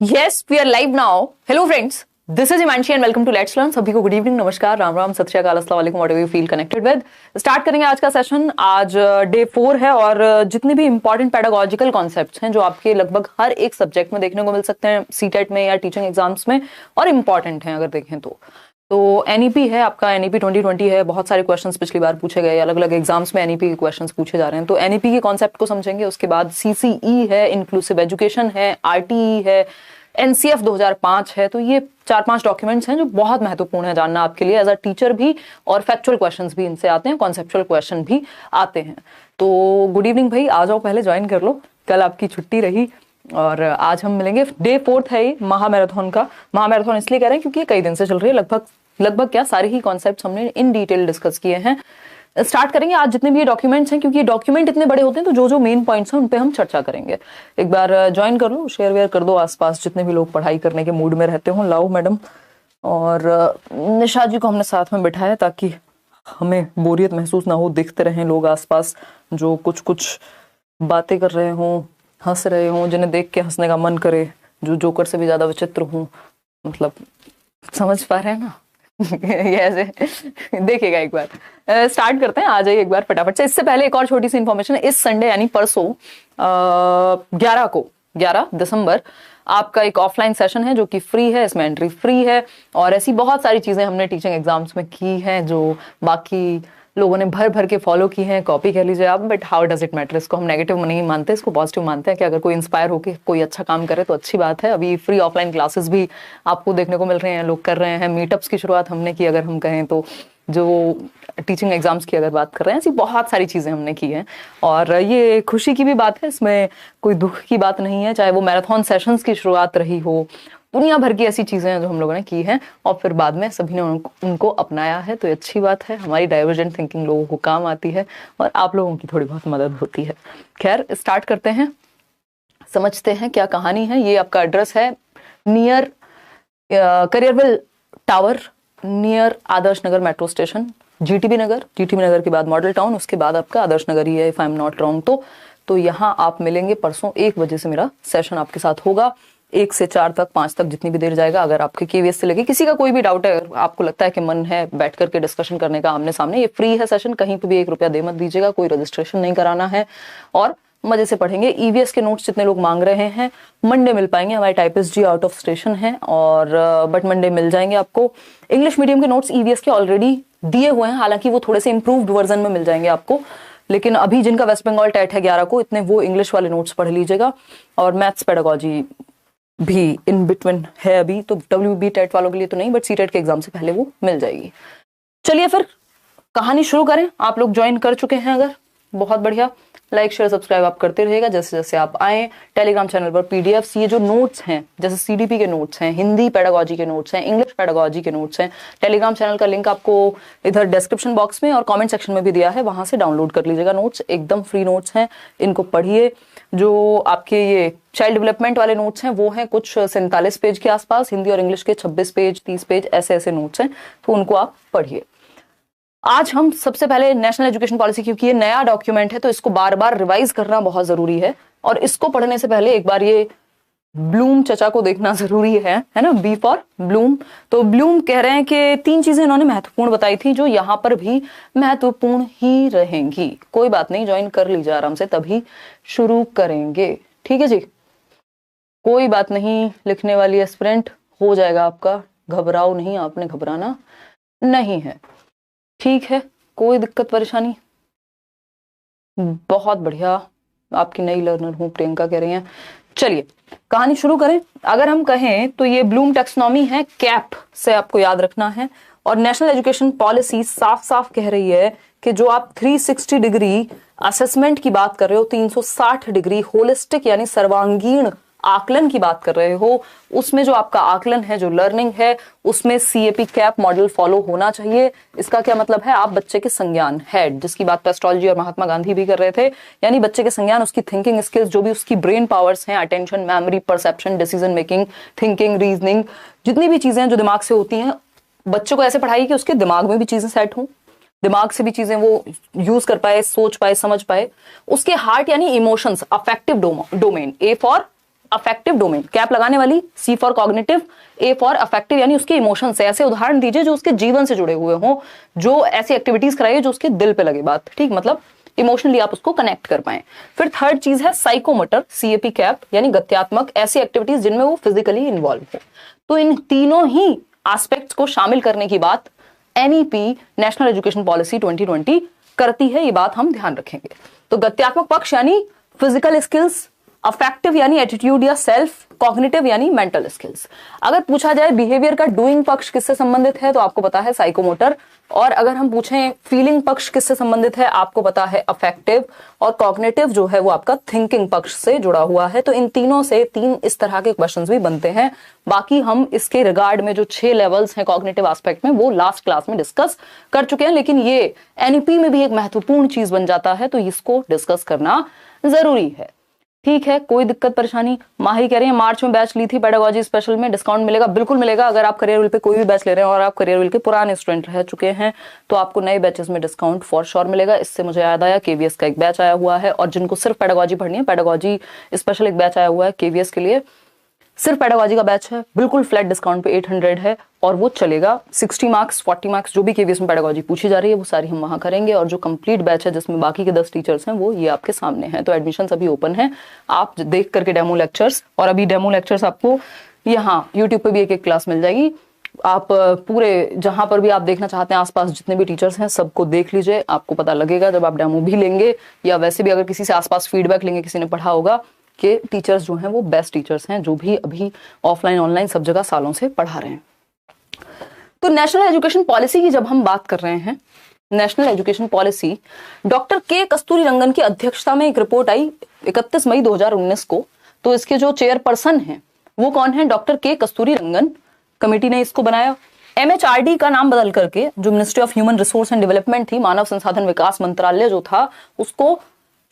Yes, we are live now. Hello friends, this is Himanshi and welcome to Let's Learn. सभी को good evening, नमस्कार, राम राम, सत श्री अकाल, अस्सलाम वालेकुम, whatever you feel connected with. Start करेंगे आज का सेशन। आज डे 4 है और जितने भी इंपॉर्टेंट पेडागोजिकल कॉन्सेप्ट्स हैं जो आपके लगभग हर एक सब्जेक्ट में देखने को मिल सकते हैं सीटेट में या टीचिंग एग्जाम्स में और इम्पॉर्टेंट हैं अगर देखें तो एनईपी है आपका, एनईपी 2020 है। बहुत सारे क्वेश्चंस पिछली बार पूछे गए, अलग अलग एग्जाम्स में एनईपी के क्वेश्चंस पूछे जा रहे हैं। तो एनईपी के कॉन्सेप्ट को समझेंगे, उसके बाद सीसीई है, इंक्लूसिव एजुकेशन है, आरटीई है, एनसीएफ 2005 है। तो ये 4-5 डॉक्यूमेंट्स हैं जो बहुत महत्वपूर्ण है जानना आपके लिए एज अ टीचर भी, और फैक्चुअल क्वेश्चंस भी इनसे आते हैं, कॉन्सेप्चुअल क्वेश्चन भी आते हैं। तो गुड इवनिंग भाई, आ जाओ, पहले ज्वाइन कर लो। कल आपकी छुट्टी रही और आज हम मिलेंगे। डे 4 है ये महामैराथन का। महामैराथन इसलिए कह रहे हैं क्योंकि ये कई दिन से चल रही है, लगभग क्या सारे ही कॉन्सेप्ट्स हमने इन डिटेल डिस्कस किए हैं। स्टार्ट करेंगे आज जितने भी ये डॉक्यूमेंट्स हैं, क्योंकि ये डॉक्यूमेंट इतने बड़े होते हैं तो जो जो मेन पॉइंट्स हैं उन पे हम चर्चा करेंगे। एक बार ज्वाइन कर लो, शेयर वेयर कर दो आसपास, जितने भी लोग पढ़ाई करने के मूड में रहते हो। लाओ मैडम और निशा जी को हमने साथ में बिठाया ताकि हमें बोरियत महसूस ना हो, दिखते रहें लोग आसपास जो कुछ कुछ बातें कर रहे हों, हंस रहे हों, जिन्हें देख के हंसने का मन करे, जो जोकर से भी ज्यादा विचित्र हों। मतलब समझ पा रहे हैं ना? ये ऐसे देखिएगा। एक बार स्टार्ट करते हैं, आ जाइए एक बार फटाफट से। इससे पहले एक और छोटी सी इन्फॉर्मेशन है। इस संडे यानी परसों 11 दिसंबर आपका एक ऑफलाइन सेशन है जो कि फ्री है, इसमें एंट्री फ्री है। और ऐसी बहुत सारी चीजें हमने टीचिंग एग्जाम्स में की हैं जो बाकी लोगों ने भर भर के फॉलो की हैं, कॉपी कह लीजिए आप। But how does it matter, इसको हम नेगेटिव नहीं मानते, इसको पॉजिटिव मानते हैं कि अगर कोई इंस्पायर होकर कोई अच्छा काम करे तो अच्छी बात है। अभी फ्री ऑफलाइन क्लासेस भी आपको देखने को मिल रहे हैं, लोग कर रहे हैं। मीटअप्स की शुरुआत हमने की, अगर हम कहें तो, जो टीचिंग एग्जाम्स की अगर बात कर रहे हैं, ऐसी बहुत सारी चीजें हमने की हैं। और ये खुशी की भी बात है, इसमें कोई दुख की बात नहीं है। चाहे वो मैराथन सेशंस की शुरुआत रही हो, दुनिया भर की ऐसी चीजें हैं जो हम लोगों ने की हैं और फिर बाद में सभी ने उनको अपनाया है। तो अच्छी बात है, हमारी डाइवर्जेंट थिंकिंग लोगों को काम आती है और आप लोगों की थोड़ी बहुत मदद होती है। खैर स्टार्ट करते हैं, समझते हैं क्या कहानी है। ये आपका एड्रेस है near करियरविल tower, near Adarsh Nagar metro station, GTB नगर के बाद मॉडल टाउन, उसके बाद आपका आदर्श नगर ही है if I am not wrong. तो यहाँ आप मिलेंगे परसों 1 बजे से मेरा सेशन आपके साथ होगा। 1 से 4 तक, 5 तक, जितनी भी देर जाएगा। अगर आपके केवीएस से लगे, किसी का कोई भी डाउट है, आपको लगता है कि मन है बैठ करके डिस्कशन करने का आमने सामने, ये फ्री है सेशन, कहीं पे भी 1 रुपया दे मत दीजिएगा, कोई रजिस्ट्रेशन नहीं कराना है और मजे से पढ़ेंगे। ईवीएस के नोट्स जितने लोग मांग रहे हैं मंडे मिल पाएंगे, हमारे typist ji out of station है और बट मंडे मिल जाएंगे आपको। इंग्लिश मीडियम के नोट्स ईवीएस के ऑलरेडी दिए हुए हैं, हालांकि वो थोड़े से इंप्रूव्ड वर्जन में मिल जाएंगे आपको। लेकिन अभी जिनका वेस्ट बंगाल टेट है 11 को, इतने वो इंग्लिश वाले नोट्स पढ़ लीजिएगा। और मैथ्स पेडागोजी भी इन बिटवीन है अभी, तो WB टेट वालों के लिए तो नहीं, बट सीटेट के एग्जाम से पहले वो मिल जाएगी। चलिए फिर कहानी शुरू करें। आप लोग ज्वाइन कर चुके हैं अगर, बहुत बढ़िया। लाइक शेयर सब्सक्राइब आप करते रहिएगा जैसे जैसे आप आए। टेलीग्राम चैनल पर पीडीएफ्स, ये जो नोट्स हैं, जैसे सीडीपी के नोट्स हैं, हिंदी पेडागोजी के नोट्स हैं, इंग्लिश पेडागोजी के नोट्स हैं, टेलीग्राम चैनल का लिंक आपको इधर डिस्क्रिप्शन बॉक्स में और कमेंट सेक्शन में भी दिया है, वहां से डाउनलोड कर लीजिएगा। नोट्स एकदम फ्री नोट्स हैं, इनको पढ़िए। जो आपके ये चाइल्ड डेवलपमेंट वाले नोट्स हैं वो हैं कुछ 47 पेज के आसपास, हिंदी और इंग्लिश के 26 पेज 30 पेज ऐसे ऐसे नोट्स हैं, तो उनको आप पढ़िए। आज हम सबसे पहले नेशनल एजुकेशन पॉलिसी, क्योंकि ये नया डॉक्यूमेंट है तो इसको बार बार रिवाइज करना बहुत जरूरी है, और इसको पढ़ने से पहले एक बार ये ब्लूम चचा को देखना जरूरी है ना। B for Bloom. तो ब्लूम कह रहे हैं कि 3 चीजें इन्होंने महत्वपूर्ण बताई थी जो यहाँ पर भी महत्वपूर्ण ही रहेंगी। कोई बात नहीं, ज्वाइन कर लीजिए आराम से, तभी शुरू करेंगे, ठीक है जी। कोई बात नहीं, लिखने वाली एस्पिरेंट हो जाएगा आपका, घबराओ नहीं, आपने घबराना नहीं है, ठीक है। कोई दिक्कत परेशानी? बहुत बढ़िया, आपकी नई लर्नर हूं, प्रियंका कह रही हैं। चलिए कहानी शुरू करें। अगर हम कहें तो ये ब्लूम टैक्सोनॉमी है, कैप से आपको याद रखना है। और नेशनल एजुकेशन पॉलिसी साफ साफ कह रही है कि जो आप 360 डिग्री असेसमेंट की बात कर रहे हो, 360 डिग्री होलिस्टिक यानी सर्वांगीण आकलन की बात कर रहे हो, उसमें जो आपका आकलन है, जो लर्निंग है, उसमें सीएपी कैप मॉडल फॉलो होना चाहिए। इसका क्या मतलब है? आप बच्चे के संज्ञान, हेड, जिसकी बात पेस्टोलॉजी और महात्मा गांधी भी कर रहे थे, यानी बच्चे के संज्ञान, उसकी थिंकिंग स्किल्स, जो भी उसकी ब्रेन पावर्स हैं, attention, memory, perception, decision making, thinking, reasoning, जितनी भी चीजें जो दिमाग से होती हैं, बच्चों को ऐसे पढ़ाइए कि उसके दिमाग में भी चीजें सेट हों, दिमाग से भी चीजें वो यूज कर पाए, सोच पाए, समझ पाए। उसके हार्ट यानी emotions, affective domain, A for affective domain, cap लगाने वाली, C for cognitive, A for affective यानी उसके इमोशन से। ऐसे उदाहरण दीजिए जो उसके जीवन से जुड़े हुए हों, जो ऐसी एक्टिविटीज कराइए जो उसके दिल पे लगे बात, ठीक, मतलब इमोशनली आप उसको कनेक्ट कर पाए। फिर थर्ड चीज है साइकोमोटर, सीएपी कैप यानी गत्यात्मक, ऐसी एक्टिविटीज जिनमें वो फिजिकली इन्वॉल्व हो। तो इन तीनों ही एस्पेक्ट्स को शामिल करने की बात एनईपी नेशनल एजुकेशन पॉलिसी 2020 करती है, ये बात हम ध्यान रखेंगे। तो गत्यात्मक पक्ष यानी फिजिकल स्किल्स, अफेक्टिव यानी एटीट्यूड या सेल्फ, कॉग्निटिव यानी मेंटल स्किल्स। अगर पूछा जाए बिहेवियर का डूइंग पक्ष किससे संबंधित है तो आपको पता है साइकोमोटर, और अगर हम पूछें फीलिंग पक्ष किससे संबंधित है आपको पता है अफेक्टिव, और कॉग्निटिव जो है वो आपका थिंकिंग पक्ष से जुड़ा हुआ है। तो इन तीनों से तीन इस तरह के क्वेश्चंस भी बनते हैं। बाकी हम इसके रिगार्ड में जो 6 लेवल्स हैं कॉग्निटिव एस्पेक्ट में वो लास्ट क्लास में डिस्कस कर चुके हैं, लेकिन ये एनईपी में भी एक महत्वपूर्ण चीज बन जाता है, तो इसको डिस्कस करना जरूरी है। ठीक है, कोई दिक्कत परेशानी? माही कह रही है मार्च में बैच ली थी पेडागोजी स्पेशल में, डिस्काउंट मिलेगा? बिल्कुल मिलेगा। अगर आप करियर व्हील पे कोई भी बैच ले रहे हैं और आप करियर व्हील के पुराने स्टूडेंट रह चुके हैं तो आपको नए बैचेस में डिस्काउंट फॉर श्योर मिलेगा। इससे मुझे याद आया केवीएस का एक बैच आया हुआ है, और जिनको सिर्फ पेडागोजी पढ़नी है, पेडागोजी स्पेशल एक बैच आया हुआ है केवीएस के लिए, सिर्फ पेडागोजी का बैच है, बिल्कुल फ्लैट डिस्काउंट पे 800 है, और वो चलेगा 60 मार्क्स 40 मार्क्स जो भी केवीएस में पेडागोजी पूछी जा रही है वो सारी हम वहां करेंगे। और जो कंप्लीट बैच है जिसमें बाकी के 10 टीचर्स हैं वो ये आपके सामने हैं। तो एडमिशन अभी ओपन है, आप देख करके डेमो लेक्चर्स, और अभी डेमो लेक्चर्स आपको यहाँ यूट्यूब पे भी एक क्लास मिल जाएगी। आप पूरे जहां पर भी आप देखना चाहते हैं आसपास जितने भी टीचर्स हैं सबको देख लीजिए, आपको पता लगेगा जब आप डेमो भी लेंगे, या वैसे भी अगर किसी से आसपास फीडबैक लेंगे, किसी ने पढ़ा होगा कि टीचर्स जो हैं वो बेस्ट टीचर्स हैं जो भी अभी ऑफलाइन ऑनलाइन सब जगह सालों से पढ़ा रहे हैं। तो नेशनल एजुकेशन पॉलिसी की जब हम बात कर रहे हैं, नेशनल एजुकेशन पॉलिसी, डॉक्टर के कस्तूरीरंगन की अध्यक्षता में एक रिपोर्ट आई 31 मई 2019 को। तो इसके जो चेयरपर्सन हैं वो कौन है? डॉक्टर के कस्तूरीरंगन। कमेटी ने इसको बनाया। एमएचआरडी का नाम बदल करके, जो ministry of human resource and development थी, मानव संसाधन विकास मंत्रालय जो था, उसको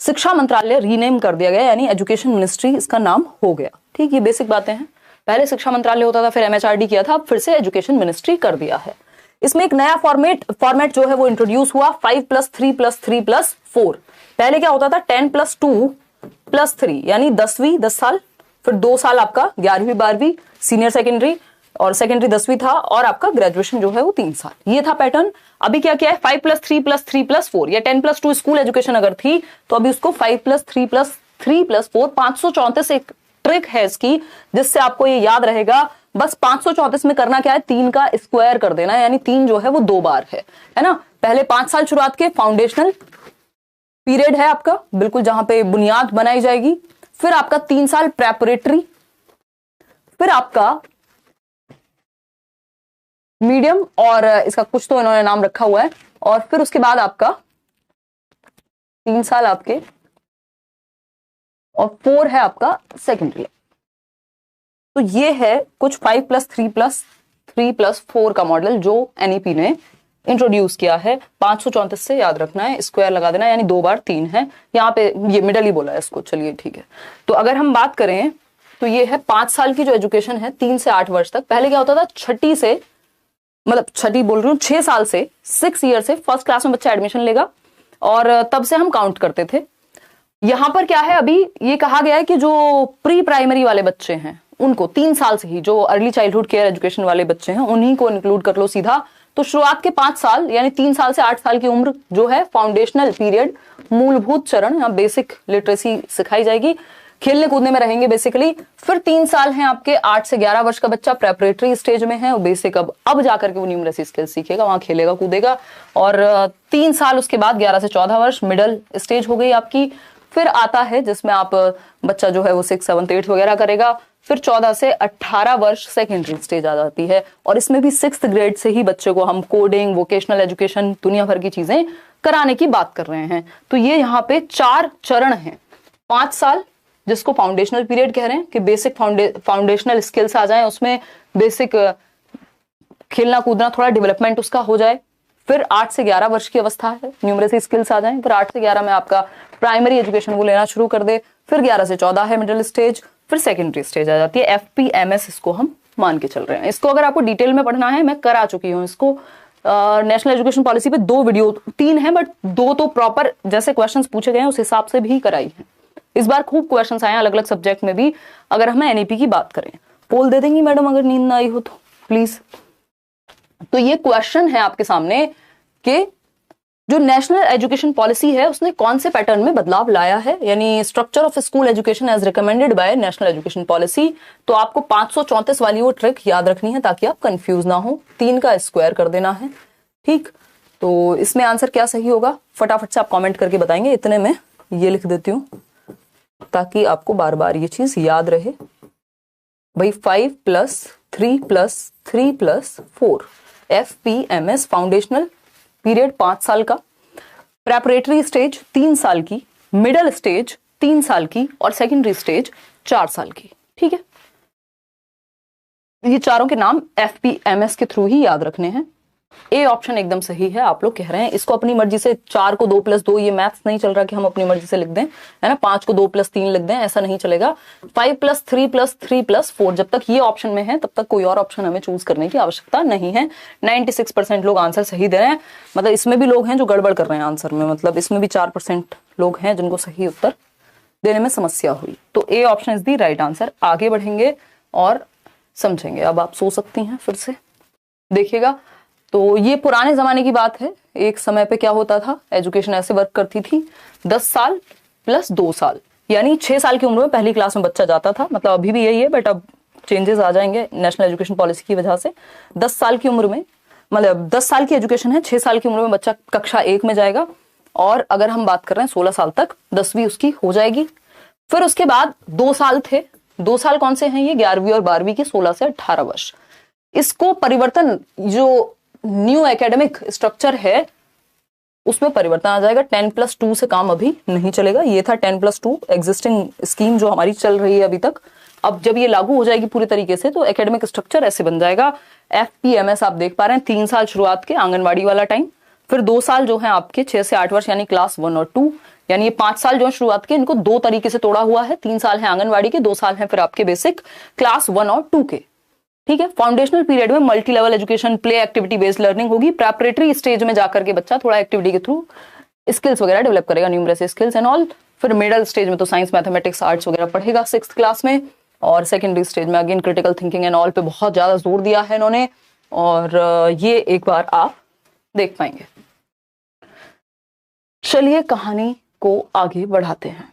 शिक्षा मंत्रालय रीनेम कर दिया गया, यानी एजुकेशन मिनिस्ट्री इसका नाम हो गया। ठीक, ये बेसिक बातें हैं। पहले शिक्षा मंत्रालय होता था, फिर एमएचआरडी किया था, अब फिर से एजुकेशन मिनिस्ट्री कर दिया है। इसमें एक नया फॉर्मेट जो है वो इंट्रोड्यूस हुआ, 5+3+3+4। पहले क्या होता था? 10+2+3 यानी 10वीं 10 साल, फिर 2 साल आपका 11वीं 12वीं सीनियर सेकेंडरी, और सेकेंडरी 10वीं था, और आपका ग्रेजुएशन जो है वो 3 साल। ये था पैटर्न। अभी क्या क्या है? 5+3+3+4 या 10+2 स्कूल एजुकेशन अगर थी तो अभी उसको 5+3+3+4, 534 एक ट्रिक है इसकी जिससे आपको ये याद रहेगा। बस 534 में करना क्या है? 3 का स्क्वायर कर देना है, यानी 3 जो है वो 2 बार है ना। पहले 5 साल शुरुआत के फाउंडेशनल पीरियड है आपका, बिल्कुल जहां पे बुनियाद बनाई जाएगी। फिर आपका 3 साल प्रेपरेटरी, फिर आपका मीडियम, और इसका कुछ तो इन्होंने नाम रखा हुआ है, और फिर उसके बाद आपका 3 साल आपके, और 4 है आपका सेकेंडरी। तो ये है कुछ 5+3+3+4 का मॉडल जो एनईपी ने इंट्रोड्यूस किया है। 534 से याद रखना है, स्क्वायर लगा देना है, यानी 2 बार 3 है। यहाँ पे ये मिडल ही बोला है इसको, चलिए ठीक है। तो अगर हम बात करें तो ये है 5 साल की जो एजुकेशन है 3 से 8 वर्ष तक। पहले क्या होता था? छठी से, मतलब छठी बोल रही हूँ, 6 साल से 6 ईयर से फर्स्ट क्लास में बच्चा एडमिशन लेगा, और तब से हम काउंट करते थे। यहां पर क्या है? अभी ये कहा गया है कि जो प्री प्राइमरी वाले बच्चे हैं उनको 3 साल से ही, जो अर्ली चाइल्डहुड केयर एजुकेशन वाले बच्चे हैं उन्हीं को इंक्लूड कर लो सीधा। तो शुरुआत के 5 साल यानी 3 साल से 8 साल की उम्र जो है फाउंडेशनल पीरियड, मूलभूत चरण, यहाँ बेसिक लिटरेसी सिखाई जाएगी, खेलने कूदने में रहेंगे बेसिकली। फिर 3 साल हैं आपके 8 से 11 वर्ष का बच्चा प्रेपरेटरी स्टेज में है, वो बेसिक अब जाकर के वो न्यूमरेसी स्किल सीखेगा, वहां खेलेगा कूदेगा। और 3 साल उसके बाद 11 से 14 वर्ष मिडिल स्टेज हो गई आपकी। फिर आता है जिसमें आप बच्चा जो है वो 6, 7, 8 वगैरह करेगा। फिर 14 से 18 वर्ष सेकेंडरी स्टेज आ जाती है, और इसमें भी 6th ग्रेड से ही बच्चे को हम कोडिंग, वोकेशनल एजुकेशन, दुनिया भर की चीजें कराने की बात कर रहे हैं। तो ये यहाँ पे 4 चरण हैं। 5 साल जिसको फाउंडेशनल पीरियड कह रहे हैं कि बेसिक फाउंडेशनल स्किल्स आ जाएं, उसमें बेसिक खेलना कूदना, थोड़ा डेवलपमेंट उसका हो जाए। फिर 8 से 11 वर्ष की अवस्था है, न्यूमरेसी स्किल्स आ जाएं। फिर 8 से 11 में आपका प्राइमरी एजुकेशन वो लेना शुरू कर दे। फिर 11 से 14 है मिडिल स्टेज, फिर सेकेंडरी स्टेज आ जाती है। FPMS इसको हम मान के चल रहे हैं। इसको अगर आपको डिटेल में पढ़ना है, मैं करा चुकी हूँ इसको नेशनल एजुकेशन पॉलिसी पे 2 वीडियो, 3 है बट 2 तो प्रॉपर जैसे क्वेश्चंस पूछे गए हैं उस हिसाब से भी कराई है। इस बार खूब क्वेश्चंस आए हैं अलग अलग सब्जेक्ट में भी। अगर हम एनईपी की बात करें, पोल दे देंगी मैडम अगर नींद ना आई हो तो प्लीज। तो ये क्वेश्चन है आपके सामने कि जो नेशनल एजुकेशन पॉलिसी है उसने कौन से पैटर्न में बदलाव लाया है, यानी structure of school education as recommended by National Education Policy. तो आपको 534 वाली वो ट्रिक याद रखनी है ताकि आप कंफ्यूज ना हो। 3 का स्क्वायर कर देना है, ठीक। तो इसमें आंसर क्या सही होगा फटाफट से आप कमेंट करके बताएंगे। इतने में ये लिख देती हूं ताकि आपको बार बार ये चीज याद रहे भाई। 5 + 3 + 3 + 4 FPMS फाउंडेशनल पीरियड 5 साल का, प्रेपरेटरी स्टेज 3 साल की, मिडिल स्टेज 3 साल की और सेकेंडरी स्टेज 4 साल की, ठीक है। ये चारों के नाम FPMS के थ्रू ही याद रखने हैं। ए ऑप्शन एकदम सही है, आप लोग कह रहे हैं इसको अपनी मर्जी से 4 को 2 + 2, ये मैथ्स नहीं चल रहा कि हम अपनी मर्जी से लिख दें, है ना। 5 को 2 + 3 लिख दें, ऐसा नहीं चलेगा। 5 + 3 + 3 + 4 जब तक ये ऑप्शन में है तब तक कोई और ऑप्शन हमें चूज करने की आवश्यकता नहीं है। 96% लोग आंसर सही दे रहे हैं, मतलब इसमें भी लोग हैं जो गड़बड़ कर रहे हैं आंसर में, मतलब इसमें भी 4% लोग हैं जिनको सही उत्तर देने में समस्या हुई। तो A option is the right answer. आगे बढ़ेंगे और समझेंगे। अब आप सो सकती हैं फिर से, देखिएगा। तो ये पुराने जमाने की बात है, एक समय पे क्या होता था, एजुकेशन ऐसे वर्क करती थी। 10 साल + 2 साल, यानी 6 साल की उम्र में पहली क्लास में बच्चा जाता था, मतलब अभी भी यही है बट अब चेंजेस आ जाएंगे नेशनल एजुकेशन पॉलिसी की वजह से। 10 साल की उम्र में, मतलब 10 साल की एजुकेशन है, 6 साल की उम्र में बच्चा कक्षा 1 में जाएगा, और अगर हम बात कर रहे हैं 16 साल तक 10वीं उसकी हो जाएगी। फिर उसके बाद 2 साल थे, 2 साल कौन से हैं ये, 11वीं और 12वीं के, 16 से 18 वर्ष। इसको परिवर्तन, जो न्यू एकेडमिक स्ट्रक्चर है उसमें परिवर्तन आ जाएगा। 10 + 2 से काम अभी नहीं चलेगा। ये था 10 + 2 एग्जिस्टिंग स्कीम जो हमारी चल रही है अभी तक। अब जब ये लागू हो जाएगी पूरी तरीके से तो एकेडमिक स्ट्रक्चर ऐसे बन जाएगा। FPMS आप देख पा रहे हैं, 3 साल शुरुआत के आंगनबाड़ी वाला टाइम, फिर 2 साल जो है आपके 6 से 8 वर्ष यानी क्लास 1 और 2, यानी ये 5 साल जो है शुरुआत के, इनको 2 तरीके से तोड़ा हुआ है। 3 साल है आंगनबाड़ी के, 2 साल है फिर आपके बेसिक क्लास 1 और 2 के, ठीक है। फाउंडेशनल पीरियड में multi level education, play activity based learning होगी। प्रेपरेटरी स्टेज में जाकर के बच्चा थोड़ा एक्टिविटी के थ्रू स्किल्स वगैरह डेवलप करेगा, न्यूमरेसी स्किल्स एंड ऑल। फिर मिडिल स्टेज में तो साइंस, मैथमेटिक्स, आर्ट्स वगैरह पढ़ेगा 6th क्लास में, और सेकेंडरी स्टेज में again critical thinking and all पे बहुत ज्यादा जोर दिया है इन्होंने, और ये एक बार आप देख पाएंगे। चलिए कहानी को आगे बढ़ाते हैं,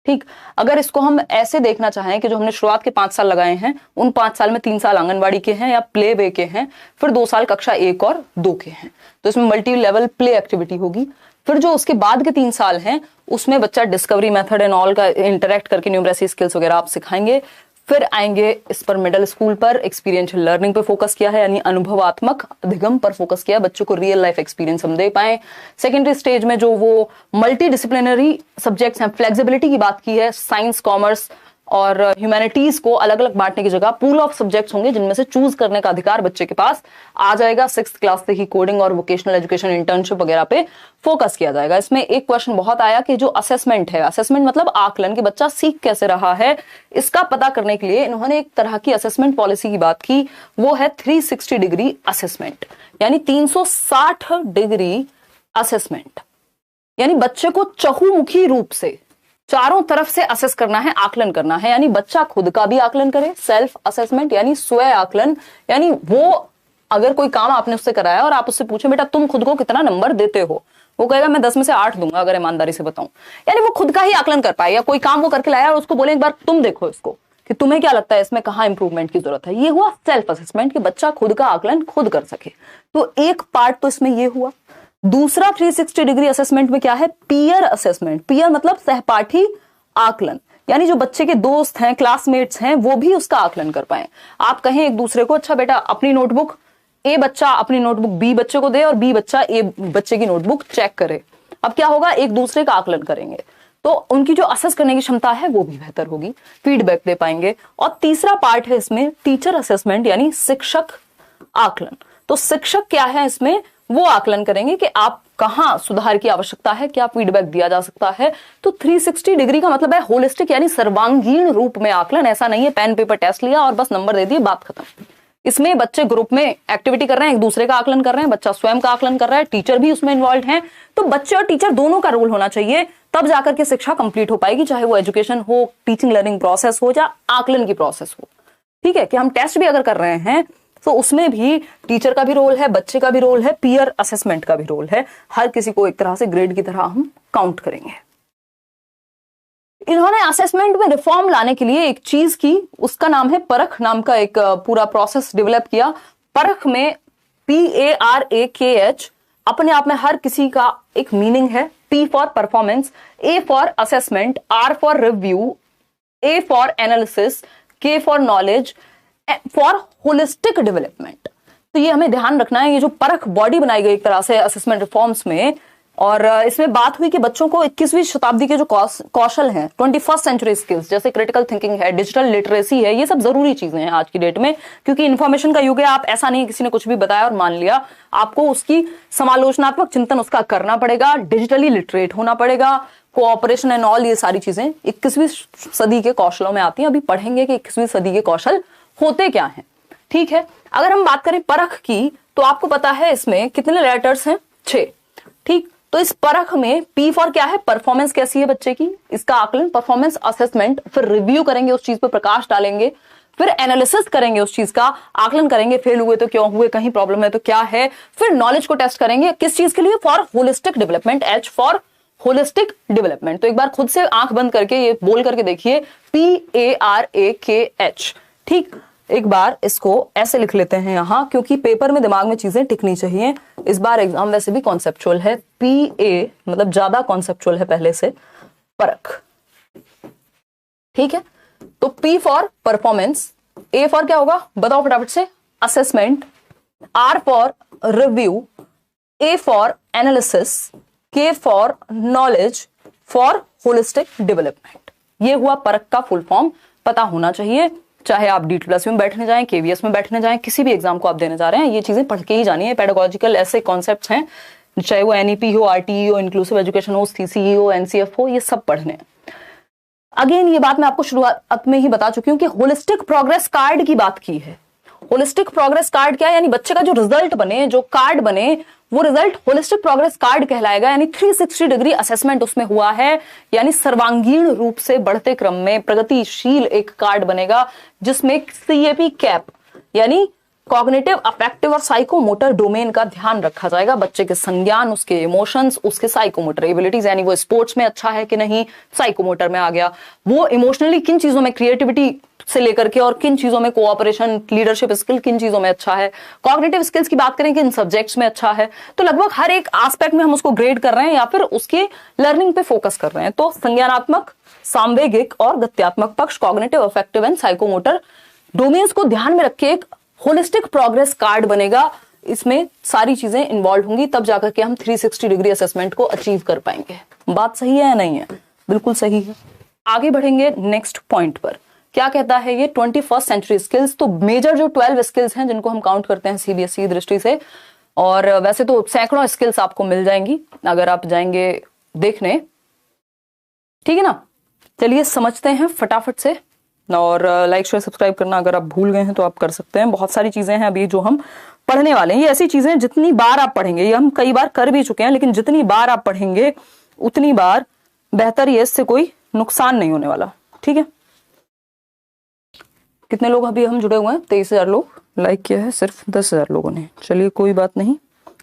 ठीक। अगर इसको हम ऐसे देखना चाहें कि जो हमने शुरुआत के 5 साल लगाए हैं, उन 5 साल में 3 साल आंगनबाड़ी के हैं या प्ले वे के हैं, फिर 2 साल कक्षा 1 और 2 के हैं, तो इसमें मल्टी लेवल प्ले एक्टिविटी होगी। फिर जो उसके बाद के 3 साल हैं उसमें बच्चा डिस्कवरी मेथड एंड ऑल का इंटरेक्ट करके न्यूमरेसी स्किल्स वगैरह आप सिखाएंगे। फिर आएंगे इस पर मिडिल स्कूल पर एक्सपीरियंशियल लर्निंग पे फोकस किया है, यानी अनुभवात्मक अधिगम पर फोकस किया, बच्चों को रियल लाइफ एक्सपीरियंस हम दे पाए। सेकेंडरी स्टेज में जो वो मल्टी डिसिप्लिनरी सब्जेक्ट्स हैं, फ्लेक्सिबिलिटी की बात की है, साइंस, कॉमर्स और ह्यूमैनिटीज को अलग अलग बांटने की जगह पूल ऑफ सब्जेक्ट्स होंगे जिनमें से चूज करने का अधिकार बच्चे के पास आ जाएगा। 6th क्लास से ही कोडिंग और वोकेशनल एजुकेशन, इंटर्नशिप वगैरह पे फोकस किया जाएगा। इसमें एक क्वेश्चन बहुत आया कि जो असेसमेंट है, असेसमेंट मतलब आकलन कि बच्चा सीख कैसे रहा है, इसका पता करने के लिए इन्होंने एक तरह की असेसमेंट पॉलिसी की बात की, वो है 360 डिग्री असेसमेंट, यानी 360 डिग्री असेसमेंट, यानी बच्चे को चहुमुखी रूप से चारों तरफ से असेस करना है, आकलन करना है, यानी बच्चा खुद का भी आकलन करे, सेल्फ असेसमेंट यानी स्वयं आकलन, यानी वो अगर कोई काम आपने उससे कराया और आप उससे पूछे बेटा तुम खुद को कितना नंबर देते हो, वो कहेगा मैं 10 में से 8 दूंगा अगर ईमानदारी से बताऊं, यानी वो खुद का ही आकलन कर पाए। या कोई काम वो करके लाया और उसको बोले एक बार तुम देखो इसको कि तुम्हें क्या लगता है इसमें कहाँ इंप्रूवमेंट की जरूरत है, ये हुआ सेल्फ असेसमेंट कि बच्चा खुद का आकलन खुद कर सके। तो एक पार्ट तो इसमें ये हुआ। दूसरा 360 डिग्री असेसमेंट में क्या है, पीयर असेसमेंट। पीयर मतलब सहपाठी आकलन, यानी जो बच्चे के दोस्त हैं, क्लासमेट्स हैं, वो भी उसका आकलन कर पाए। आप कहें एक दूसरे को अच्छा बेटा अपनी नोटबुक, ए बच्चा अपनी नोटबुक बी बच्चे को दे और बी बच्चा ए बच्चे की नोटबुक चेक करे। अब क्या होगा, एक दूसरे का आकलन करेंगे तो उनकी जो असेस करने की क्षमता है वो भी बेहतर होगी, फीडबैक दे पाएंगे। और तीसरा पार्ट है इसमें टीचर असेसमेंट, यानी शिक्षक आकलन। तो शिक्षक क्या है इसमें, वो आकलन करेंगे कि आप कहां सुधार की आवश्यकता है, क्या फीडबैक दिया जा सकता है। तो 360 डिग्री का मतलब है होलिस्टिक, यानी सर्वांगीण रूप में आकलन। ऐसा नहीं है पेन पेपर टेस्ट लिया और बस नंबर दे दिए बात खत्म, इसमें बच्चे ग्रुप में एक्टिविटी कर रहे हैं, एक दूसरे का आकलन कर रहे हैं, बच्चा स्वयं का आकलन कर रहा है, टीचर भी उसमें इन्वॉल्व है। तो बच्चे और टीचर दोनों का रोल होना चाहिए, तब जाकर के शिक्षा कंप्लीट हो पाएगी, चाहे वो एजुकेशन हो, टीचिंग लर्निंग प्रोसेस हो या आकलन की प्रोसेस हो। ठीक है, कि हम टेस्ट भी अगर कर रहे हैं तो उसमें भी टीचर का भी रोल है, बच्चे का भी रोल है, पीयर असेसमेंट का भी रोल है। हर किसी को एक तरह से ग्रेड की तरह हम काउंट करेंगे। इन्होंने असेसमेंट में रिफॉर्म लाने के लिए एक चीज की, उसका नाम है परख नाम का एक पूरा प्रोसेस डेवलप किया। परख में PARAKH अपने आप में हर किसी का एक मीनिंग है। P for performance, A for assessment, R for review, A for analysis, K for knowledge, for holistic development. तो ये हमें ध्यान रखना है। ये जो परख बॉडी बनाई गई एक तरह से असेसमेंट रिफॉर्म्स में, और इसमें बात हुई कि बच्चों को 21वीं शताब्दी के जो कौशल हैं, 21st सेंचुरी स्किल्स, जैसे क्रिटिकल थिंकिंग है, डिजिटल लिटरेसी है, ये सब जरूरी चीजें हैं आज की डेट में, क्योंकि इंफॉर्मेशन का युग है। आप ऐसा नहीं किसी ने कुछ भी बताया और मान लिया, आपको उसकी समालोचनात्मक चिंतन उसका करना पड़ेगा, डिजिटली लिटरेट होना पड़ेगा, कोऑपरेशन एंड ऑल, ये सारी चीजें 21वीं सदी के कौशलों में आती हैं। अभी पढ़ेंगे कि 21वीं सदी के कौशल होते क्या हैं। ठीक है, अगर हम बात करें परख की, तो आपको पता है इसमें कितने लेटर्स हैं? 6। ठीक, तो इस परख में P फॉर क्या है? परफॉर्मेंस कैसी है बच्चे की, इसका आकलन, परफॉर्मेंस असेसमेंट, फिर रिव्यू करेंगे, उस चीज पर प्रकाश डालेंगे, फिर एनालिसिस करेंगे, उस चीज का आकलन करेंगे, फेल हुए तो क्यों हुए, कहीं प्रॉब्लम है तो क्या है, फिर नॉलेज को टेस्ट करेंगे, किस चीज के लिए? For holistic development, H for holistic development. तो एक बार खुद से आंख बंद करके ये बोल करके देखिए, PARAKH। ठीक, एक बार इसको ऐसे लिख लेते हैं यहां, क्योंकि पेपर में दिमाग में चीजें टिकनी चाहिए। इस बार एग्जाम वैसे भी कॉन्सेप्चुअल है, PA मतलब ज्यादा कॉन्सेप्चुअल है पहले से, परख। ठीक है, तो P for performance, A for क्या होगा बताओ फटाफट से? Assessment, R for review, A for analysis, K for knowledge, for holistic development. ये हुआ परख का फुल फॉर्म, पता होना चाहिए। चाहे आप DT+ में बैठने जाएं, KVS में बैठने जाएं, किसी भी एग्जाम को आप देने जा रहे हैं, ये चीजें पढ़ के ही जानी है। पेडागोजिकल ऐसे कॉन्सेप्ट्स हैं, चाहे वो NEP हो, RTE हो, इंक्लूसिव एजुकेशन हो, CCE हो, NCF हो, ये सब पढ़ने हैं। अगेन ये बात मैं आपको शुरुआत में ही बता चुकी हूं कि होलिस्टिक प्रोग्रेस कार्ड की बात की है। होलिस्टिक प्रोग्रेस कार्ड क्या है? यानी बच्चे का जो रिजल्ट बने, जो कार्ड बने, वो रिजल्ट होलिस्टिक प्रोग्रेस कार्ड कहलाएगा। यानी 360 डिग्री असेसमेंट उसमें हुआ है, यानी सर्वांगीण रूप से बढ़ते क्रम में प्रगतिशील एक कार्ड बनेगा, जिसमें CAP कैप यानी कॉग्निटिव, अफेक्टिव और साइकोमोटर डोमेन का ध्यान रखा जाएगा। बच्चे के संज्ञान, उसके इमोशंस, उसके साइकोमोटर एबिलिटीज, यानी वो स्पोर्ट्स में अच्छा है कि नहीं, साइकोमोटर में आ गया, वो इमोशनली किन चीजों में, क्रिएटिविटी से लेकर के और किन चीजों में, कोऑपरेशन, लीडरशिप स्किल किन चीजों में अच्छा है, कॉग्निटिव स्किल्स की बात करें कि इन सब्जेक्ट्स में अच्छा है। तो लगभग हर एक एस्पेक्ट में हम उसको ग्रेड कर रहे हैं या फिर उसके लर्निंग पे फोकस कर रहे हैं। तो संज्ञानात्मक, सांवेगिक और गत्यात्मक पक्ष, cognitive, affective and psychomotor domains को ध्यान में रखे एक होलिस्टिक प्रोग्रेस कार्ड बनेगा। इसमें सारी चीजें इन्वॉल्व होंगी, तब जाकर के हम 360 डिग्री असेसमेंट को अचीव कर पाएंगे। बात सही है या नहीं है? बिल्कुल सही है। आगे बढ़ेंगे नेक्स्ट पॉइंट पर। क्या कहता है ये? 21st century skills. तो मेजर जो 12 स्किल्स हैं जिनको हम काउंट करते हैं CBSE दृष्टि से, और वैसे तो सैकड़ों स्किल्स आपको मिल जाएंगी अगर आप जाएंगे देखने। ठीक है ना, चलिए समझते हैं फटाफट से, और लाइक शेयर सब्सक्राइब करना अगर आप भूल गए हैं तो आप कर सकते हैं। बहुत सारी चीजें हैं अभी जो हम पढ़ने वाले हैं। ये ऐसी चीजें जितनी बार आप पढ़ेंगे, ये हम कई बार कर भी चुके हैं, लेकिन जितनी बार आप पढ़ेंगे उतनी बार बेहतर, ये इससे कोई नुकसान नहीं होने वाला। ठीक है, कितने लोग अभी हम जुड़े हुए हैं? 23,000 लोग लाइक किया है, सिर्फ 10,000 लोगों ने। चलिए कोई बात नहीं।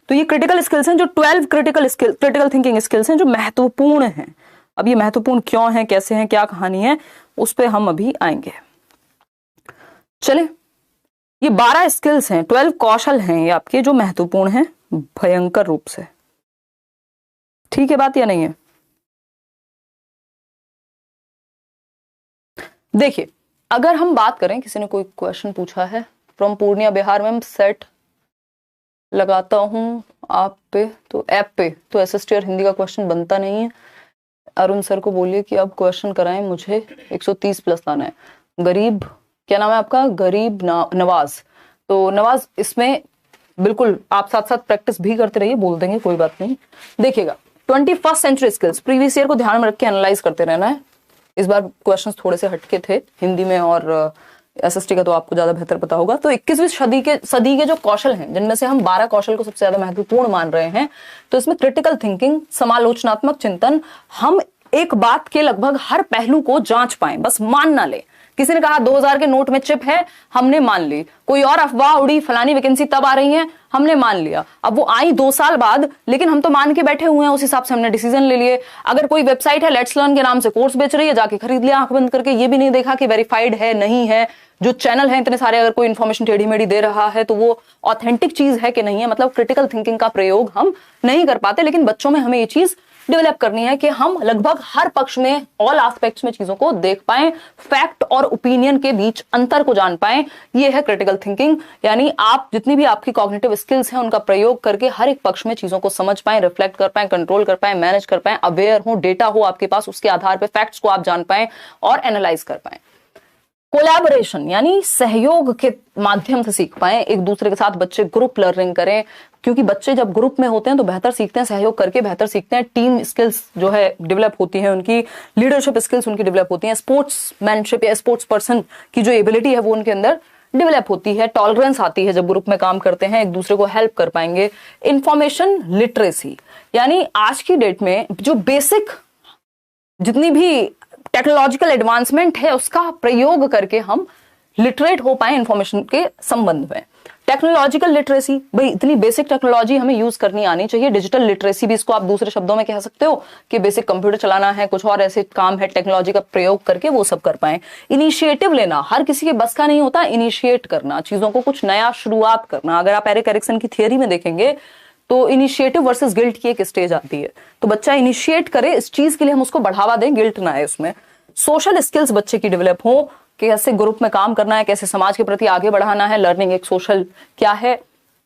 तो ये क्रिटिकल स्किल्स हैं, जो 12 क्रिटिकल थिंकिंग स्किल्स हैं जो महत्वपूर्ण हैं। अब ये महत्वपूर्ण क्यों है, कैसे हैं, क्या कहानी है, उस पर हम अभी आएंगे। चले, ये 12 स्किल्स हैं, 12 कौशल हैं ये आपके, जो महत्वपूर्ण हैं भयंकर रूप से। ठीक है बात या नहीं है? देखिए, अगर हम बात करें, किसी ने कोई क्वेश्चन पूछा है from Purnia Bihar, ma'am set लगाता हूं आप पे तो ऐप पे, तो SST और हिंदी का क्वेश्चन बनता नहीं है। अरुण सर को बोलिए कि अब क्वेश्चन कराएं, मुझे 130+ लाना है। गरीब, क्या नाम है आपका? गरीब नवाज। तो नवाज, इसमें बिल्कुल आप साथ साथ प्रैक्टिस भी करते रहिए, बोल देंगे कोई बात नहीं। देखिएगा, 21st century skills previous year को ध्यान में रख के एनालाइज करते रहना है। इस बार क्वेश्चंस थोड़े से हटके थे हिंदी में और एसएसटी का तो आपको ज्यादा बेहतर पता होगा। तो 21वीं सदी के जो कौशल हैं, जिनमें से हम 12 कौशल को सबसे ज्यादा महत्वपूर्ण मान रहे हैं, तो इसमें क्रिटिकल थिंकिंग, समालोचनात्मक चिंतन, हम एक बात के लगभग हर पहलू को जांच पाएं, बस मान ना ले। किसी ने कहा 2000 के नोट में चिप है, हमने मान ली। कोई और अफवाह उड़ी फलानी वैकेंसी तब आ रही है, हमने मान लिया। अब वो आई 2 साल बाद, लेकिन हम तो मान के बैठे हुए हैं, उस हिसाब से हमने डिसीजन ले लिए। अगर कोई वेबसाइट है लेट्स लर्न के नाम से कोर्स बेच रही है, जाके खरीद लिया आंख बंद करके, ये भी नहीं देखा कि वेरीफाइड है नहीं है। जो चैनल है इतने सारे, अगर कोई इन्फॉर्मेशन टेढ़ी मेढ़ी दे रहा है तो वो ऑथेंटिक चीज है कि नहीं है। मतलब क्रिटिकल थिंकिंग का प्रयोग हम नहीं कर पाते, लेकिन बच्चों में हमें ये चीज डेवलप करनी है कि हम लगभग हर पक्ष में, ऑल एस्पेक्ट्स में चीजों को देख पाएं, फैक्ट और ओपिनियन के बीच अंतर को जान पाएं। ये है क्रिटिकल थिंकिंग। यानी आप जितनी भी आपकी कॉग्निटिव स्किल्स हैं उनका प्रयोग करके हर एक पक्ष में चीजों को समझ पाएं, रिफ्लेक्ट कर पाएं, कंट्रोल कर पाएं, मैनेज कर पाएं, अवेयर हो, डेटा हो आपके पास, उसके आधार पर फैक्ट्स को आप जान पाएं और एनालाइज कर पाएं। कोलैबोरेशन यानी सहयोग के माध्यम से सीख पाएं, एक दूसरे के साथ बच्चे ग्रुप लर्निंग करें, क्योंकि बच्चे जब ग्रुप में होते हैं तो बेहतर सीखते हैं, सहयोग करके बेहतर सीखते हैं। टीम स्किल्स जो है डेवलप होती है उनकी, लीडरशिप स्किल्स उनकी डेवलप होती हैं, स्पोर्ट्समैनशिप या स्पोर्ट्स पर्सन की जो एबिलिटी है वो उनके अंदर डेवलप होती है, टॉलरेंस आती है जब ग्रुप में काम करते हैं, एक दूसरे को हेल्प कर पाएंगे। इंफॉर्मेशन लिटरेसी यानी आज की डेट में जो बेसिक जितनी भी टेक्नोलॉजिकल एडवांसमेंट है उसका प्रयोग करके हम लिटरेट हो पाए इंफॉर्मेशन के संबंध में। टेक्नोलॉजिकल लिटरेसी, भाई इतनी बेसिक टेक्नोलॉजी हमें यूज करनी आनी चाहिए। डिजिटल लिटरेसी भी इसको आप दूसरे शब्दों में कह सकते हो कि बेसिक कंप्यूटर चलाना है, कुछ और ऐसे काम है टेक्नोलॉजी का प्रयोग करके वो सब कर पाए। इनिशिएटिव लेना, हर किसी के बस का नहीं होता इनिशिएट करना, चीजों को कुछ नया शुरुआत करना। अगर आप एरिक एरिक्सन की थियरी में देखेंगे तो इनिशिएटिव वर्सेस गिल्ट की एक स्टेज आती है, तो बच्चा इनिशिएट करे, इस चीज के लिए हम उसको बढ़ावा दें, गिल्ट ना है उसमें। सोशल स्किल्स बच्चे की डेवलप हो, कैसे ग्रुप में काम करना है, कैसे समाज के प्रति आगे बढ़ाना है। लर्निंग एक सोशल क्या है,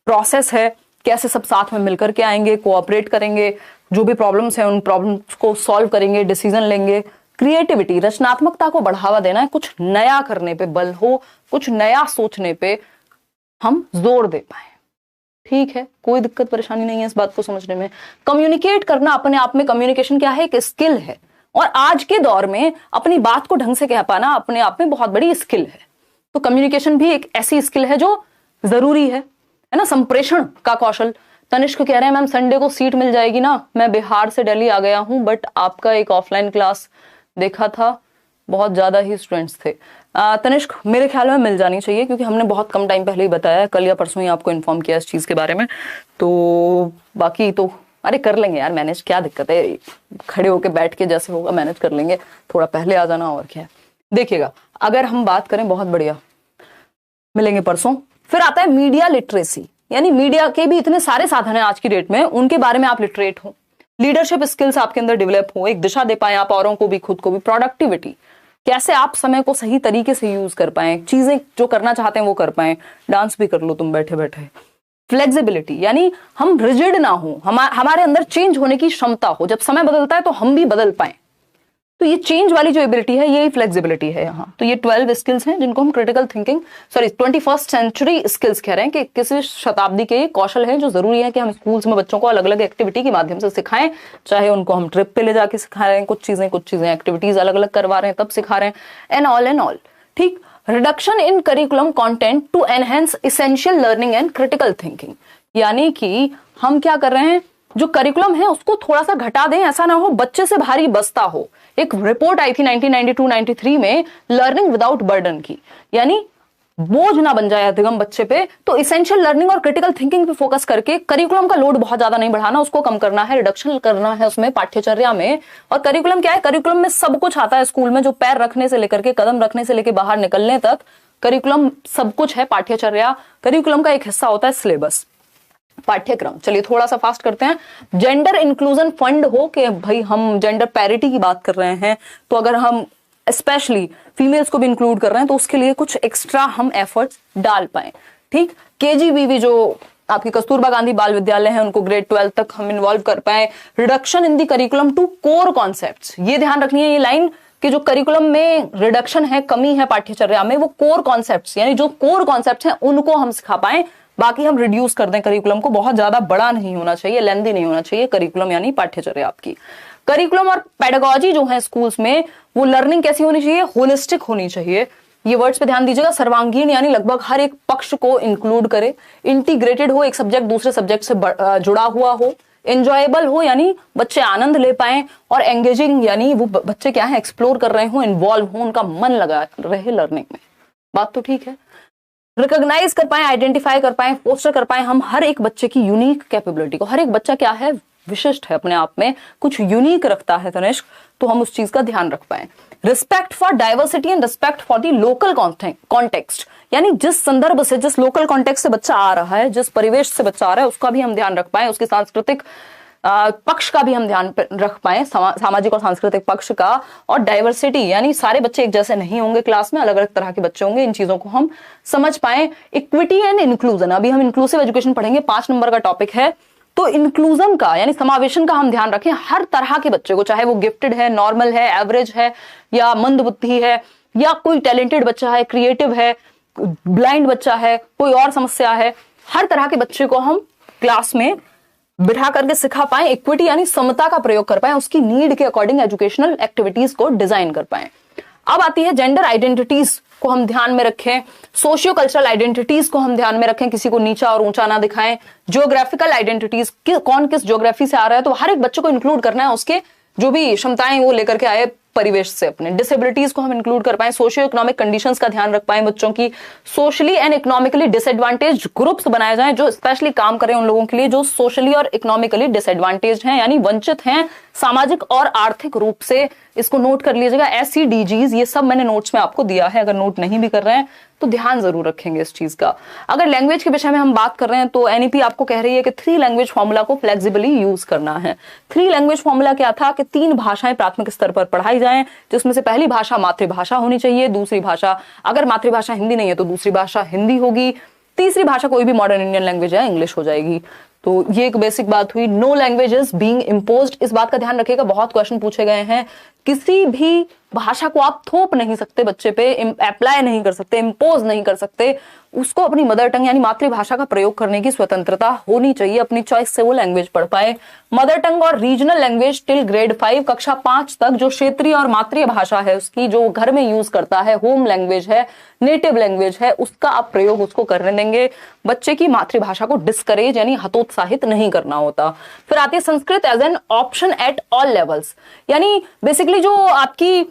प्रोसेस है, कैसे सब साथ में मिलकर के आएंगे, कोऑपरेट करेंगे, जो भी प्रॉब्लम्स हैं उन प्रॉब्लम्स को सॉल्व करेंगे, डिसीजन लेंगे। क्रिएटिविटी, रचनात्मकता को बढ़ावा देना है, कुछ नया करने पे बल हो, कुछ नया सोचने पे हम जोर दे पाए। ठीक है, कोई दिक्कत परेशानी नहीं है इस बात को समझने में। कम्युनिकेट करना अपने आप में, कम्युनिकेशन क्या है, एक स्किल है, और आज के दौर में अपनी बात को ढंग से कह पाना अपने आप में बहुत बड़ी स्किल है। तो कम्युनिकेशन भी एक ऐसी स्किल है जो जरूरी है ना। संप्रेषण का कौशल, तनिष्क कह रहे हैं मैम संडे को सीट मिल जाएगी ना, मैं बिहार से दिल्ली आ गया हूं, बट आपका एक ऑफलाइन क्लास देखा था, बहुत ज्यादा ही स्टूडेंट्स थे। तनिष्क मेरे ख्याल में मिल जानी चाहिए, क्योंकि हमने बहुत कम टाइम पहले ही बताया, कल या परसों ही आपको इन्फॉर्म किया इस चीज के बारे में। तो बाकी तो अरे कर लेंगे यार मैनेज, क्या दिक्कत है, खड़े होके बैठ के जैसे होगा मैनेज कर लेंगे, थोड़ा पहले आ जाना और क्या है। देखिएगा, अगर हम बात करें, बहुत बढ़िया, मिलेंगे परसों। फिर आता है मीडिया लिटरेसी, यानी मीडिया के भी इतने सारे साधन है आज की डेट में, उनके बारे में आप लिटरेट हो। लीडरशिप स्किल्स आपके अंदर डेवलप हो, एक दिशा दे पाए आप औरों को भी, खुद को भी। प्रोडक्टिविटी, कैसे आप समय को सही तरीके से यूज कर पाए, चीजें जो करना चाहते हैं वो कर पाए। डांस भी कर लो तुम बैठे बैठे। फ्लेक्सिबिलिटी, यानी हम रिजिड ना हो, हमारे अंदर चेंज होने की क्षमता हो, जब समय बदलता है तो हम भी बदल पाए। तो ये चेंज वाली जो एबिलिटी है, यही फ्लेक्सिबिलिटी है यहाँ। तो ये 12 स्किल्स हैं जिनको हम critical thinking, 21st century skills कह रहे हैं, कि 21वीं शताब्दी के कौशल हैं जो जरूरी है कि हम स्कूल्स में बच्चों को अलग अलग एक्टिविटी के माध्यम से सिखाएं। चाहे उनको हम ट्रिप पे ले जाके सिखा रहे हैं, कुछ चीजें एक्टिविटीज अलग अलग करवा रहे हैं तब सिखा रहे हैं, एंड ऑल। ठीक। Reduction in curriculum content to enhance essential learning and critical thinking, यानी कि हम क्या कर रहे हैं, जो करिकुलम है उसको थोड़ा सा घटा दें, ऐसा ना हो बच्चे से भारी बस्ता हो। एक रिपोर्ट आई थी 1992-93 में, लर्निंग विदाउट बर्डन की, यानी बोझ ना बन जाए अधिगम बच्चे पे। तो इसेंशियल लर्निंग और क्रिटिकल थिंकिंग पे फोकस करके करिकुलम का लोड बहुत ज्यादा नहीं बढ़ाना, उसको कम करना है, रिडक्शन करना है उसमें पाठ्यचर्या में। और करिकुलम क्या है, करिकुलम में सब कुछ आता है स्कूल में, जो पैर रखने से लेकर के, कदम रखने से लेकर बाहर निकलने तक करिकुलम सब कुछ है। पाठ्यचर्या करिकुलम का एक हिस्सा होता है, सिलेबस, पाठ्यक्रम। चलिए थोड़ा सा फास्ट करते हैं। जेंडर इंक्लूजन फंड हो, कि भाई हम जेंडर पैरिटी की बात कर रहे हैं, तो अगर हम स्पेशली फीमेल्स को भी इंक्लूड कर रहे हैं तो उसके लिए कुछ एक्स्ट्रा हम एफर्ट्स डाल पाए। ठीक। केजीबीवी जो आपकी कस्तूरबा गांधी बाल विद्यालय है, उनको ग्रेड 12 तक हम इन्वॉल्व कर पाए। Reduction in the curriculum to core concepts, ये ध्यान रखनी है ये लाइन, कि जो करिकुलम में रिडक्शन है, कमी है पाठ्यचर्या में, वो कोर कॉन्सेप्ट्स, यानी जो कोर कॉन्सेप्ट्स हैं उनको हम सिखा पाए। बाकी हम रिड्यूस कर दें करिकुलम को, बहुत ज्यादा बड़ा नहीं होना चाहिए, लेंथी नहीं होना चाहिए करिकुलम, यानी पाठ्यचर्या आपकी। करिकुलम और पेडागोजी जो है स्कूल्स में, वो लर्निंग कैसी होनी चाहिए, होलिस्टिक होनी चाहिए। ये वर्ड्स पे ध्यान दीजिएगा। सर्वांगीण यानी लगभग हर एक पक्ष को इंक्लूड करे, इंटीग्रेटेड हो, एक सब्जेक्ट दूसरे सब्जेक्ट से जुड़ा हुआ हो, एंजॉयबल हो यानी बच्चे आनंद ले पाए, और एंगेजिंग यानी वो बच्चे क्या है, एक्सप्लोर कर रहे हो, इन्वॉल्व हो, उनका मन लगा रहे लर्निंग में। बात तो ठीक है। रिकॉग्नाइज कर पाए, आइडेंटिफाई कर पाए, फोस्टर कर पाए हम हर एक बच्चे की यूनिक कैपेबिलिटी को। हर एक बच्चा क्या है, विशिष्ट है, अपने आप में कुछ यूनिक रखता है तनिष्क, तो हम उस चीज का ध्यान रख पाए। Respect for diversity and respect for the local context, यानी जिस संदर्भ से, जिस लोकल कॉन्टेक्स्ट से बच्चा आ रहा है, जिस परिवेश से बच्चा आ रहा है, उसका भी हम ध्यान रख पाए, उसके सांस्कृतिक पक्ष का भी हम ध्यान रख पाए, सामाजिक और सांस्कृतिक पक्ष का। और डाइवर्सिटी यानी सारे बच्चे एक जैसे नहीं होंगे, क्लास में अलग अलग तरह के बच्चे होंगे, इन चीजों को हम समझ पाए। इक्विटी एंड इंक्लूजन, अभी हम इंक्लूसिव एजुकेशन पढ़ेंगे, 5 नंबर का टॉपिक है। तो इंक्लूजन का यानी समावेशन का हम ध्यान रखें, हर तरह के बच्चे को, चाहे वो गिफ्टेड है, नॉर्मल है, एवरेज है, या मंद बुद्धि है, या कोई टैलेंटेड बच्चा है, क्रिएटिव है, ब्लाइंड बच्चा है, कोई और समस्या है, हर तरह के बच्चे को हम क्लास में बिठा करके सिखा पाए। इक्विटी यानी समता का प्रयोग कर पाए, उसकी नीड के अकॉर्डिंग एजुकेशनल एक्टिविटीज को डिजाइन कर पाए। अब आती है जेंडर आइडेंटिटीज को हम ध्यान में रखें, सोशियो कल्चरल आइडेंटिटीज को हम ध्यान में रखें, किसी को नीचा और ऊंचा ना दिखाएं, ज्योग्राफिकल आइडेंटिटीज, कौन किस ज्योग्राफी से आ रहा है, तो हर एक बच्चे को इंक्लूड करना है, उसके जो भी क्षमताएं वो लेकर के आए परिवेश से अपने। डिसेबिलिटीज को हम इंक्लूड कर पाए, सोशियो इकोनॉमिक कंडीशंस का ध्यान रख पाए बच्चों की, socially and economically disadvantage groups बनाए जाएं जो स्पेशली काम करें उन लोगों के लिए जो सोशली और इकोनॉमिकली डिसएडवांटेज हैं, यानी वंचित हैं सामाजिक और आर्थिक रूप से। इसको नोट कर लीजिएगा, SCDGs, ये सब मैंने नोट्स में आपको दिया है, अगर नोट नहीं भी कर रहे हैं तो ध्यान जरूर रखेंगे इस चीज का। अगर लैंग्वेज के विषय में हम बात कर रहे हैं तो NEP आपको कह रही है कि 3 लैंग्वेज फॉर्मूला को फ्लेक्सिबली यूज करना है। 3 लैंग्वेज फॉर्मूला क्या था कि 3 भाषाएं प्राथमिक स्तर पर पढ़ाई जाएं, जिसमें से पहली भाषा मातृभाषा होनी चाहिए, दूसरी भाषा, अगर मातृभाषा हिंदी नहीं है तो दूसरी भाषा हिंदी होगी, तीसरी भाषा कोई भी मॉडर्न इंडियन लैंग्वेज है, इंग्लिश हो जाएगी। तो ये एक बेसिक बात हुई। No language is being imposed, इस बात का ध्यान रखिएगा, बहुत क्वेश्चन पूछे गए हैं। किसी भी भाषा को आप थोप नहीं सकते बच्चे पे, अप्लाई नहीं कर सकते, इम्पोज नहीं कर सकते, उसको अपनी मदर टंग यानी मातृभाषा का प्रयोग करने की स्वतंत्रता होनी चाहिए, अपनी चॉइस से वो लैंग्वेज पढ़ पाए। मदर टंग और रीजनल लैंग्वेज टिल ग्रेड 5, कक्षा 5 तक जो क्षेत्रीय और मातृ भाषा है उसकी, जो घर में यूज करता है, होम लैंग्वेज है, नेटिव लैंग्वेज है, उसका आप प्रयोग उसको करने देंगे। बच्चे की मातृभाषा को डिस्करेज यानी हतोत्साहित नहीं करना होता। फिर आती है Sanskrit as an option at all levels, यानी बेसिकली जो आपकी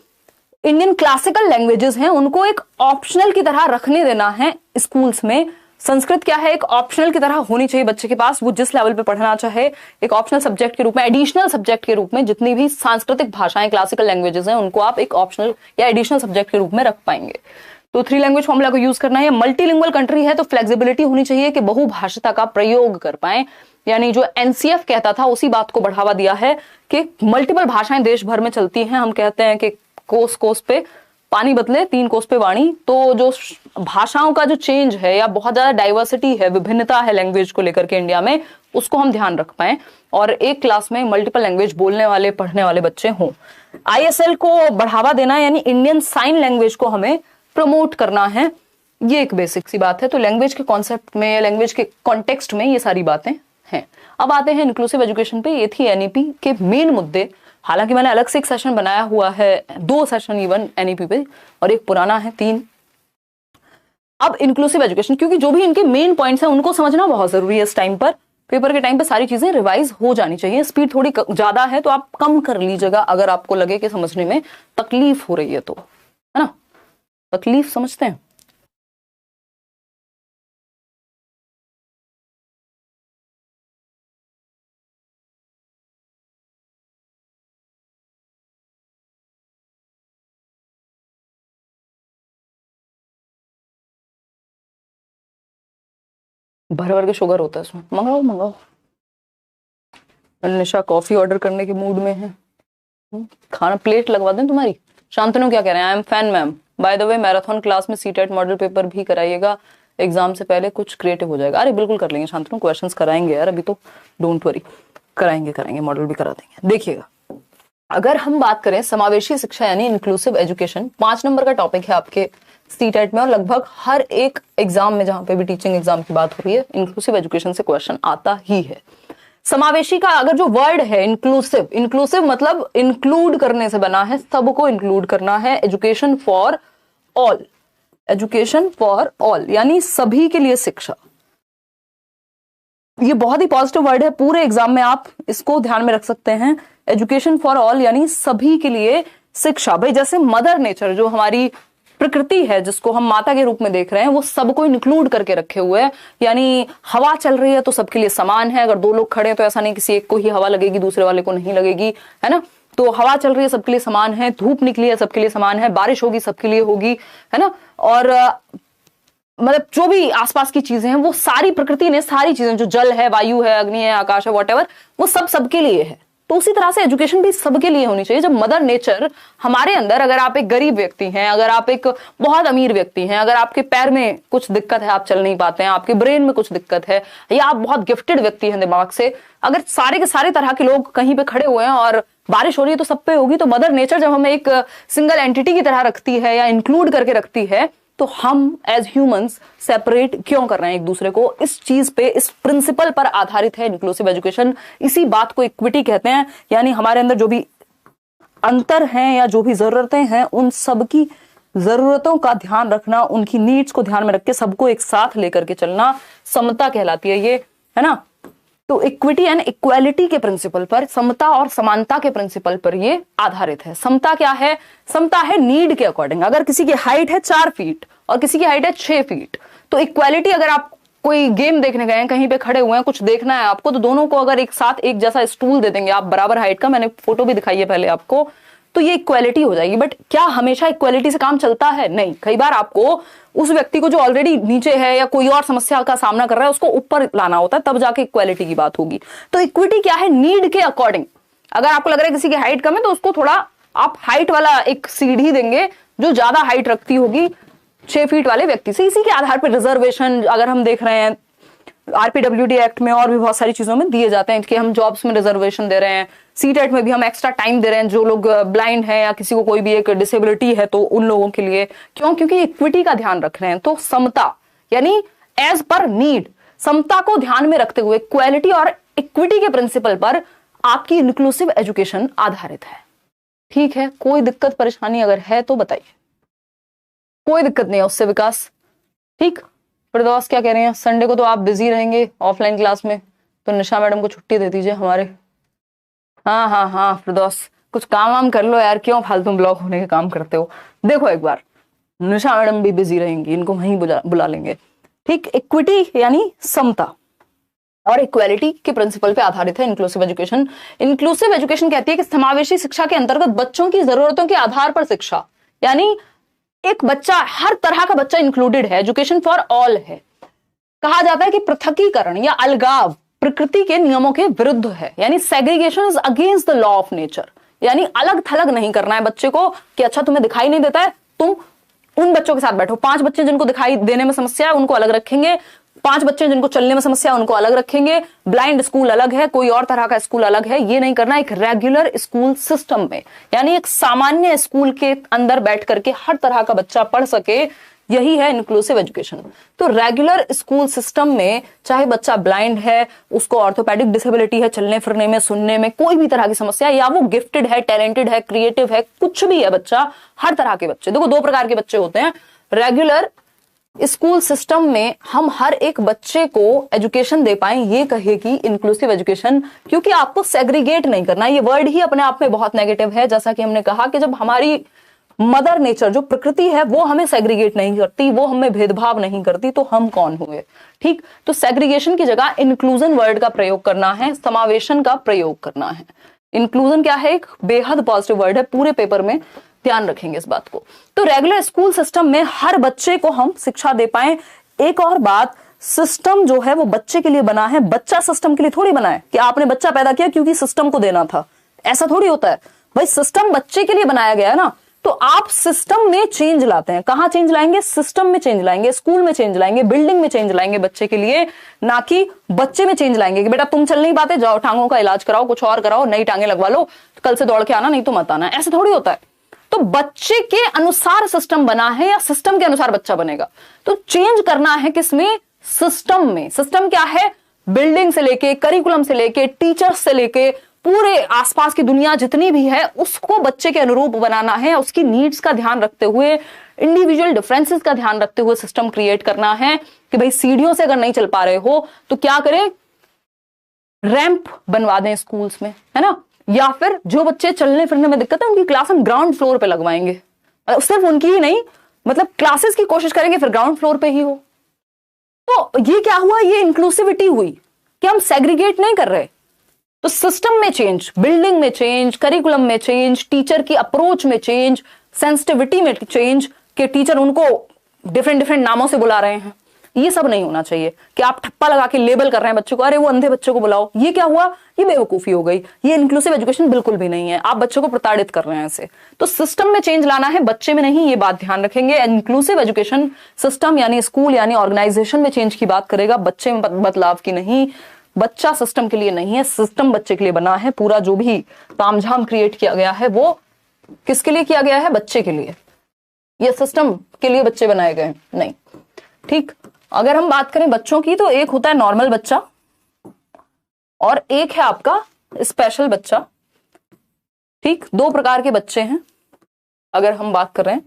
इंडियन क्लासिकल लैंग्वेजेस हैं उनको एक ऑप्शनल की तरह रखने देना है स्कूल्स में। संस्कृत क्या है, एक ऑप्शनल की तरह होनी चाहिए बच्चे के पास, वो जिस लेवल पे पढ़ना चाहे, एक ऑप्शनल सब्जेक्ट के रूप में, एडिशनल सब्जेक्ट के रूप में। जितनी भी सांस्कृतिक भाषाएं क्लासिकल लैंग्वेजेस हैं उनको आप एक ऑप्शनल या एडिशनल सब्जेक्ट के रूप में रख पाएंगे। तो 3 लैंग्वेज फॉर्मूला को यूज करना है। मल्टीलिंगुअल कंट्री है तो फ्लेक्सिबिलिटी होनी चाहिए कि बहुभाषिता का प्रयोग कर पाए, यानी जो NCF कहता था उसी बात को बढ़ावा दिया है कि मल्टीपल भाषाएं देश भर में चलती हैं। हम कहते हैं कि कोस कोस पे पानी बदले 3 कोस पे वाणी, तो जो भाषाओं का जो चेंज है या बहुत ज्यादा डाइवर्सिटी है, विभिन्नता है लैंग्वेज को लेकर के इंडिया में, उसको हम ध्यान रख पाए और एक क्लास में मल्टीपल लैंग्वेज बोलने वाले पढ़ने वाले बच्चे हों। ISL को बढ़ावा देना यानी इंडियन साइन लैंग्वेज को हमें प्रमोट करना है, ये एक बेसिक सी बात है। तो लैंग्वेज के कॉन्सेप्ट में, लैंग्वेज के कॉन्टेक्स्ट में ये सारी बातें हैं। अब आते हैं इंक्लूसिव एजुकेशन पे। ये थी NEP के मेन मुद्दे। हालांकि मैंने अलग से एक सेशन बनाया हुआ है, 2 सेशन इवन NEP पे, और एक पुराना है 3। अब इंक्लूसिव एजुकेशन, क्योंकि जो भी इनके मेन पॉइंट्स हैं उनको समझना बहुत जरूरी है। इस टाइम पर, पेपर के टाइम पे सारी चीजें रिवाइज हो जानी चाहिए। स्पीड थोड़ी ज्यादा है तो आप कम कर लीजिएगा अगर आपको लगे कि समझने में तकलीफ हो रही है तो, है ना। तकलीफ समझते हैं। भर भर के शुगर होता है इसमें। मंगाओ मंगाओ। निशा कॉफी ऑर्डर करने के मूड में है। खाना प्लेट लगवा दें तुम्हारी। शांतनु क्या कह रहे हैं, I am fan ma'am. By the way marathon class में CTET मॉडल पेपर भी कराइएगा, एग्जाम से पहले कुछ क्रिएटिव हो जाएगा। अरे बिल्कुल कर लेंगे शांतनु, क्वेश्चंस कराएंगे यार, अभी तो डोंट वरी, कराएंगे मॉडल भी करा देंगे। देखिएगा, अगर हम बात करें समावेशी शिक्षा यानी इंक्लूसिव एजुकेशन, 5 नंबर का टॉपिक है आपके CTET में, और लगभग हर एक एग्जाम में जहां पे भी टीचिंग एग्जाम की बात हो रही है इंक्लूसिव एजुकेशन से क्वेश्चन आता ही है। समावेशी का अगर जो वर्ड है इंक्लूसिव, इंक्लूसिव मतलब इंक्लूड करने से बना है, सबको इंक्लूड करना है, education for all. Education for all यानी सभी के लिए शिक्षा। ये बहुत ही पॉजिटिव वर्ड है, पूरे एग्जाम में आप इसको ध्यान में रख सकते हैं। एजुकेशन फॉर ऑल यानी सभी के लिए शिक्षा। भाई जैसे मदर नेचर जो हमारी प्रकृति है, जिसको हम माता के रूप में देख रहे हैं, वो सबको इंक्लूड करके रखे हुए है। यानी हवा चल रही है तो सबके लिए समान है। अगर दो लोग खड़े हैं तो ऐसा नहीं किसी एक को ही हवा लगेगी दूसरे वाले को नहीं लगेगी, है ना। तो हवा चल रही है सबके लिए समान है, धूप निकली है सबके लिए समान है, बारिश होगी सबके लिए होगी, है ना। और मतलब जो भी आसपास की चीजें हैं वो सारी प्रकृति ने सारी चीजें, जो जल है, वायु है, अग्नि है, आकाश है, वॉट एवर, वो सब सबके लिए है। तो उसी तरह से एजुकेशन भी सबके लिए होनी चाहिए। जब मदर नेचर हमारे अंदर, अगर आप एक गरीब व्यक्ति हैं, अगर आप एक बहुत अमीर व्यक्ति हैं, अगर आपके पैर में कुछ दिक्कत है, आप चल नहीं पाते हैं, आपके ब्रेन में कुछ दिक्कत है, या आप बहुत गिफ्टेड व्यक्ति हैं दिमाग से, अगर सारे के सारे तरह के लोग कहीं पे खड़े हुए हैं और बारिश हो रही है तो सब पे होगी। तो मदर नेचर जब हमें एक सिंगल एंटिटी की तरह रखती है या इंक्लूड करके रखती है, तो हम एज ह्यूमंस सेपरेट क्यों कर रहे हैं एक दूसरे को? इस चीज पे, इस प्रिंसिपल पर आधारित है इंक्लूसिव एजुकेशन। इसी बात को इक्विटी कहते हैं। यानी हमारे अंदर जो भी अंतर हैं या जो भी जरूरतें हैं, उन सबकी जरूरतों का ध्यान रखना, उनकी नीड्स को ध्यान में रख के सबको एक साथ लेकर के चलना समता कहलाती है ये, है ना। तो इक्विटी एंड इक्वालिटी के प्रिंसिपल पर, समता और समानता के प्रिंसिपल पर ये आधारित है। समता क्या है? समता है नीड के अकॉर्डिंग। अगर किसी की हाइट है 4 फीट और किसी की हाइट है 6 फीट, तो इक्वालिटी, अगर आप कोई गेम देखने गए हैं, कहीं पे खड़े हुए हैं, कुछ देखना है आपको, तो दोनों को अगर एक साथ एक जैसा स्टूल दे देंगे आप बराबर हाइट का, मैंने फोटो भी दिखाई है पहले आपको, तो ये इक्वालिटी हो जाएगी। बट क्या हमेशा इक्वालिटी से काम चलता है? नहीं। कई बार आपको उस व्यक्ति को जो ऑलरेडी नीचे है या कोई और समस्या का सामना कर रहा है, उसको ऊपर लाना होता है, तब जाके इक्वालिटी की बात होगी। तो इक्विटी क्या है? नीड के अकॉर्डिंग। अगर आपको लग रहा है किसी की हाइट कम है, तो उसको थोड़ा आप हाइट वाला एक सीढ़ी देंगे जो ज्यादा हाइट रखती होगी 6 फीट वाले व्यक्ति से। इसी के आधार पर रिजर्वेशन, अगर हम देख रहे हैं आरपीडब्ल्यूडी एक्ट में और भी बहुत सारी चीजों में दिए जाते हैं कि हम जॉब्स में रिजर्वेशन दे रहे हैं, सीटेट में भी हम एक्स्ट्रा टाइम दे रहे हैं जो लोग ब्लाइंड हैं या किसी को कोई भी एक डिसेबिलिटी है तो उन लोगों के लिए। क्यों? क्योंकि इक्विटी का ध्यान रख रहे हैं। तो समता यानी एज पर नीड, समता को ध्यान में रखते हुए क्वालिटी और इक्विटी के प्रिंसिपल पर आपकी इंक्लूसिव एजुकेशन आधारित है। ठीक है, कोई दिक्कत परेशानी अगर है तो बताइए। कोई दिक्कत नहीं है उससे विकास? ठीक। फिरदौस क्या कह रहे हैं? संडे को तो आप बिजी रहेंगे ऑफलाइन क्लास में, तो निशा मैडम को छुट्टी दे दीजिए हमारे। हाँ फिरदौस, कुछ काम वाम कर लो यार, क्यों फालतू ब्लॉक होने के काम करते हो। देखो एक बार, निशा मैडम भी बिजी रहेंगी, इनको वहीं बुला लेंगे। ठीक। इक्विटी यानी समता और इक्वालिटी के प्रिंसिपल पे आधारित है इंक्लूसिव एजुकेशन। इंक्लूसिव एजुकेशन कहती है कि समावेशी शिक्षा के अंतर्गत बच्चों की जरूरतों के आधार पर शिक्षा, यानी एक बच्चा, हर तरह का बच्चा इंक्लूडेड है। एजुकेशन फॉर ऑल है। कहा जाता है कि पृथकीकरण या अलगाव प्रकृति के नियमों के विरुद्ध है, यानी segregation is against the law of nature. यानी अलग थलग नहीं करना है बच्चे को कि अच्छा तुम्हें दिखाई नहीं देता है, तुम उन बच्चों के साथ बैठो। 5 बच्चे जिनको दिखाई देने में समस्या है उनको अलग रखेंगे, 5 बच्चे जिनको चलने में समस्या है उनको अलग रखेंगे, ब्लाइंड स्कूल अलग है, कोई और तरह का स्कूल अलग है। ये नहीं करना। एक रेगुलर स्कूल सिस्टम में, यानी एक सामान्य स्कूल के अंदर बैठ करके हर तरह का बच्चा पढ़ सके, यही है इंक्लूसिव एजुकेशन। तो रेगुलर स्कूल सिस्टम में चाहे बच्चा ब्लाइंड है, उसको ऑर्थोपेडिक डिसेबिलिटी है, चलने फिरने में, सुनने में कोई भी तरह की समस्या, या वो गिफ्टेड है, टैलेंटेड है, क्रिएटिव है, कुछ भी है बच्चा, हर तरह के बच्चे। देखो 2 प्रकार के बच्चे होते हैं। रेगुलर स्कूल सिस्टम में हम हर एक बच्चे को एजुकेशन दे पाए, ये कहेगी इंक्लूसिव एजुकेशन, क्योंकि आपको सेग्रीगेट नहीं करना। ये वर्ड ही अपने आप में बहुत नेगेटिव है। जैसा कि हमने कहा कि जब हमारी मदर नेचर जो प्रकृति है वो हमें सेग्रीगेट नहीं करती, वो हमें भेदभाव नहीं करती, तो हम कौन हुए? ठीक। तो सेग्रीगेशन की जगह इंक्लूजन वर्ड का प्रयोग करना है, समावेशन का प्रयोग करना है। इंक्लूजन क्या है? एक बेहद पॉजिटिव वर्ड है, पूरे पेपर में ध्यान रखेंगे इस बात को। तो रेगुलर स्कूल सिस्टम में हर बच्चे को हम शिक्षा दे पाए। एक और बात, सिस्टम जो है वो बच्चे के लिए बना है, बच्चा सिस्टम के लिए थोड़ी बना है कि आपने बच्चा पैदा किया क्योंकि सिस्टम को देना था। ऐसा थोड़ी होता है भाई, सिस्टम बच्चे के लिए बनाया गया है ना। तो आप सिस्टम में चेंज लाते हैं। कहां चेंज लाएंगे? सिस्टम में चेंज लाएंगे, स्कूल में चेंज लाएंगे, बिल्डिंग में चेंज लाएंगे बच्चे के लिए, ना कि बच्चे में चेंज लाएंगे कि बेटा तुम चल नहीं पाते, जाओ टांगों का इलाज कराओ, कुछ और कराओ, नई टांगे लगवा लो, कल से दौड़ के आना, नहीं तो मत आना। ऐसा थोड़ी होता है। तो बच्चे के अनुसार सिस्टम बना है या सिस्टम के अनुसार बच्चा बनेगा? तो चेंज करना है किसमें? सिस्टम में। सिस्टम क्या है? बिल्डिंग से लेके, करिकुलम से लेके, टीचर्स से लेके, पूरे आसपास की दुनिया जितनी भी है उसको बच्चे के अनुरूप बनाना है, उसकी नीड्स का ध्यान रखते हुए इंडिविजुअल डिफरेंसेस का ध्यान रखते हुए सिस्टम क्रिएट करना है कि भाई सीढ़ियों से अगर नहीं चल पा रहे हो तो क्या करें, रैंप बनवा दें स्कूल्स में, है ना, या फिर जो बच्चे चलने फिरने में दिक्कत है उनकी क्लास हम ग्राउंड फ्लोर पे लगवाएंगे, सिर्फ उनकी ही नहीं, मतलब क्लासेस की कोशिश करेंगे फिर ग्राउंड फ्लोर पे ही हो। तो ये क्या हुआ, ये इंक्लूसिविटी हुई कि हम सेग्रीगेट नहीं कर रहे। तो सिस्टम में चेंज, बिल्डिंग में चेंज, करिकुलम में चेंज, टीचर की अप्रोच में चेंज, सेंसिटिविटी में चेंज, कि टीचर उनको डिफरेंट डिफरेंट नामों से बुला रहे हैं, ये सब नहीं होना चाहिए कि आप ठप्पा लगा के लेबल कर रहे हैं बच्चों को, अरे वो अंधे बच्चों को बुलाओ। ये क्या हुआ, ये बेवकूफी हो गई, ये इंक्लूसिव एजुकेशन बिल्कुल भी नहीं है, आप बच्चों को प्रताड़ित कर रहे हैं ऐसे। तो सिस्टम में चेंज लाना है, बच्चे में नहीं, ये बात ध्यान रखेंगे। इंक्लूसिव एजुकेशन सिस्टम यानी स्कूल यानी ऑर्गेनाइजेशन में चेंज की बात करेगा, बच्चे में बदलाव की नहीं। बच्चा सिस्टम के लिए नहीं है, सिस्टम बच्चे के लिए बना है। पूरा जो भी तामझाम क्रिएट किया गया है वो किसके लिए किया गया है, बच्चे के लिए। ये सिस्टम के लिए बच्चे बनाए गए नहीं, ठीक। अगर हम बात करें बच्चों की तो एक होता है नॉर्मल बच्चा और एक है आपका स्पेशल बच्चा, ठीक। दो प्रकार के बच्चे हैं। अगर हम बात कर रहे हैं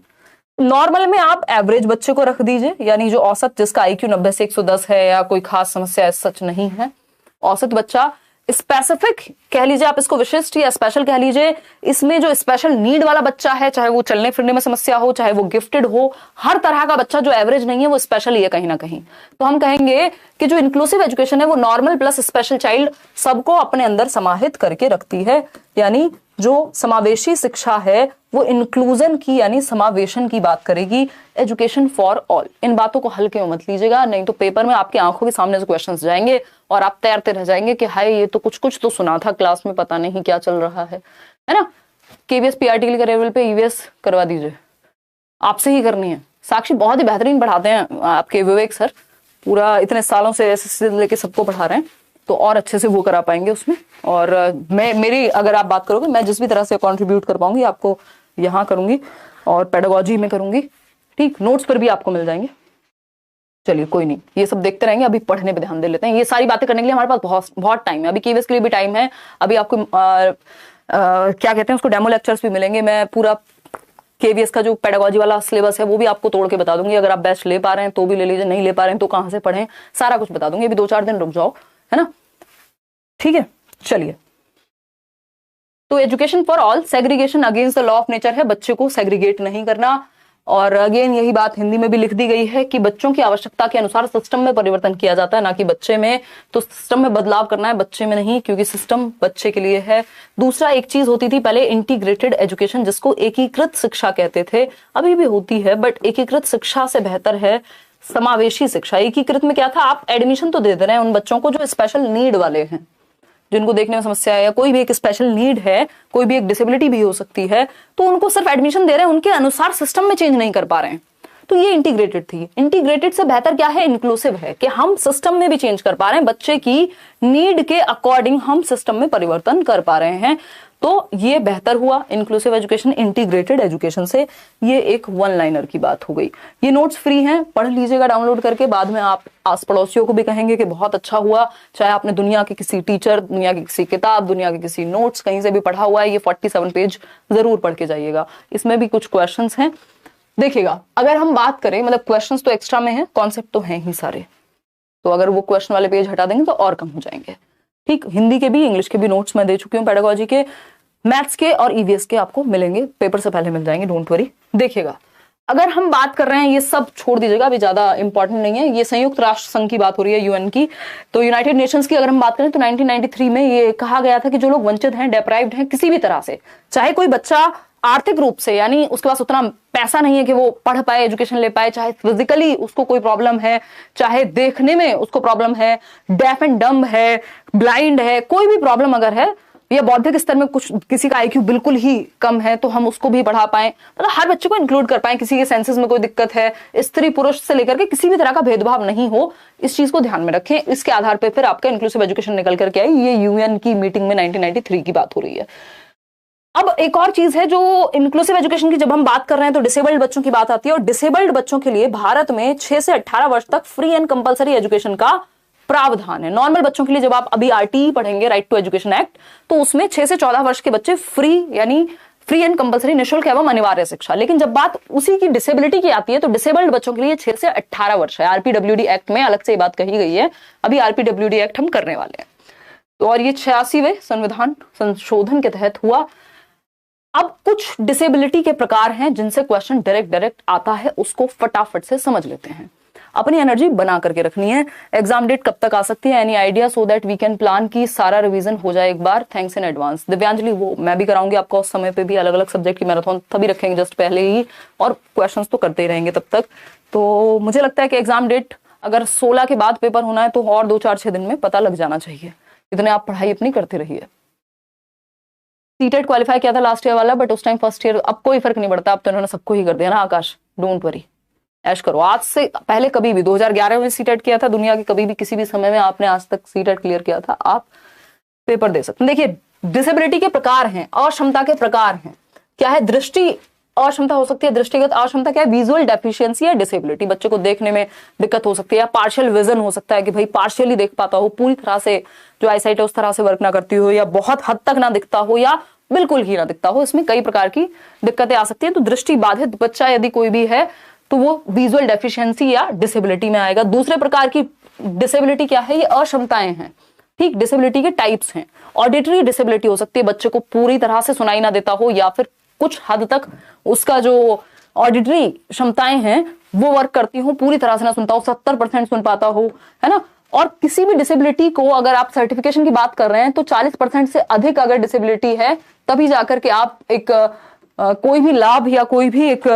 नॉर्मल में, आप एवरेज बच्चे को रख दीजिए, यानी जो औसत, जिसका आईक्यू 90 से 110 है या कोई खास समस्या सच नहीं है, औसत बच्चा। स्पेसिफिक कह लीजिए आप इसको, विशिष्ट या स्पेशल कह लीजिए, इसमें जो स्पेशल नीड वाला बच्चा है, चाहे वो चलने फिरने में समस्या हो, चाहे वो गिफ्टेड हो, हर तरह का बच्चा जो एवरेज नहीं है वो स्पेशल ही है कहीं ना कहीं। तो हम कहेंगे कि जो इंक्लूसिव एजुकेशन है वो नॉर्मल प्लस स्पेशल चाइल्ड सबको अपने अंदर समाहित करके रखती है, यानी जो समावेशी शिक्षा है वो इंक्लूजन की यानी समावेशन की बात करेगी। एजुकेशन फॉर ऑल, इन बातों को हल्के में मत लीजिएगा, नहीं तो पेपर में आपकी आंखों के सामने से क्वेश्चंस जाएंगे और आप तैरते रह जाएंगे कि हाय ये तो कुछ कुछ तो सुना था क्लास में, पता नहीं क्या चल रहा है ना। केवीएस पीआरटी के लेवल पे ईवीएस करवा दीजिए, आपसे ही करनी है। साक्षी बहुत ही बेहतरीन पढ़ाते हैं आपके विवेक सर, पूरा इतने सालों से एसएससी लेके सबको पढ़ा रहे हैं, तो और अच्छे से वो करा पाएंगे उसमें। और मेरी अगर आप बात करोगे, मैं जिस भी तरह से कंट्रीब्यूट कर पाऊंगी आपको यहाँ करूंगी और पेडागोजी में करूंगी, ठीक। नोट्स पर भी आपको मिल जाएंगे। चलिए कोई नहीं, ये सब देखते रहेंगे, अभी पढ़ने पे ध्यान दे लेते हैं। ये सारी बातें करने के लिए हमारे पास बहुत बहुत टाइम है, अभी केवीएस के लिए भी टाइम है। अभी आपको क्या कहते हैं उसको, डेमो लेक्चर्स भी मिलेंगे। मैं पूरा केवीएस का जो पेडागोजी वाला सिलेबस है वो भी आपको तोड़ के बता दूंगी। अगर आप बैच ले पा रहे हैं तो भी ले लीजिए, नहीं ले पा रहे हैं तो कहाँ से पढ़ें, सारा कुछ बता दूंगी। अभी 2-4 दिन रुक जाओ, है ना, ठीक है। चलिए, तो education for all, segregation against the law of nature है, बच्चे को सेग्रीगेट नहीं करना। और अगेन यही बात हिंदी में भी लिख दी गई है कि बच्चों की आवश्यकता के अनुसार सिस्टम में परिवर्तन किया जाता है, ना कि बच्चे में। तो सिस्टम में बदलाव करना है, बच्चे में नहीं, क्योंकि सिस्टम बच्चे के लिए है। दूसरा, एक चीज होती थी पहले इंटीग्रेटेड एजुकेशन, जिसको एकीकृत शिक्षा कहते थे, अभी भी होती है, बट एकीकृत शिक्षा से बेहतर है समावेशी शिक्षा। एकीकृत में क्या था, आप एडमिशन तो दे दे रहे हैं उन बच्चों को जो स्पेशल नीड वाले हैं, जिनको देखने में समस्या है, या कोई भी एक स्पेशल नीड है, कोई भी एक डिसेबिलिटी भी हो सकती है, तो उनको सिर्फ एडमिशन दे रहे हैं, उनके अनुसार सिस्टम में चेंज नहीं कर पा रहे हैं। तो ये इंटीग्रेटेड थी। इंटीग्रेटेड से बेहतर क्या है, इंक्लूसिव है, कि हम सिस्टम में भी चेंज कर पा रहे हैं, बच्चे की नीड के अकॉर्डिंग हम सिस्टम में परिवर्तन कर पा रहे हैं। तो ये बेहतर हुआ इंक्लूसिव एजुकेशन इंटीग्रेटेड एजुकेशन से। ये एक वन लाइनर की बात हो गई। ये नोट्स फ्री हैं, पढ़ लीजिएगा डाउनलोड करके, बाद में आप आस पड़ोसियों को भी कहेंगे कि बहुत अच्छा हुआ, चाहे आपने दुनिया के किसी टीचर, दुनिया की किसी किताब, दुनिया के किसी नोट्स कहीं से भी पढ़ा हुआ है। ये 47 पेज जरूर पढ़ के जाइएगा, इसमें भी कुछ क्वेश्चंस हैं, देखिएगा। अगर हम बात करें, मतलब क्वेश्चंस तो एक्स्ट्रा में है, कॉन्सेप्ट तो हैं ही सारे, तो अगर वो क्वेश्चन वाले पेज हटा देंगे तो और कम हो जाएंगे, ठीक। हिंदी के भी इंग्लिश के भी नोट्स मैं दे चुकी हूँ, पेडागोजी के, मैथ्स के और ईवीएस के आपको मिलेंगे, पेपर से पहले मिल जाएंगे, डोंट वरी। देखिएगा, अगर हम बात कर रहे हैं, ये सब छोड़ दीजिएगा, अभी ज्यादा इंपॉर्टेंट नहीं है, ये संयुक्त राष्ट्र संघ की बात हो रही है, यूएन की। तो यूनाइटेड नेशंस की अगर हम बात करें तो 1993 में ये कहा गया था कि जो लोग वंचित हैं, डेप्राइव्ड हैं किसी भी तरह से, चाहे कोई बच्चा आर्थिक रूप से, यानी उसके पास उतना पैसा नहीं है कि वो पढ़ पाए, एजुकेशन ले पाए, चाहे फिजिकली उसको कोई प्रॉब्लम है, चाहे देखने में उसको प्रॉब्लम है, डेफ एंड डम्ब है, ब्लाइंड है, कोई भी प्रॉब्लम अगर है, या बौद्धिक स्तर में कुछ किसी का आईक्यू बिल्कुल ही कम है, तो हम उसको भी पढ़ा पाए, मतलब हर बच्चे को इंक्लूड कर पाए। किसी के सेंसेस में कोई दिक्कत है, स्त्री पुरुष से लेकर के किसी भी तरह का भेदभाव नहीं हो, इस चीज को ध्यान में रखें। इसके आधार पर फिर आपका इंक्लूसिव एजुकेशन निकल करके आई। ये यूएन की मीटिंग में 1993 की बात हो रही है। अब एक और चीज है जो इंक्लूसिव एजुकेशन की जब हम बात कर रहे हैं तो डिसेबल्ड बच्चों की बात आती है, और डिसेबल्ड बच्चों के लिए भारत में 6 से 18 वर्ष तक फ्री एंड कंपलसरी एजुकेशन का प्रावधान है। नॉर्मल बच्चों के लिए जब आप अभी आरटीई पढ़ेंगे, राइट टू एजुकेशन एक्ट, तो उसमें 6 से 14 वर्ष के बच्चे फ्री यानी फ्री एंड कंपलसरी, निःशुल्क एवं अनिवार्य शिक्षा। लेकिन जब बात उसी की डिसेबिलिटी की आती है तो डिसेबल्ड बच्चों के लिए 6 से 18 वर्ष है। आरपीडब्ल्यूडी एक्ट में अलग से ये बात कही गई है, अभी आरपीडब्ल्यूडी एक्ट हम करने वाले हैं। तो और ये 86वें संविधान संशोधन के तहत हुआ। अब कुछ डिसेबिलिटी के प्रकार हैं जिनसे क्वेश्चन डायरेक्ट आता है, उसको फटाफट से समझ लेते हैं। अपनी एनर्जी बना करके रखनी है। एग्जाम डेट कब तक आ सकती है, any idea, so that we can plan की सारा रिवीजन हो जाए एक बार। Thanks in advance. दिव्यांजलि, वो मैं भी कराऊंगी आपको उस समय पे भी, अलग अलग सब्जेक्ट की मैराथन तभी रखेंगे जस्ट पहले ही, और क्वेश्चंस तो करते ही रहेंगे तब तक। तो मुझे लगता है कि एग्जाम डेट अगर 16 के बाद पेपर होना है तो और 2-4-6 दिन में पता लग जाना चाहिए। इतने आप पढ़ाई अपनी करते रहिए। सीटेट क्वालिफाई किया था लास्ट ईयर वाला, बट उस टाइम फर्स्ट ईयर, अब कोई फर्क नहीं पड़ता, अब तो इन्होंने सबको ही कर दिया ना आकाश, डोंट वरी, ऐश करो। आज से पहले कभी भी 2011 में सीटेट किया था, दुनिया के कभी भी किसी भी समय में आपने आज तक सीटेट क्लियर किया था, आप पेपर दे सकते हैं। देखिए डिसेबिलिटी के प्रकार हैं, अक्षमता के प्रकार हैं। क्या है, दृष्टि अक्षमता हो सकती है, दृष्टिगत अक्षमता क्या है, विजुअल डेफिशिएंसी है डिसेबिलिटी, बच्चे को देखने में दिक्कत हो सकती है, या पार्शियल विजन हो सकता है कि भाई पार्शियली देख पाता हो, पूरी तरह से जो आईसाइट है उस तरह से वर्क ना करती हो, या बहुत हद तक ना दिखता हो, या बिल्कुल ही ना दिखता हो। इसमें कई प्रकार की दिक्कतें आ सकती है। तो दृष्टि बाधित बच्चा यदि कोई भी है तो वो विजुअल डेफिशिएंसी या डिसेबिलिटी में आएगा। दूसरे प्रकार की डिसेबिलिटी क्या है, ये अक्षमताएं हैं। ठीक, डिसेबिलिटी के टाइप्स हैं। ऑडिटरी डिसेबिलिटी हो सकती है, बच्चे को पूरी तरह से सुनाई ना देता हो, या फिर कुछ हद तक उसका जो ऑडिटरी क्षमताएं हैं वो वर्क करती हो, पूरी तरह से ना सुनता हो, 70% सुन पाता हो, है ना। और किसी भी डिसेबिलिटी को अगर आप सर्टिफिकेशन की बात कर रहे हैं तो 40% से अधिक अगर डिसेबिलिटी है तभी जाकर के आप एक कोई भी लाभ या कोई भी एक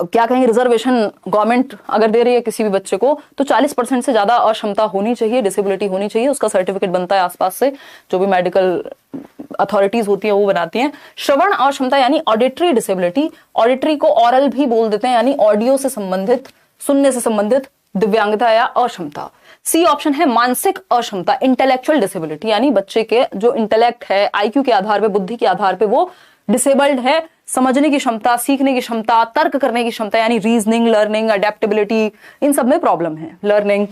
क्या कहेंगे रिजर्वेशन गवर्नमेंट अगर दे रही है किसी भी बच्चे को, तो 40% से ज्यादा अक्षमता होनी चाहिए, डिसेबिलिटी होनी चाहिए, उसका सर्टिफिकेट बनता है आसपास से, जो भी मेडिकल अथॉरिटीज होती है वो बनाती हैं। श्रवण अक्षमता यानी ऑडिटरी डिसेबिलिटी, ऑडिटरी को ऑरल भी बोल देते हैं, यानी ऑडियो से संबंधित, सुनने से संबंधित दिव्यांगता या अक्षमता। सी ऑप्शन है मानसिक अक्षमता, इंटेलेक्चुअल डिसेबिलिटी, यानी बच्चे के जो इंटेलेक्ट है, आईक्यू के आधार पे, बुद्धि के आधार पे वो डिसेबल्ड है, समझने की क्षमता, सीखने की क्षमता, तर्क करने की क्षमता, यानी रीजनिंग, लर्निंग, अडेप्टेबिलिटी, इन सब में प्रॉब्लम है, लर्निंग।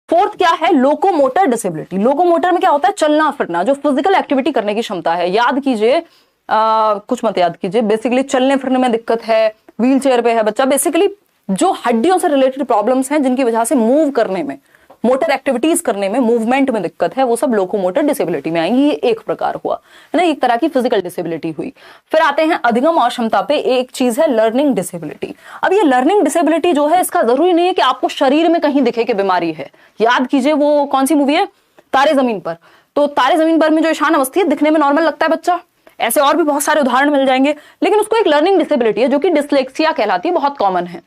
फोर्थ क्या है, लोकोमोटर डिसेबिलिटी। लोकोमोटर में क्या होता है, चलना फिरना, जो फिजिकल एक्टिविटी करने की क्षमता है। याद कीजिए, कुछ मत याद कीजिए, बेसिकली चलने फिरने में दिक्कत है, व्हील चेयर पे है बच्चा, बेसिकली जो हड्डियों से रिलेटेड प्रॉब्लम्स हैं जिनकी वजह से मूव करने में, मोटर एक्टिविटीज करने में, मूवमेंट में दिक्कत है, वो सब लोकोमोटर डिसेबिलिटी में आएंगी। ये एक प्रकार हुआ है ना, एक तरह की फिजिकल डिसेबिलिटी हुई। फिर आते हैं अधिगम अक्षमता पे, एक चीज है लर्निंग डिसेबिलिटी। अब ये लर्निंग डिसेबिलिटी जो है, इसका जरूरी नहीं है कि आपको शरीर में कहीं दिखे कि बीमारी है। याद कीजिए वो कौन सी मूवी है, तारे जमीन पर। तो तारे जमीन पर में जो ईशान अवस्थी है, दिखने में नॉर्मल लगता है बच्चा, ऐसे और भी बहुत सारे उदाहरण मिल जाएंगे, लेकिन उसको एक लर्निंग डिसेबिलिटी है जो कि डिस्लेक्सिया कहलाती है, बहुत कॉमन है।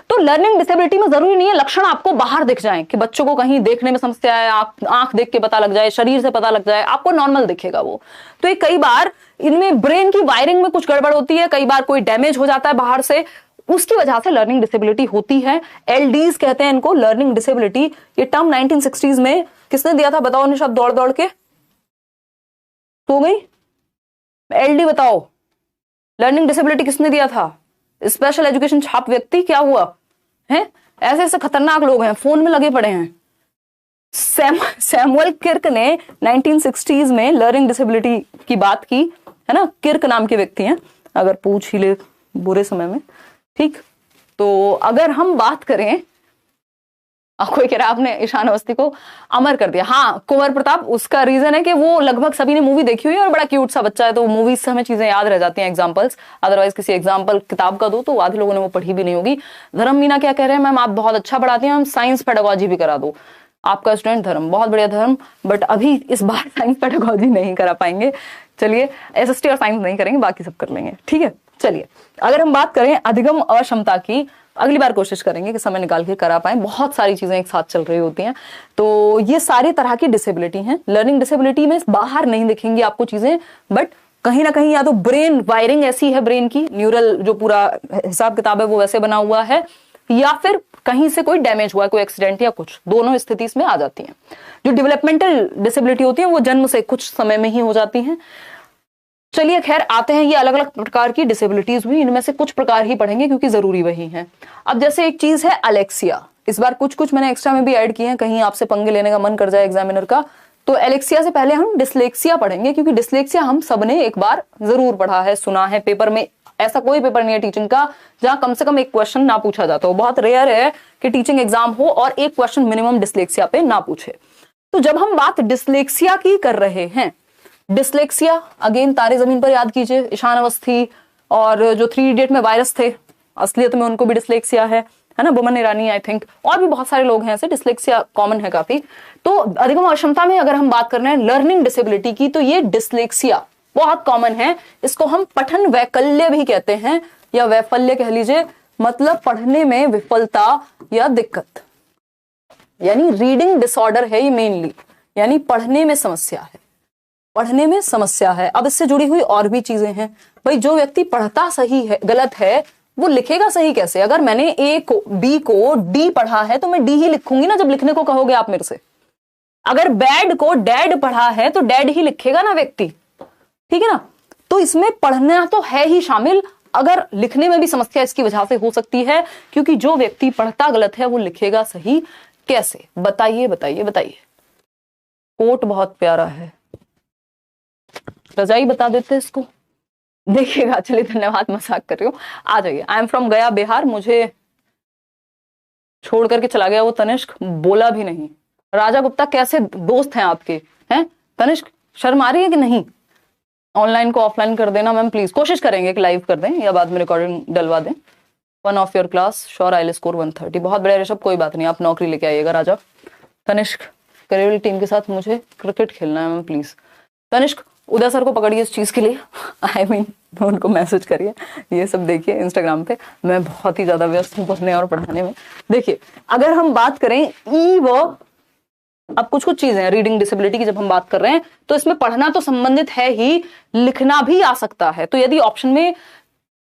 तो लर्निंग डिसेबिलिटी में जरूरी नहीं है लक्षण आपको बाहर दिख जाए, कि बच्चों को कहीं देखने में समस्या है, आंख देख के पता लग जाए, शरीर से पता लग जाए, आपको नॉर्मल दिखेगा वो। तो ये कई बार इनमें ब्रेन की वायरिंग में कुछ गड़बड़ होती है, कई बार कोई डैमेज हो जाता है बाहर से, उसकी वजह से लर्निंग डिसेबिलिटी होती है। एलडीज कहते हैं इनको, लर्निंग डिसेबिलिटी। ये टर्म 1960s में किसने दिया था, बताओ निशा, दौड़ दौड़ के सो गई। एलडी बताओ, लर्निंग डिसेबिलिटी किसने दिया था, स्पेशल एजुकेशन छाप व्यक्ति। क्या हुआ है, ऐसे ऐसे खतरनाक लोग हैं, फोन में लगे पड़े हैं। सैमुअल किर्क ने 1960s में लर्निंग डिसेबिलिटी की बात की, है ना। किर्क नाम के व्यक्ति हैं, अगर पूछ ही ले बुरे समय में, ठीक। तो अगर हम बात करें, कोई कह रहा है आपने ईशान अवस्थी को अमर कर दिया। हाँ, कुंवर प्रताप, उसका रीजन है कि वो लगभग सभी ने मूवी देखी हुई है और बड़ा क्यूट सा बच्चा है, तो मूवीज से हमें चीजें याद रह जाती हैं, एग्जांपल्स। अदरवाइज किसी एग्जांपल किताब का दो तो आधे लोगों ने वो पढ़ी भी नहीं होगी। धर्म मीना क्या कह रहे हैं, मैम आप बहुत अच्छा पढ़ाती हैं, हम साइंस पेडागोजी भी करा दो। आपका स्टूडेंट धर्म, बहुत बढ़िया धर्म, बट अभी इस बार साइंस पेडागोजी नहीं करा पाएंगे। चलिए, एसएसटी और साइंस नहीं करेंगे, बाकी सब कर लेंगे, ठीक है। चलिए, अगर हम बात करें अधिगम अक्षमता की, अगली बार कोशिश करेंगे कि समय निकाल के करा पाए, बहुत सारी चीजें एक साथ चल रही होती हैं। तो ये सारी तरह की डिसेबिलिटी हैं। लर्निंग डिसेबिलिटी में बाहर नहीं दिखेंगी आपको चीजें, बट कहीं ना कहीं या तो ब्रेन वायरिंग ऐसी है, ब्रेन की न्यूरल जो पूरा हिसाब किताब है वो वैसे बना हुआ है, या फिर कहीं से कोई डैमेज हुआ है, कोई एक्सीडेंट या कुछ, दोनों स्थिति इसमें आ जाती हैं। जो डेवलपमेंटल डिसेबिलिटी होती है वो जन्म से कुछ समय में ही हो जाती हैं। चलिए खैर, आते हैं ये अलग अलग प्रकार की डिसेबिलिटीज हुई, इनमें से कुछ प्रकार ही पढ़ेंगे क्योंकि जरूरी वही है। अब जैसे एक चीज है अलेक्सिया, इस बार कुछ कुछ मैंने एक्स्ट्रा में भी ऐड किए हैं, कहीं आपसे पंगे लेने का मन कर जाए एग्जामिनर का तो एलेक्सिया से पहले हम डिसलेक्सिया पढ़ेंगे, क्योंकि डिसलेक्सिया हम सबने एक बार जरूर पढ़ा है, सुना है। पेपर में ऐसा कोई पेपर नहीं है टीचिंग का जहां कम से कम एक क्वेश्चन ना पूछा जाता हो। बहुत रेयर है कि टीचिंग एग्जाम हो और एक क्वेश्चन मिनिमम डिसलेक्सिया पे ना पूछे। तो जब हम बात डिसलेक्सिया की कर रहे हैं, डिसलेक्सिया अगेन तारे जमीन पर याद कीजिए, ईशान अवस्थी और जो 3 इडियट में वायरस थे, असलियत में उनको भी डिसलेक्सिया है ना, बोमन ईरानी आई थिंक, और भी बहुत सारे लोग हैं ऐसे, डिसलेक्सिया कॉमन है काफी। तो अधिगम अक्षमता में अगर हम बात कर रहे हैं लर्निंग डिसेबिलिटी की, तो ये डिसलेक्सिया बहुत कॉमन है। इसको हम पठन वैकल्य भी कहते हैं, या वैफल्य कह लीजिए, मतलब पढ़ने में विफलता या दिक्कत, यानी रीडिंग डिसऑर्डर है ये मेनली, यानी पढ़ने में समस्या है, पढ़ने में समस्या है। अब इससे जुड़ी हुई और भी चीजें हैं भाई। जो व्यक्ति पढ़ता सही है, गलत है, वो लिखेगा सही कैसे? अगर मैंने ए को बी को डी पढ़ा है तो मैं डी ही लिखूंगी ना जब लिखने को कहोगे आप मेरे से। अगर बैड को डैड पढ़ा है तो डैड ही लिखेगा ना व्यक्ति, ठीक है ना। तो इसमें पढ़ना तो है ही शामिल, अगर लिखने में भी समस्या इसकी वजह से हो सकती है, क्योंकि जो व्यक्ति पढ़ता गलत है वो लिखेगा सही कैसे? बताइए बताइए बताइए। कोट बहुत प्यारा है, रजाई बता देते इसको, देखिएगा। चलिए धन्यवाद, मजाक कर रही हूँ। आ जाइए। आई एम फ्रॉम गया बिहार, मुझे छोड़ करके चला गया वो तनिष्क, बोला भी नहीं। राजा गुप्ता कैसे दोस्त हैं आपके? हैं तनिष्क, शर्म आ रही है कि नहीं? ऑनलाइन को ऑफलाइन कर देना मैम प्लीज, कोशिश करेंगे कि लाइव कर दें या बाद में रिकॉर्डिंग डलवा दें। 1 of your class sure I will score 130। बहुत बढ़िया ऋषभ, कोई बात नहीं, आप नौकरी लेके आइएगा। राजा तनिष्क, करेबल टीम के साथ मुझे क्रिकेट खेलना है ma'am please. Tanishq, Uday sir को पकड़िए इस चीज के लिए, आई मीन उनको मैसेज करिए, ये सब देखिए इंस्टाग्राम पे। मैं बहुत ही ज्यादा व्यस्त हूँ पढ़ने और पढ़ाने में। देखिए अगर हम बात करें ई व, अब कुछ कुछ चीजें हैं रीडिंग डिसेबिलिटी की जब हम बात कर रहे हैं, तो इसमें पढ़ना तो संबंधित है ही, लिखना भी आ सकता है। तो यदि ऑप्शन में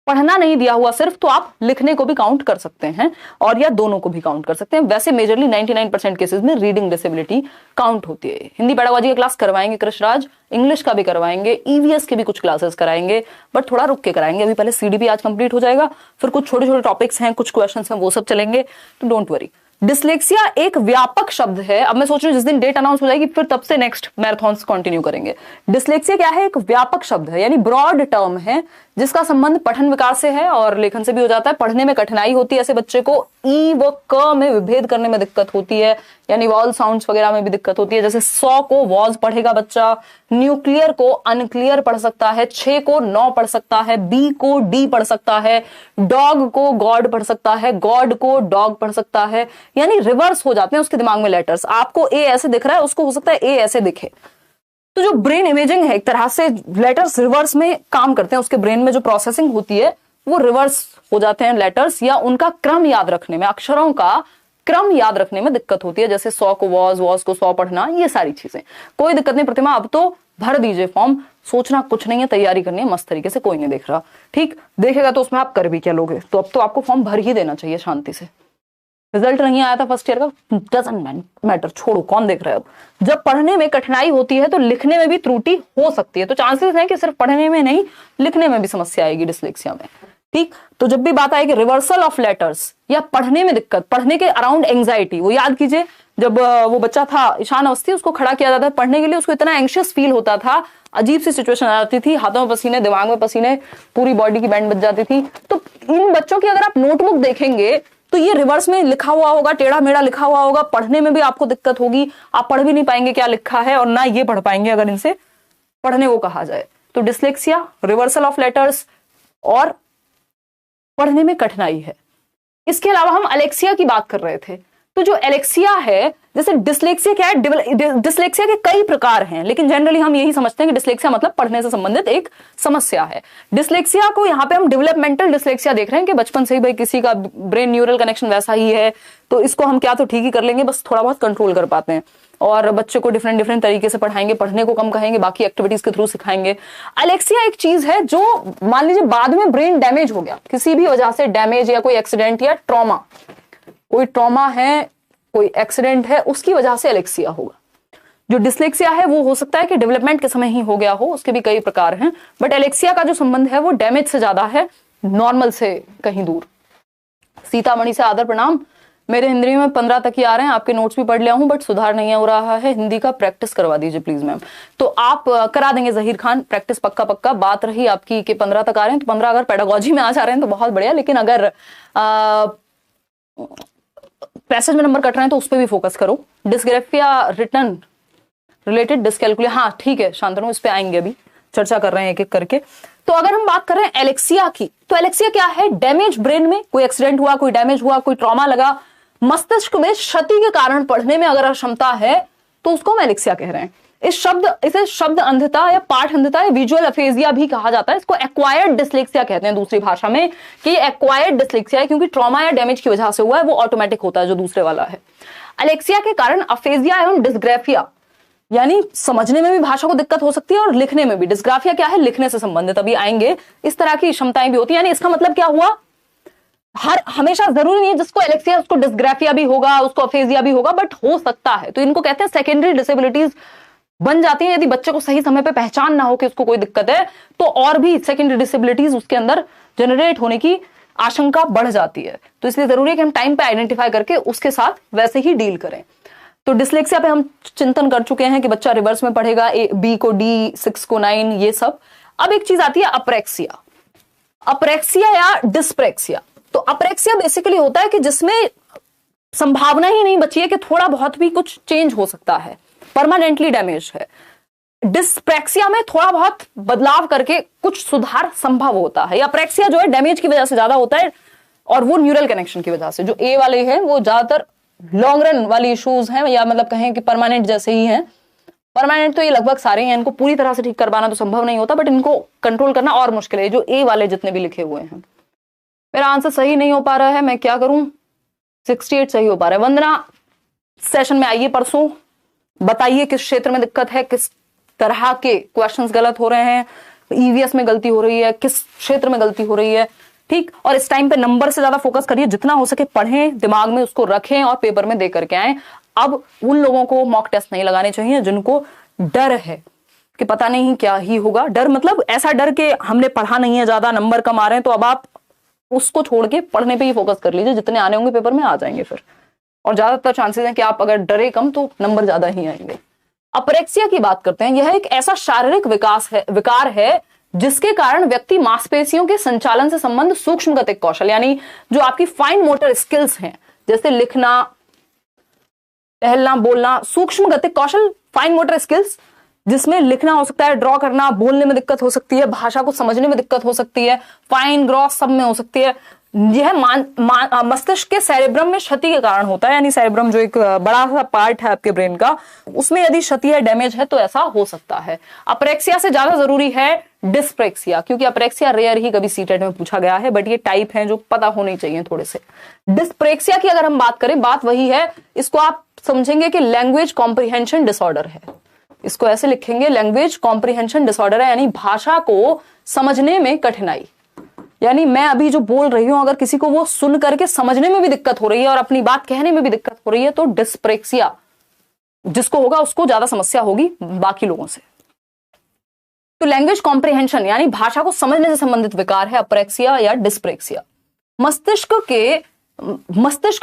पढ़ना नहीं दिया हुआ सिर्फ, तो आप लिखने को भी काउंट कर सकते हैं, और या दोनों को भी काउंट कर सकते हैं। वैसे मेजरली 99% केसेस में रीडिंग डिसेबिलिटी काउंट होती है। हिंदी पेडागोजी का क्लास करवाएंगे कृष्णराज, इंग्लिश का भी करवाएंगे, ईवीएस के भी कुछ क्लासेस कराएंगे, बट थोड़ा रुक के कराएंगे। अभी पहले सीडीपी आज कंप्लीट हो जाएगा, फिर कुछ छोटे छोटे टॉपिक्स हैं, कुछ क्वेश्चन हैं, वो सब चलेंगे, तो डोंट वरी। डिसलेक्सिया एक व्यापक शब्द है। अब मैं सोच रही हूँ जिस दिन डेट अनाउंस हो जाएगी फिर तब से नेक्स्ट मैराथन्स कंटिन्यू करेंगे। डिसलेक्सिया क्या है? एक व्यापक शब्द है, यानी ब्रॉड टर्म है, जिसका संबंध पठन विकार से है और लेखन से भी हो जाता है। पढ़ने में कठिनाई होती है ऐसे बच्चे को, ई व क में विभेद करने में दिक्कत होती है, यानी वॉल साउंड्स वगैरह में भी दिक्कत होती है। जैसे 100 को वॉज पढ़ेगा बच्चा, न्यूक्लियर को अनक्लियर पढ़ सकता है, 6 को 9 पढ़ सकता है, बी को डी पढ़ सकता है, डॉग को गॉड पढ़ सकता है, गॉड को डॉग पढ़ सकता है, यानी रिवर्स हो जाते हैं उसके दिमाग में लेटर्स। आपको ए ऐसे दिख रहा है, उसको हो सकता है ए ऐसे दिखे। तो जो ब्रेन इमेजिंग है, एक तरह से लेटर्स रिवर्स में काम करते हैं, उसके ब्रेन में जो प्रोसेसिंग होती है वो रिवर्स हो जाते हैं लेटर्स, या उनका क्रम याद रखने में, अक्षरों का क्रम याद रखने में दिक्कत होती है। जैसे 100 को वॉज, वॉज को 100 पढ़ना, ये सारी चीजें। कोई दिक्कत नहीं प्रतिमा, अब तो भर दीजिए फॉर्म, सोचना कुछ नहीं है, तैयारी करनी है मस्त तरीके से, कोई नहीं देख रहा, ठीक देखेगा तो उसमें आप कर भी क्या लोगे। तो अब तो आपको फॉर्म भर ही देना चाहिए शांति से। रिजल्ट नहीं आया था फर्स्ट ईयर का, डजंट मैटर, छोड़ो, कौन देख रहा है। अब जब पढ़ने में कठिनाई होती है तो लिखने में भी त्रुटि हो सकती है। तो चांसेस है कि सिर्फ पढ़ने में नहीं, लिखने में भी समस्या आएगी डिसलेक्सिया में, ठीक। तो जब भी बात आएगी रिवर्सल ऑफ लेटर्स या पढ़ने में दिक्कत, पढ़ने के अराउंड एंग्जाइटी, वो याद कीजिए जब वो बच्चा था ईशान अवस्थी, उसको खड़ा किया जाता है पढ़ने के लिए, उसको इतना एंग्शियस फील होता था, अजीब सी सिचुएशन आ जाती थी, हाथों में पसीने, दिमाग में पसीने, पूरी बॉडी की बैंड बज जाती थी। तो इन बच्चों की अगर आप नोटबुक देखेंगे तो ये रिवर्स में लिखा हुआ होगा, टेढ़ा मेढ़ा लिखा हुआ होगा, पढ़ने में भी आपको दिक्कत होगी, आप पढ़ भी नहीं पाएंगे क्या लिखा है, और ना ये पढ़ पाएंगे अगर इनसे पढ़ने को कहा जाए। तो डिसलेक्सिया, रिवर्सल ऑफ लेटर्स और पढ़ने में कठिनाई है। इसके अलावा हम एलेक्सिया की बात कर रहे थे, तो जो एलेक्सिया है, जैसे डिसलेक्सिया क्या है, डिसलेक्सिया के कई प्रकार हैं, लेकिन जनरली हम यही समझते हैं कि डिसलेक्सिया मतलब पढ़ने से संबंधित एक समस्या है। डिसलेक्सिया को यहाँ पे हम डेवलपमेंटल डिसलेक्सिया देख रहे हैं कि बचपन से ही भाई किसी का ब्रेन न्यूरल कनेक्शन वैसा ही है, तो इसको हम क्या तो ठीक ही कर लेंगे, बस थोड़ा बहुत कंट्रोल कर पाते हैं, और बच्चे को डिफरेंट तरीके से पढ़ाएंगे, पढ़ने को कम कहेंगे, बाकी एक्टिविटीज के थ्रू सिखाएंगे। एलेक्सिया एक चीज है जो मान लीजिए बाद में ब्रेन डैमेज हो गया, किसी भी वजह से डैमेज, या कोई एक्सीडेंट या ट्रॉमा, कोई ट्रॉमा है, कोई एक्सीडेंट है, उसकी वजह से एलेक्सिया होगा। जो डिसलेक्सिया है वो हो सकता है कि डेवलपमेंट के समय ही हो गया हो, उसके भी कई प्रकार हैं, बट एलेक्सिया का जो संबंध है वो डैमेज से ज्यादा है, नॉर्मल से कहीं दूर। सीतामणि से आदर प्रणाम। मेरे हिंदी में 15 तक ही आ रहे हैं, आपके नोट्स भी पढ़ लिया हूं बट सुधार नहीं हो रहा है। हिंदी का प्रैक्टिस करवा दीजिए प्लीज मैम। तो आप करा देंगे जहीर खान प्रैक्टिस पक्का पक्का। बात रही आपकी कि 15 तक आ रहे हैं, तो 15 अगर पेडागोजी में आ जा रहे हैं तो बहुत बढ़िया, लेकिन अगर पैसेज में नंबर कट रहे हैं तो उस पर भी फोकस करो। डिस्ग्राफिया रिटर्न रिलेटेड डिस्कैलकुलेट, हाँ ठीक है शांतनु, इस पे आएंगे, अभी चर्चा कर रहे हैं एक एक करके। तो अगर हम बात कर रहे हैं एलेक्सिया की, तो एलेक्सिया क्या है? डैमेज ब्रेन में, कोई एक्सीडेंट हुआ, कोई डैमेज हुआ, कोई ट्रॉमा लगा, मस्तिष्क में क्षति के कारण पढ़ने में अगर अक्षमता है तो उसको हम एलेक्सिया कह रहे हैं। इसे शब्द अंधता या पाठ अंधता या विजुअल अफेजिया भी कहा जाता है। इसको एक्वायर्ड डिस्लेक्सिया कहते हैं दूसरी भाषा में, कि एक्वायर्ड डिस्लेक्सिया है क्योंकि ट्रॉमा या डैमेज की वजह से हुआ है, वो ऑटोमेटिक होता है जो दूसरे वाला है। एलेक्सिया के कारण अफेजिया एवं डिस्ग्राफिया, यानी समझने में भी भाषा को दिक्कत हो सकती है और लिखने में भी। डिस्ग्राफिया क्या है? लिखने से संबंधित, अभी आएंगे। इस तरह की क्षमताएं भी होती है। यानी इसका मतलब क्या हुआ, हमेशा जरूरी नहीं है जिसको एलेक्सिया उसको डिस्ग्राफिया भी होगा, उसको अफेजिया भी होगा, बट हो सकता है। तो इनको कहते हैं सेकेंडरी डिसेबिलिटीज बन जाती हैं। यदि बच्चे को सही समय पे पहचान ना हो कि उसको कोई दिक्कत है, तो और भी सेकेंडरी डिसेबिलिटीज उसके अंदर जनरेट होने की आशंका बढ़ जाती है। तो इसलिए जरूरी है कि हम टाइम पे आइडेंटिफाई करके उसके साथ वैसे ही डील करें। तो डिस्लेक्सिया पे हम चिंतन कर चुके हैं कि बच्चा रिवर्स में पढ़ेगा, बी को डी, 6 को 9, ये सब। अब एक चीज आती है अप्रेक्सिया। अप्रेक्सिया या डिस्प्रेक्सिया। तो अप्रेक्सिया बेसिकली होता है कि जिसमें संभावना ही नहीं बची है कि थोड़ा बहुत भी कुछ चेंज हो सकता है, परमानेंटली डैमेज है। डिस्प्रेक्सिया में थोड़ा बहुत बदलाव करके कुछ सुधार संभव होता है। अप्रेक्सिया जो है डैमेज की वजह से ज्यादा होता है, और वो न्यूरल कनेक्शन की वजह से। जो ए वाले हैं वो ज्यादातर लॉन्ग रन वाली इश्यूज हैं, या मतलब कहें कि परमानेंट जैसे ही हैं। परमानेंट तो ये लगभग सारे हैं, इनको पूरी तरह से ठीक करवाना तो संभव नहीं होता, बट इनको कंट्रोल करना और मुश्किल है। जो ए वाले जितने भी लिखे हुए हैं, मेरा आंसर सही नहीं हो पा रहा है, मैं क्या करूं? 68 सही हो पा रहा है। वंदना सेशन में आइए परसों, बताइए किस क्षेत्र में दिक्कत है, किस तरह के क्वेश्चंस गलत हो रहे हैं, ईवीएस में गलती हो रही है, किस क्षेत्र में गलती हो रही है, ठीक। और इस टाइम पे नंबर से ज्यादा फोकस करिए, जितना हो सके पढ़ें, दिमाग में उसको रखें और पेपर में दे करके आए। अब उन लोगों को मॉक टेस्ट नहीं लगाने चाहिए जिनको डर है कि पता नहीं क्या ही होगा। डर मतलब ऐसा डर कि हमने पढ़ा नहीं है, ज्यादा नंबर कम आ रहे हैं, तो अब आप उसको छोड़ के पढ़ने पे ही फोकस कर लीजिए। जितने आने होंगे पेपर में आ जाएंगे फिर, और ज्यादातर चांसेस हैं कि आप अगर डरे कम तो नंबर ज्यादा ही आएंगे। अप्रेक्सिया की बात करते हैं। यह एक ऐसा शारीरिक विकार है जिसके कारण व्यक्ति मांसपेशियों के संचालन से संबंध सूक्ष्म गतिक कौशल, यानी जो आपकी फाइन मोटर स्किल्स हैं, जैसे लिखना, टहलना, बोलना, सूक्ष्म गतिक कौशल, फाइन मोटर स्किल्स, जिसमें लिखना हो सकता है, ड्रॉ करना, बोलने में दिक्कत हो सकती है, भाषा को समझने में दिक्कत हो सकती है, फाइन ग्रॉस सब में हो सकती है। यह मस्तिष्क के सेरेब्रम में क्षति के कारण होता है। यानी सेरेब्रम जो एक बड़ा सा पार्ट है आपके ब्रेन का, उसमें यदि क्षति है, डैमेज है, तो ऐसा हो सकता है। अप्रेक्सिया से ज्यादा जरूरी है डिस्प्रेक्सिया, क्योंकि अप्रेक्सिया रेयर ही कभी सीटेट में पूछा गया है, बट ये टाइप है जो पता होने चाहिए थोड़े से। डिस्प्रेक्सिया की अगर हम बात करें, बात वही है, इसको आप समझेंगे कि लैंग्वेज कॉम्प्रिहेंशन डिसऑर्डर है। इसको ऐसे लिखेंगे, लैंग्वेज कॉम्प्रिहेंशन डिसऑर्डर है, यानी भाषा को समझने में कठिनाई। यानी मैं अभी जो बोल रही हूं, अगर किसी को वो सुन करके समझने में भी दिक्कत हो रही है और अपनी बात कहने में भी दिक्कत हो रही है, तो डिस्प्रेक्सिया जिसको होगा उसको ज्यादा समस्या होगी बाकी लोगों से। तो लैंग्वेज कॉम्प्रिहेंशन यानी भाषा को समझने से संबंधित विकार है अप्रेक्सिया या डिस्प्रेक्सिया। मस्तिष्क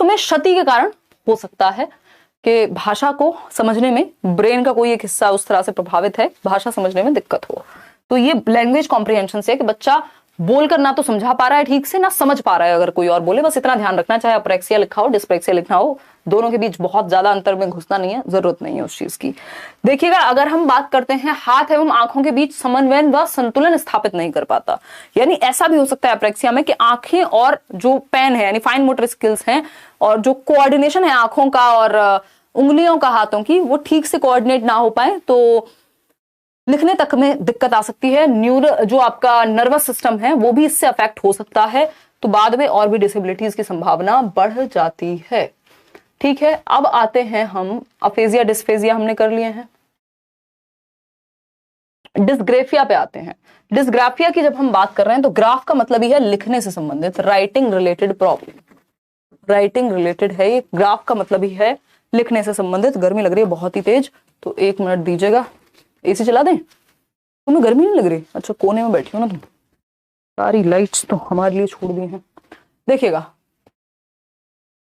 में क्षति के कारण हो सकता है कि भाषा को समझने में ब्रेन का कोई एक हिस्सा उस तरह से प्रभावित है, भाषा समझने में दिक्कत हो। तो ये लैंग्वेज कॉम्प्रिहेंशन से कि बच्चा बोलकर ना तो समझा पा रहा है ठीक से, ना समझ पा रहा है अगर कोई और बोले। बस इतना ध्यान रखना, चाहे अप्रेक्सिया लिखा हो, डिस्प्रेक्सिया लिखा हो, दोनों के बीच बहुत ज्यादा अंतर में घुसना नहीं है, जरूरत नहीं है उस चीज की। देखिएगा, अगर हम बात करते हैं हाथ एवं आंखों के बीच समन्वय व संतुलन स्थापित नहीं कर पाता, यानी ऐसा भी हो सकता है अप्रेक्सिया में कि आंखें और जो पेन है यानी फाइन मोटर स्किल्स हैं और जो कोऑर्डिनेशन है आंखों का और उंगलियों का हाथों की, वो ठीक से कोऑर्डिनेट ना हो पाए तो लिखने तक में दिक्कत आ सकती है। जो आपका नर्वस सिस्टम है वो भी इससे अफेक्ट हो सकता है, तो बाद में और भी डिसेबिलिटीज की संभावना बढ़ जाती है। ठीक है, अब आते हैं हम अफेजिया डिस्फेजिया हमने कर लिए हैं, डिस्ग्राफिया पे आते हैं। डिस्ग्राफिया की जब हम बात कर रहे हैं तो ग्राफ का मतलब ही है लिखने से संबंधित, writing related problem. Writing related है ये, ग्राफ का मतलब ही है लिखने से संबंधित। गर्मी लग रही है बहुत ही तेज, तो 1 मिनट दीजिएगा। एसी चला दें? तुम्हें गर्मी नहीं लग रही? अच्छा, कोने में बैठी हो ना तुम, सारी लाइट्स तो हमारे लिए छोड़ दी हैं। देखिएगा,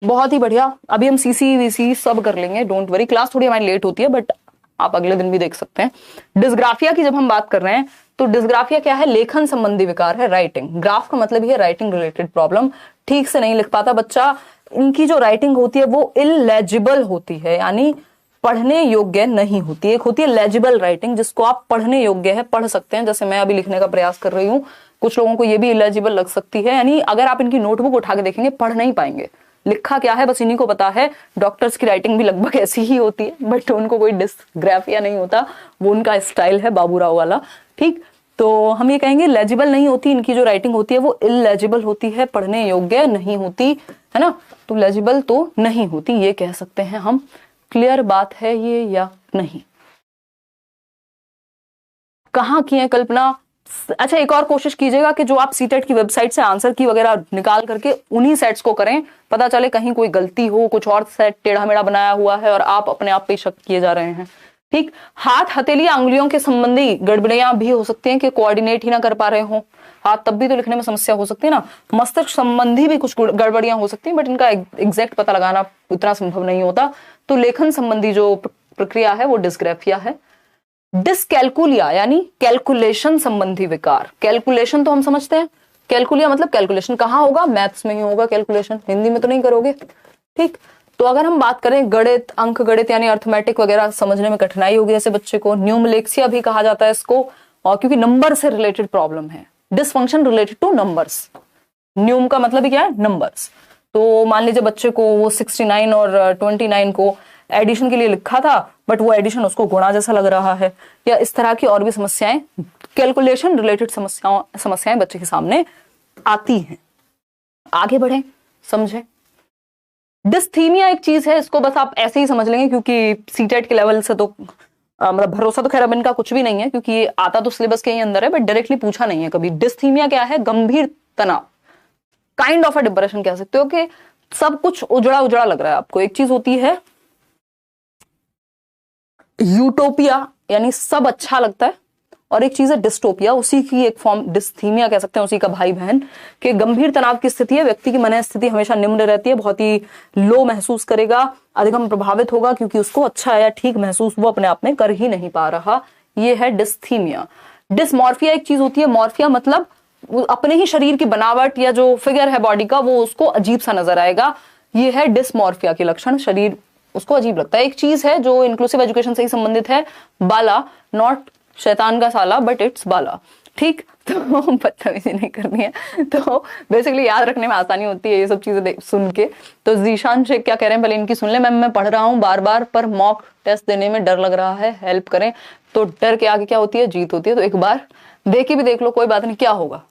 बहुत ही बढ़िया। अभी हम सीसी वीसी सब कर लेंगे, डोंट वरी। क्लास थोड़ी हमारी लेट होती है बट आप अगले दिन भी देख सकते हैं। डिस्ग्राफिया की जब हम बात कर रहे हैं तो डिस्ग्राफिया क्या है? लेखन संबंधी विकार है, राइटिंग। ग्राफ का मतलब ही है राइटिंग रिलेटेड प्रॉब्लम, ठीक से नहीं लिख पाता बच्चा। इनकी जो राइटिंग होती है वो इलेजिबल होती है, यानी पढ़ने योग्य नहीं होती। एक होती है लेजिबल राइटिंग जिसको आप पढ़ने योग्य है, पढ़ सकते हैं, जैसे मैं अभी लिखने का प्रयास कर रही हूँ। कुछ लोगों को ये भी इलेजिबल लग सकती है, यानी अगर आप इनकी नोटबुक उठा के देखेंगे पढ़ नहीं पाएंगे। लिखा क्या है बस इन्हीं को पता है। डॉक्टर्स की राइटिंग भी लगभग ऐसी ही होती है बट उनको कोई डिस्ग्राफिया नहीं होता, वो उनका स्टाइल है बाबूराव वाला। ठीक, तो हम ये कहेंगे लेजिबल नहीं होती, इनकी जो राइटिंग होती है वो इलेजिबल होती है, पढ़ने योग्य नहीं होती, है ना। तो लेजिबल तो नहीं होती, ये कह सकते हैं हम। क्लियर बात है ये या नहीं? कहाँ की है कल्पना? अच्छा, एक और कोशिश कीजिएगा कि जो आप सीटेट की वेबसाइट से आंसर की वगैरह निकाल करके उन्हीं सेट्स को करें। पता चले कहीं कोई गलती हो, कुछ और सेट टेढ़ा मेढ़ा बनाया हुआ है और आप अपने आप पे शक किए जा रहे हैं। ठीक, हाथ हथेली अंगुलियों के संबंधी गड़बड़ियां भी हो सकती हैं कि कोऑर्डिनेट ही ना कर पा रहे हो हाथ, तब भी तो लिखने में समस्या हो सकती है ना। मस्तिष्क संबंधी भी कुछ गड़बड़ियां हो सकती हैं बट इनका एग्जैक्ट पता लगाना उतना संभव नहीं होता। तो लेखन संबंधी जो प्रक्रिया है वो डिस्ग्राफिया है। डिसकैलकुलिया यानी कैलकुलेशन संबंधी विकार। कैलकुलेशन तो हम समझते हैं, कैलकुलिया मतलब कैलकुलेशन कहाँ होगा? मैथ्स में ही होगा कैलकुलेशन, हिंदी में तो नहीं करोगे। ठीक, तो अगर हम बात करें गणित, अंक गणित यानी अर्थमेटिक वगैरह समझने में कठिनाई होगी ऐसे बच्चे को, न्यूमलेक्सिया भी कहा जाता है इसको, और क्योंकि नंबर से रिलेटेड प्रॉब्लम है, डिसफंक्शन रिलेटेड टू नंबर्स। न्यूम का मतलब ही क्या है? नंबर्स। तो मान लीजिए बच्चे को वो 69 और 29 को एडिशन के लिए लिखा था बट वो एडिशन उसको गुणा जैसा लग रहा है, या इस तरह की और भी समस्याएं, कैलकुलेशन रिलेटेड समस्याएं बच्चे के सामने आती हैं। आगे बढ़े, समझे। डिस्थीमिया एक चीज है, इसको बस आप ऐसे ही समझ लेंगे क्योंकि सीटेट के लेवल से तो मतलब भरोसा तो खैर अब इनका कुछ भी नहीं है क्योंकि ये आता तो सिलेबस के ही अंदर है बट डायरेक्टली पूछा नहीं है कभी। डिस्थीमिया क्या है? गंभीर तनाव, काइंड ऑफ अ डिप्रेशन कह सकते हो, कि सब कुछ उजड़ा उजड़ा लग रहा है आपको। एक चीज होती है यूटोपिया यानी सब अच्छा लगता है, और एक चीज है डिस्टोपिया, उसी की एक फॉर्म डिस्थीमिया कह सकते हैं, उसी का भाई बहन। कि गंभीर तनाव की स्थिति है, व्यक्ति की मन स्थिति हमेशा निम्न रहती है, बहुत ही लो महसूस करेगा, अधिगम प्रभावित होगा क्योंकि उसको अच्छा या ठीक महसूस वो अपने आप में कर ही नहीं पा रहा। ये है डिस्थीमिया। डिसमॉर्फिया एक चीज होती है, मॉर्फिया मतलब अपने ही शरीर की बनावट या जो फिगर है बॉडी का वो उसको अजीब सा नजर आएगा। ये है डिसमॉर्फिया के लक्षण, शरीर उसको अजीब लगता है। एक चीज है जो इंक्लूसिव एजुकेशन से ही संबंधित है, बाला, नॉट शैतान का साला बट इट्स बाला। ठीक, तो बदतमीजी नहीं करनी है। तो बेसिकली याद रखने में आसानी होती है ये सब चीजें सुन के। तो जीशान शेख क्या कह रहे हैं पहले इनकी सुन ले। मैम मैं पढ़ रहा हूँ बार बार पर मॉक टेस्ट देने में डर लग रहा है, हेल्प करें। तो डर के आगे क्या होती है? जीत होती है। तो एक बार दे के भी देख लो, कोई बात नहीं, क्या होगा,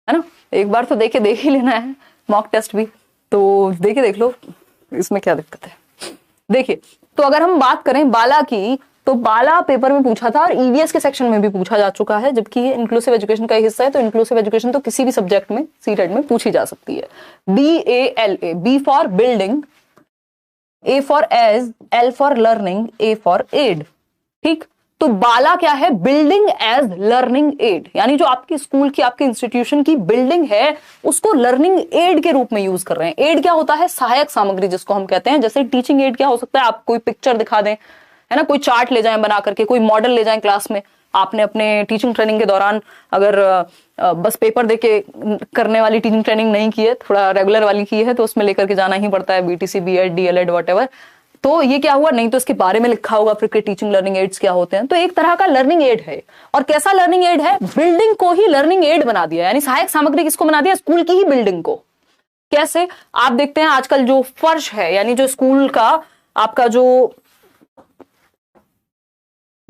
है ना। एक बार तो देख ही लेना है मॉक टेस्ट भी, तो देख लो, इसमें क्या दिक्कत है। देखिए, तो अगर हम बात करें बाला की, तो बाला पेपर में पूछा था और ईवीएस के सेक्शन में भी पूछा जा चुका है, जबकि ये इंक्लूसिव एजुकेशन का हिस्सा है। तो इंक्लूसिव एजुकेशन तो किसी भी सब्जेक्ट में सीटेट में पूछी जा सकती है। BALA, B for building, A for age, L for learning, A for aid. ठीक, तो बाला क्या है? बिल्डिंग एज लर्निंग एड, यानी जो आपकी स्कूल की, आपके इंस्टीट्यूशन की बिल्डिंग है उसको लर्निंग एड के रूप में यूज कर रहे हैं। एड क्या होता है? सहायक सामग्री जिसको हम कहते हैं। जैसे टीचिंग एड क्या हो सकता है? आप कोई पिक्चर दिखा दें, है ना, कोई चार्ट ले जाएं बना करके, कोई मॉडल ले जाएं क्लास में। आपने अपने टीचिंग ट्रेनिंग के दौरान अगर बस पेपर देके करने वाली टीचिंग ट्रेनिंग नहीं की है, थोड़ा रेगुलर वाली की है, तो उसमें लेकर के जाना ही पड़ता है, BTC, B.Ed, DLED, व्हाटएवर। तो ये क्या हुआ? नहीं तो इसके बारे में लिखा होगा फिर टीचिंग लर्निंग एड्स क्या होते हैं। तो एक तरह का लर्निंग एड है। और कैसा लर्निंग एड है? बिल्डिंग को ही लर्निंग एड बना दिया, यानी सहायक सामग्री किसको बना दिया? स्कूल की ही बिल्डिंग को। कैसे? आप देखते हैं आजकल जो फर्श है, यानी जो स्कूल का आपका जो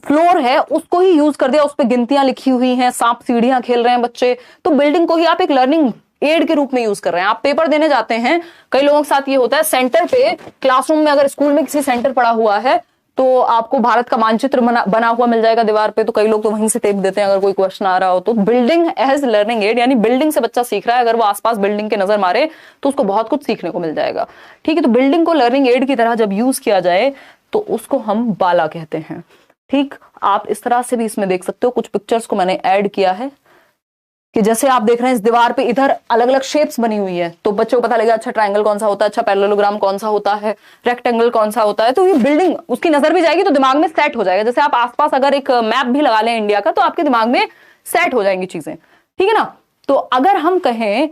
फ्लोर है उसको ही यूज कर दिया, उस पर गिनतियां लिखी हुई हैं, सांप सीढ़ियां खेल रहे हैं बच्चे। तो बिल्डिंग को ही आप एक लर्निंग एड के रूप में यूज कर रहे हैं। आप पेपर देने जाते हैं, कई लोगों के साथ ये होता है, सेंटर पे क्लासरूम में अगर स्कूल में किसी सेंटर पड़ा हुआ है तो आपको भारत का मानचित्र बना हुआ मिल जाएगा दीवार पे, तो कई लोग तो वहीं से टेप देते हैं अगर कोई क्वेश्चन आ रहा हो तो। बिल्डिंग एज लर्निंग एड, यानी बिल्डिंग से बच्चा सीख रहा है, अगर वो आसपास बिल्डिंग के नजर मारे तो उसको बहुत कुछ सीखने को मिल जाएगा। ठीक है, तो बिल्डिंग को लर्निंग एड की तरह जब यूज किया जाए तो उसको हम बाला कहते हैं। ठीक, आप इस तरह से भी इसमें देख सकते हो, कुछ पिक्चर्स को मैंने ऐड किया है। कि जैसे आप देख रहे हैं इस दीवार पे इधर अलग अलग शेप्स बनी हुई है, तो बच्चों को पता लगेगा अच्छा ट्रायंगल कौन सा होता है, अच्छा पैरेललोग्राम कौन सा होता है, रेक्टेंगल कौन सा होता है। तो ये बिल्डिंग उसकी नजर भी जाएगी तो दिमाग में सेट हो जाएगा। जैसे आप आसपास अगर एक मैप भी लगा लें इंडिया का तो आपके दिमाग में सेट हो जाएंगी चीजें, ठीक है ना। तो अगर हम कहें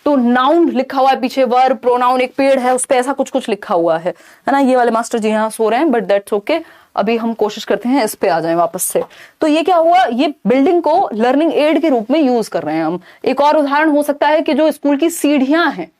तो नाउन लिखा हुआ है पीछे, वर्ब, प्रोनाउन, एक पेड़ है उस पर ऐसा कुछ कुछ लिखा हुआ है ना। ये वाले मास्टर जी यहाँ सो रहे हैं बट दैट्स ओके। अभी हम कोशिश करते हैं इस पे आ जाएं वापस से। तो ये क्या हुआ, ये बिल्डिंग को लर्निंग एड के रूप में यूज कर रहे हैं हम। एक और उदाहरण हो सकता है कि जो स्कूल की सीढ़ियां हैं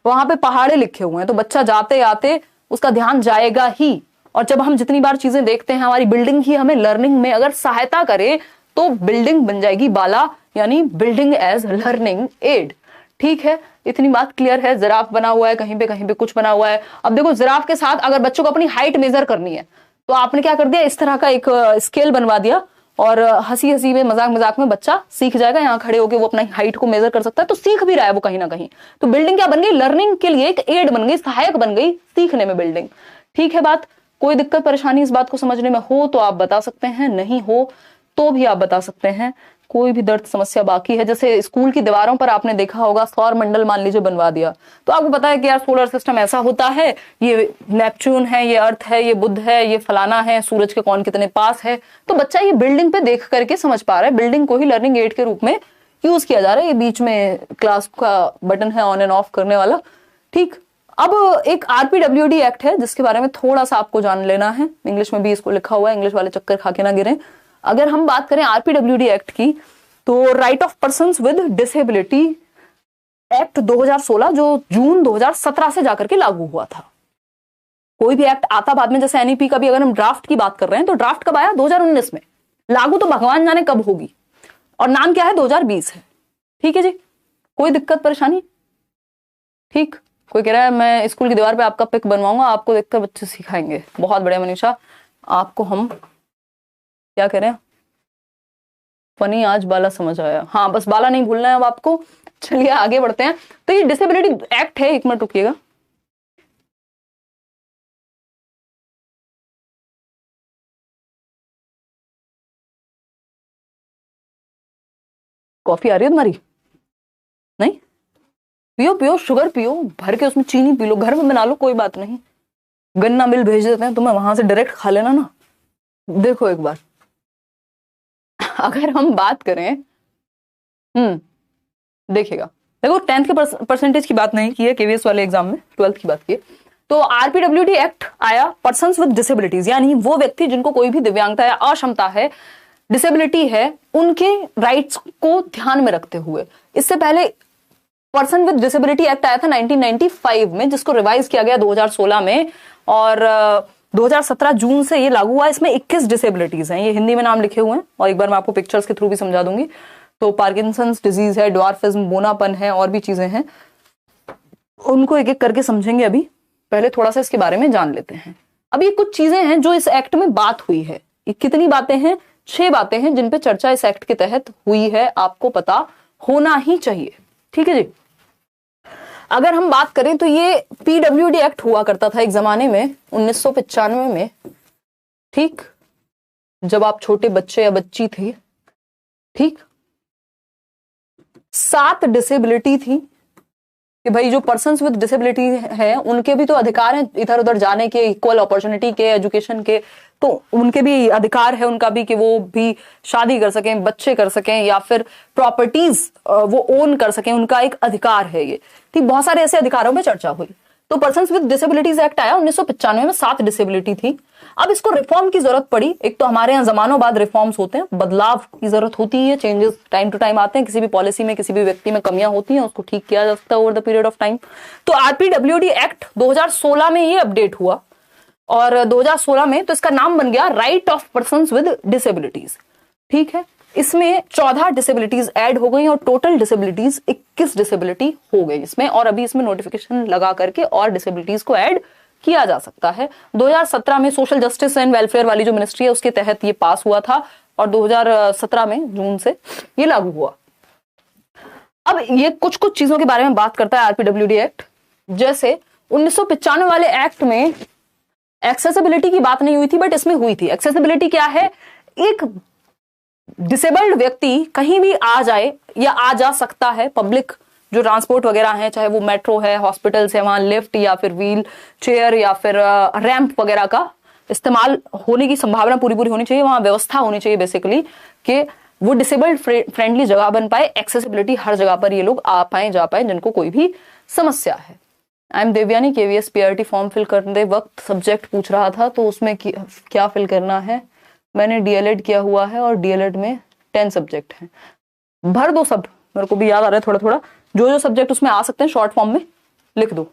वहां पे पहाड़े लिखे हुए हैं, तो बच्चा जाते आते उसका ध्यान जाएगा ही। और जब हम जितनी बार चीजें देखते हैं हमारी बिल्डिंग ही हमें लर्निंग में अगर सहायता करे तो बिल्डिंग बन जाएगी बाला, यानी बिल्डिंग एज लर्निंग एड। ठीक है, इतनी बात क्लियर है। जिराफ बना हुआ है कहीं पे कुछ बना हुआ है। अब देखो जिराफ के साथ अगर बच्चों को अपनी हाइट मेजर करनी है तो आपने क्या कर दिया, इस तरह का एक स्केल बनवा दिया और हंसी हंसी में मजाक मजाक में बच्चा सीख जाएगा। यहाँ खड़े होकर वो अपनी हाइट को मेजर कर सकता है, तो सीख भी रहा है वो कहीं ना कहीं। तो बिल्डिंग क्या बन गई, लर्निंग के लिए एक एड बन गई, सहायक बन गई सीखने में बिल्डिंग। ठीक है बात, कोई दिक्कत परेशानी इस बात को समझने में हो तो आप बता सकते हैं, नहीं हो तो भी आप बता सकते हैं। कोई भी दर्द समस्या बाकी है, जैसे स्कूल की दीवारों पर आपने देखा होगा सौर मंडल मान लीजिए बनवा दिया, तो आपको पता है कि यार सोलर सिस्टम ऐसा होता है, ये नेपच्यून है, ये अर्थ है, ये बुध है, ये फलाना है, सूरज के कौन कितने पास है। तो बच्चा ये बिल्डिंग पे देख करके समझ पा रहा है, बिल्डिंग को ही लर्निंग एड के रूप में यूज किया जा रहा है। ये बीच में क्लास का बटन है ऑन एंड ऑफ करने वाला। ठीक, अब एक आरपीडब्ल्यूडी एक्ट है जिसके बारे में थोड़ा सा आपको जान लेना है। इंग्लिश में भी इसको लिखा हुआ है, इंग्लिश वाले चक्कर खा के ना गिरे। अगर हम बात करें आरपीडब्ल्यूडी एक्ट की तो right of persons with disability act 2016 जो जून 2017 से जाकर के लागू हुआ था। कोई भी एक्ट आता बाद में, जैसे एनईपी का भी अगर हम ड्राफ्ट की बात कर रहे हैं तो ड्राफ्ट कब आया, 2019 में। लागू तो भगवान जाने कब होगी, और नाम क्या है, 2020 है। ठीक है जी, कोई दिक्कत परेशानी? ठीक, कोई कह रहा है मैं स्कूल की दीवार पे आपका पिक बनवाऊंगा, आपको देखकर बच्चे सिखाएंगे। बहुत बढ़िया मनीषा, आपको हम क्या कह रहे हैं, फनी आज बाला समझ आया। हाँ, बस बाला नहीं भूलना है अब आपको। चलिए आगे बढ़ते हैं। तो ये डिसेबिलिटी एक्ट है, एक मिनट रुकिएगा। कॉफी आ रही है तुम्हारी? नहीं पियो पियो, शुगर पियो, भर के उसमें चीनी पी लो, घर में बना लो, कोई बात नहीं। गन्ना मिल भेज देते हैं तुम्हें, वहां से डायरेक्ट खा लेना ना। देखो एक बार अगर हम बात करें, देखिएगा, देखो 10th के परसेंटेज की बात नहीं की है केवीएस वाले एग्जाम में, 12th की बात की है। तो आरपीडब्ल्यूडी एक्ट आया पर्सन्स विद डिसेबिलिटीज, यानी वो व्यक्ति जिनको कोई भी दिव्यांगता या अक्षमता है, डिसेबिलिटी है, उनके राइट्स को ध्यान में रखते हुए। इससे पहले पर्सन विद डिसेबिलिटी एक्ट आया था 1995 में, जिसको रिवाइज किया गया 2016 में, और 2017 जून से ये लागू हुआ। इसमें 21 डिसेबिलिटीज हैं, ये हिंदी में नाम लिखे हुए हैं और एक बार मैं आपको पिक्चर्स के थ्रू भी समझा दूंगी। तो पार्किंसंस डिजीज है, ड्वार्फिज्म, बोनापन है, और भी चीजें हैं, उनको एक एक करके समझेंगे। अभी पहले थोड़ा सा इसके बारे में जान लेते हैं। अभी कुछ चीजें हैं जो इस एक्ट में बात हुई है। ये कितनी बातें हैं, 6 बातें हैं जिन पे चर्चा इस एक्ट के तहत हुई है, आपको पता होना ही चाहिए। ठीक है जी। अगर हम बात करें तो ये पीडब्ल्यूडी एक्ट हुआ करता था एक जमाने में, 1995 में। ठीक, जब आप छोटे बच्चे या बच्ची थे। ठीक, 7 डिसेबिलिटी थी कि भाई जो पर्सन्स विद डिसेबिलिटी है उनके भी तो अधिकार हैं इधर उधर जाने के, इक्वल अपॉर्चुनिटी के, एजुकेशन के। तो उनके भी अधिकार है उनका भी कि वो भी शादी कर सकें, बच्चे कर सकें, या फिर प्रॉपर्टीज वो ओन कर सकें, उनका एक अधिकार है ये। ठीक, बहुत सारे ऐसे अधिकारों पे चर्चा हुई। तो पर्सन्स विद डिसेबिलिटीज एक्ट आया 1995 में, 7 डिसेबिलिटी थी। अब इसको रिफॉर्म की जरूरत पड़ी। एक तो हमारे यहाँ जमानों बाद रिफॉर्म्स होते हैं, बदलाव की जरूरत होती है, चेंजेस टाइम टू टाइम आते हैं, किसी भी पॉलिसी में किसी भी व्यक्ति में कमियां होती हैं, उसको ठीक किया जा सकता है over the period of time. तो आरपीडब्ल्यूडी एक्ट 2016 में ये अपडेट हुआ, और 2016 में तो इसका नाम बन गया right of persons with disabilities. ठीक है, इसमें 14 डिसेबिलिटीज ऐड हो गई और टोटल डिसेबिलिटीज 21 डिसेबिलिटी हो गई इसमें, और अभी इसमें नोटिफिकेशन लगा करके और डिसेबिलिटीज को ऐड किया जा सकता है। 2017 में सोशल जस्टिस एंड वेलफेयर वाली जो मिनिस्ट्री है उसके तहत ये पास हुआ था, और 2017 में जून से ये लागू हुआ। अब ये कुछ कुछ चीजों के बारे में बात करता है आरपीडब्ल्यूडी एक्ट। जैसे 1995 वाले एक्ट में एक्सेसिबिलिटी की बात नहीं हुई थी, बट इसमें हुई थी। एक्सेसिबिलिटी क्या है, एक डिसेबल्ड व्यक्ति कहीं भी आ जाए या आ जा सकता है, पब्लिक जो ट्रांसपोर्ट वगैरह है, चाहे वो मेट्रो है, हॉस्पिटल्स है, वहां लिफ्ट या फिर व्हील चेयर या फिर रैंप वगैरह का इस्तेमाल होने की संभावना पूरी पूरी होनी चाहिए, वहां व्यवस्था होनी चाहिए बेसिकली कि वो डिसेबल्ड फ्रेंडली जगह बन पाए, एक्सेसिबिलिटी हर जगह पर ये लोग आ पाए जा पाए जिनको कोई भी समस्या है। I am Devyani, KVS PRT form fill करते वक्त सब्जेक्ट पूछ रहा था तो उसमें क्या फिल करना है। मैंने डीएलएड किया हुआ है और डीएलएड में 10 सब्जेक्ट हैं, भर दो सब, मेरे को भी याद आ रहा है थोड़ा थोड़ा, जो जो सब्जेक्ट उसमें आ सकते हैं शॉर्ट फॉर्म में लिख दो।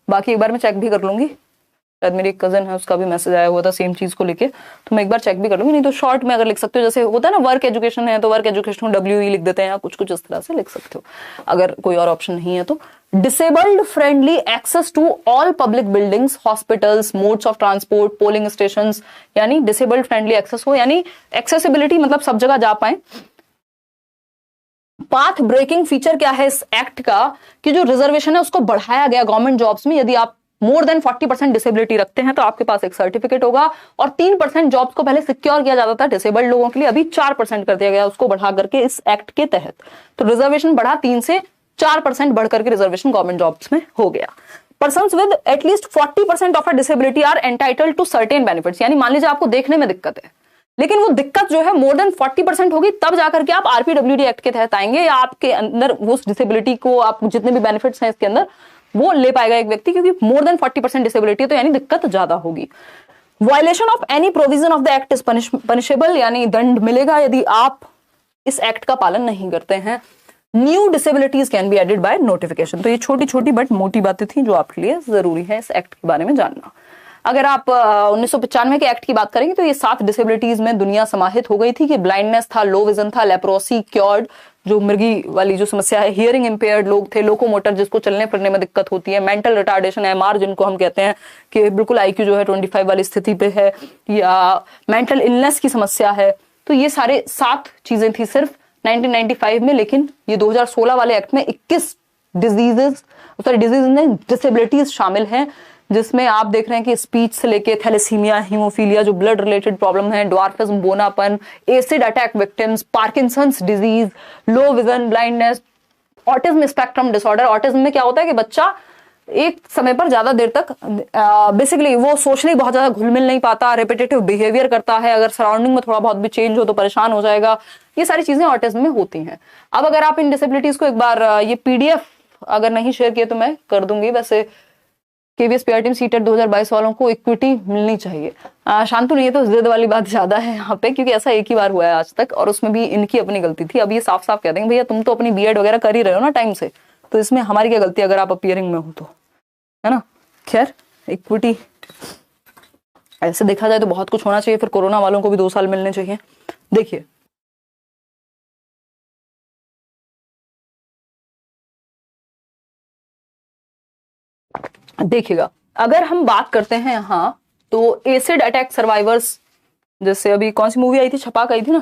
बाकी एक बार मैं चेक भी कर लूंगी, शायद मेरी एक कजन है उसका भी मैसेज आया हुआ था सेम चीज को लेके, तो मैं एक बार चेक भी कर लूंगी। नहीं तो शॉर्ट में अगर लिख सकते हो, जैसे होता है ना वर्क एजुकेशन है तो वर्क एजुकेशन WE लिख देते हैं या कुछ कुछ इस तरह से लिख सकते हो, अगर कोई और ऑप्शन नहीं है तो। Disabled friendly access to all public buildings, hospitals, modes of transport, polling stations, यानी डिसेबल्ड फ्रेंडली एक्सेस हो, यानी एक्सेसिबिलिटी मतलब सब जगह जा पाए। पाथ ब्रेकिंग फीचर क्या है इस एक्ट का कि जो रिजर्वेशन है उसको बढ़ाया गया गवर्नमेंट जॉब्स में, यदि आप मोर देन 40% डिसेबिलिटी रखते हैं तो आपके पास एक सर्टिफिकेट होगा, और 3% जॉब्स को पहले सिक्योर किया जाता था डिसेबल्ड लोगों के लिए, अभी 4% कर दिया गया उसको बढ़ा करके इस एक्ट के तहत। तो रिजर्वेशन बढ़ा, 3 से 4% बढ़ करके रिजर्वेशन गवर्नमेंट जॉब्स में हो गया। Persons with at least 40% of a disability are entitled to certain benefits, यानी मान लीजिए आपको देखने में दिक्कत है लेकिन वो दिक्कत जो है मोर देन 40% होगी, तब जाकर के आप RPWD एक्ट के तहत आएंगे, या आपके अंदर उस डिसेबिलिटी को, आप जितने भी बेनिफिट्स हैं इसके अंदर वो ले पाएगा एक व्यक्ति, क्योंकि मोर देन 40% डिसेबिलिटी है तो यानी दिक्कत ज्यादा होगी। Violation of any provision of the act is punishable, यानी दंड मिलेगा यदि आप इस एक्ट का पालन नहीं करते हैं। New disabilities can be added by notification. तो ये छोटी छोटी बट मोटी बातें थी जो आपके लिए जरूरी है इस एक्ट के बारे में जानना। अगर आप 1995 के एक्ट की बात करेंगे तो ये 7 डिसेबिलिटीज में दुनिया समाहित हो गई थी कि ब्लाइंडनेस था, लो विजन था, लेप्रोसी क्योर्ड, जो मिर्गी वाली जो समस्या है, हियरिंग इंपेयर्ड लोग थे, लोकोमोटर जिसको चलने फिरने में दिक्कत होती है, मेंटल रिटार्डेशन MR जिनको हम कहते हैं कि बिल्कुल IQ जो है 25 वाली स्थिति पे है, या मेंटल इलनेस की समस्या है। तो ये सारे 7 चीजें थी सिर्फ 1995 में, लेकिन ये 2016 वाले एक्ट में 21 डिसेबिलिटीज शामिल हैं, जिसमें आप देख रहे हैं कि स्पीच से लेके थैलेसीमिया, हीमोफीलिया जो ब्लड रिलेटेड प्रॉब्लम है, ड्वार्फिज्म, बोनापन, acid attack victims, Parkinson's disease, low vision, blindness, autism spectrum disorder. Autism में क्या होता है कि बच्चा एक समय पर ज्यादा देर तक बेसिकली वो सोशली बहुत ज्यादा घुल मिल नहीं पाता, रिपीटेटिव बिहेवियर करता है, अगर सराउंडिंग में थोड़ा बहुत भी चेंज हो तो परेशान हो जाएगा। ये सारी चीजें ऑटिज्म में होती हैं। अब अगर आप इन डिसेबिलिटीज को एक बार ये PDF अगर नहीं शेयर किए तो मैं कर दूंगी। वैसे KVS PRT सीटेट 2022 वालों को इक्विटी मिलनी चाहिए। शांतु नहीं है तो जिद वाली बात ज्यादा है यहाँ पे, क्योंकि ऐसा एक ही बार हुआ है आज तक और उसमें भी इनकी अपनी गलती थी। अब ये साफ साफ कह देंगे भैया तुम तो अपनी B.Ed वगैरह कर ही रहे हो ना टाइम से, तो इसमें हमारी क्या गलती अगर आप अपीयरिंग में हो तो, है ना। खैर इक्विटी ऐसे देखा जाए तो बहुत कुछ होना चाहिए, फिर कोरोना वालों को भी 2 साल मिलने चाहिए। देखिए देखिएगा, अगर हम बात करते हैं यहाँ तो एसिड अटैक सर्वाइवर्स, जैसे अभी कौन सी मूवी आई थी, छपाक आई थी ना,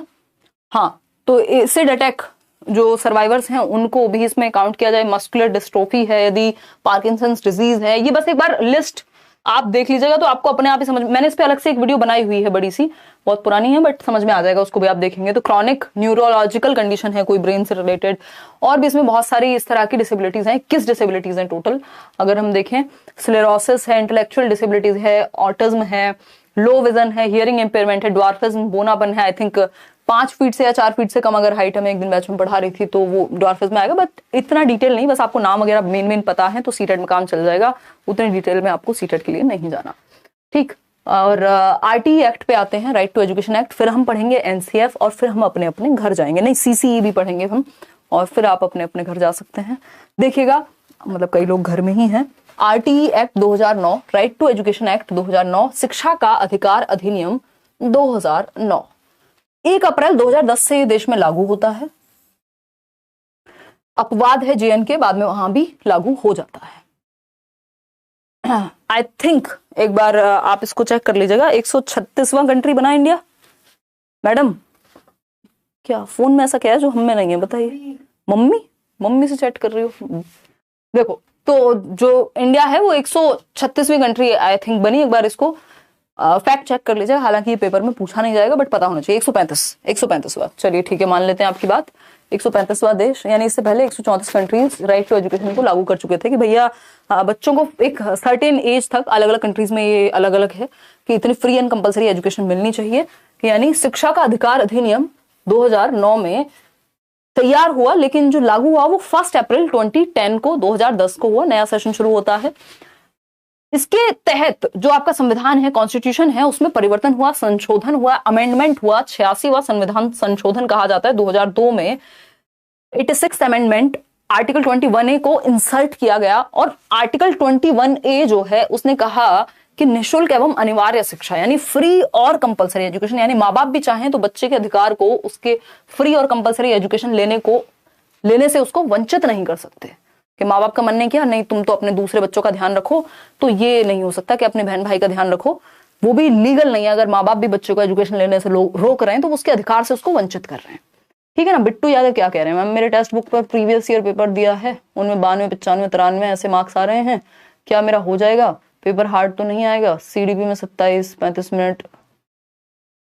हाँ, तो एसिड अटैक जो सर्वाइवर्स हैं उनको भी इसमें काउंट किया जाए। मस्कुलर डिस्ट्रोफी है, यदि पार्किंसंस डिजीज है, ये बस एक बार लिस्ट आप देख लीजिएगा तो आपको अपने आप ही समझ, मैंने इस पे अलग से एक वीडियो बनाई हुई है बड़ी सी, बहुत पुरानी है बट समझ में आ जाएगा, उसको भी आप देखेंगे तो। क्रॉनिक न्यूरोलॉजिकल कंडीशन है कोई ब्रेन से रिलेटेड, और भी इसमें बहुत सारी इस तरह की डिसेबिलिटीज हैं। 21 डिसेबिलिटीज हैं टोटल अगर हम देखें। स्लेरोसिस है, इंटेलेक्चुअल डिसेबिलिटीज है, ऑटिज्म है, लो विजन है, हियरिंग इंपेयरमेंट है, ड्वार्फिज्म, बोनापन है। आई थिंक 5 फीट से या 4 फीट से कम अगर हाइट है, मैं एक दिन बैच में पढ़ा रही थी तो वो ड्वार्फिज्म में आएगा, बट इतना डिटेल नहीं, बस आपको नाम वगैरह मेन पता है तो सीटेट में काम चल जाएगा, उतने डिटेल में आपको सीटेट के लिए नहीं जाना, ठीक। और RTE एक्ट पे आते हैं, राइट टू एजुकेशन एक्ट, फिर हम पढ़ेंगे NCF और फिर हम अपने अपने घर जाएंगे, नहीं CCE भी पढ़ेंगे हम, और फिर आप अपने अपने घर जा सकते हैं। देखिएगा मतलब कई लोग घर में ही हैं। RTE act 2009, right to education act 2009, शिक्षा का अधिकार अधिनियम 2009, 1 अप्रैल 2010 से ये देश में लागू होता है। अपवाद है JNK, बाद में वहां भी लागू हो जाता है। आई थिंक एक बार आप इसको चेक कर लीजिएगा, 136वां कंट्री बना इंडिया। मैडम क्या फोन में ऐसा क्या है जो हम में नहीं है, बताइए। मम्मी से चैट कर रही हो, देखो। तो जो इंडिया है वो 136वीं कंट्री आई थिंक बनी, एक बार इसको फैक्ट चेक कर लीजिए, हालांकि ये पेपर में पूछा नहीं जाएगा बट पता होना चाहिए। 135वां, चलिए ठीक है, मान लेते हैं आपकी बात। 135वां देश, यानी इससे पहले 134 कंट्रीज राइट टू एजुकेशन को लागू कर चुके थे कि भैया बच्चों को एक सर्टेन एज तक, अलग अलग कंट्रीज में ये अलग अलग है कि इतनी फ्री एंड कंपलसरी एजुकेशन मिलनी चाहिए। यानी शिक्षा का अधिकार अधिनियम 2009 में तैयार हुआ, लेकिन जो लागू हुआ वो 1 अप्रैल 2010 को, 2010 को हुआ, नया सेशन शुरू होता है। इसके तहत जो आपका संविधान है, कॉन्स्टिट्यूशन है, उसमें परिवर्तन हुआ, संशोधन हुआ, अमेंडमेंट हुआ। 86वां संविधान संशोधन कहा जाता है 2002 में। 86th अमेंडमेंट, आर्टिकल 21A को इंसर्ट किया गया और आर्टिकल 21A जो है उसने कहा कि निःशुल्क एवं अनिवार्य शिक्षा, यानी फ्री और कंपलसरी एजुकेशन, यानी माँ बाप भी चाहें तो बच्चे के अधिकार को, उसके फ्री और कंपलसरी एजुकेशन लेने से उसको वंचित नहीं कर सकते। कि माँ बाप का मन नहीं किया, नहीं तुम तो अपने दूसरे बच्चों का ध्यान रखो, तो ये नहीं हो सकता कि अपने बहन भाई का ध्यान रखो, वो भी लीगल नहीं है। अगर माँ बाप भी बच्चों को एजुकेशन लेने से रोक रहे हैं तो उसके अधिकार से उसको वंचित कर रहे हैं। ठीक है ना। बिट्टू यादव क्या कह रहे हैं, मैम मेरे टेक्स्ट बुक पर प्रीवियस ईयर पेपर दिया है, उनमें 92, 95, 93 ऐसे मार्क्स आ रहे हैं, क्या मेरा हो जाएगा? पेपर हार्ड तो नहीं आएगा? सीडीपी में 27, 35 मिनट,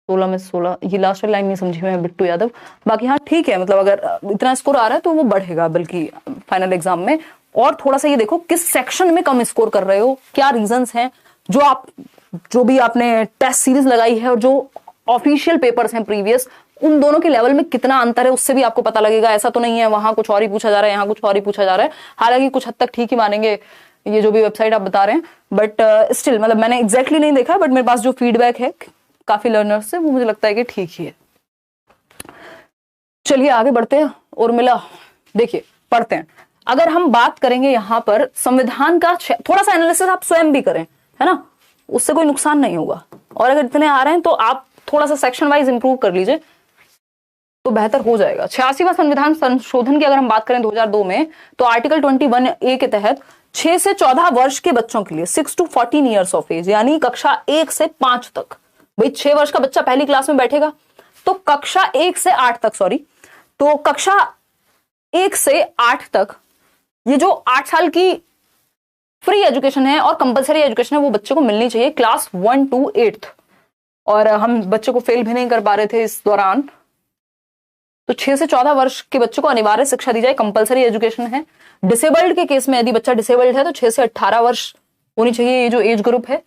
16 में 16, ये लास्ट वाली लाइन नहीं समझी मैं बिट्टू यादव। बाकी हाँ ठीक है, मतलब अगर इतना स्कोर आ रहा है तो वो बढ़ेगा बल्कि फाइनल एग्जाम में। और थोड़ा सा ये देखो किस सेक्शन में कम स्कोर कर रहे हो, क्या रीजंस हैं, जो भी आपने टेस्ट सीरीज लगाई है और जो ऑफिशियल पेपर्स हैं प्रीवियस, उन दोनों के लेवल में कितना अंतर है उससे भी आपको पता लगेगा। ऐसा तो नहीं है वहां कुछ और ही पूछा जा रहा है, यहाँ कुछ और ही पूछा जा रहा है। हालांकि कुछ हद तक ठीक ही मानेंगे ये जो भी वेबसाइट आप बता रहे हैं, बट स्टिल मतलब मैंने एग्जैक्टली नहीं देखा, बट मेरे पास जो फीडबैक है काफी लर्नर्स से, वो मुझे लगता है कि ठीक ही है। चलिए आगे बढ़ते हैं। और मिला, देखिए पढ़ते हैं। अगर हम बात करेंगे यहाँ पर संविधान का, थोड़ा सा एनालिसिस आप स्वयं भी करें, है ना, उससे कोई नुकसान नहीं होगा। और अगर इतने आ रहे हैं तो आप थोड़ा सा सेक्शन वाइज इंप्रूव कर लीजिए तो बेहतर हो जाएगा। 86वां संविधान संशोधन की अगर हम बात करें 2002 में, तो आर्टिकल 21A के तहत 6 से 14 वर्ष के बच्चों के लिए 6 to 14 ईयर्स ऑफ एज, यानी कक्षा 1 से 5 तक, भाई 6 वर्ष का बच्चा पहली क्लास में बैठेगा तो कक्षा 1 से 8 तक, तो कक्षा 1 से 8 तक ये जो 8 साल की फ्री एजुकेशन है और कंपलसरी एजुकेशन है वो बच्चे को मिलनी चाहिए, क्लास 1 to 8। और हम बच्चे को फेल भी नहीं कर पा रहे थे इस दौरान, तो 6 से 14 वर्ष के बच्चों को अनिवार्य शिक्षा दी जाए, कंपलसरी एजुकेशन है। डिसेबल्ड के केस में यदि बच्चा डिसेबल्ड है तो 6 से 18 वर्ष होनी चाहिए ये जो एज ग्रुप है।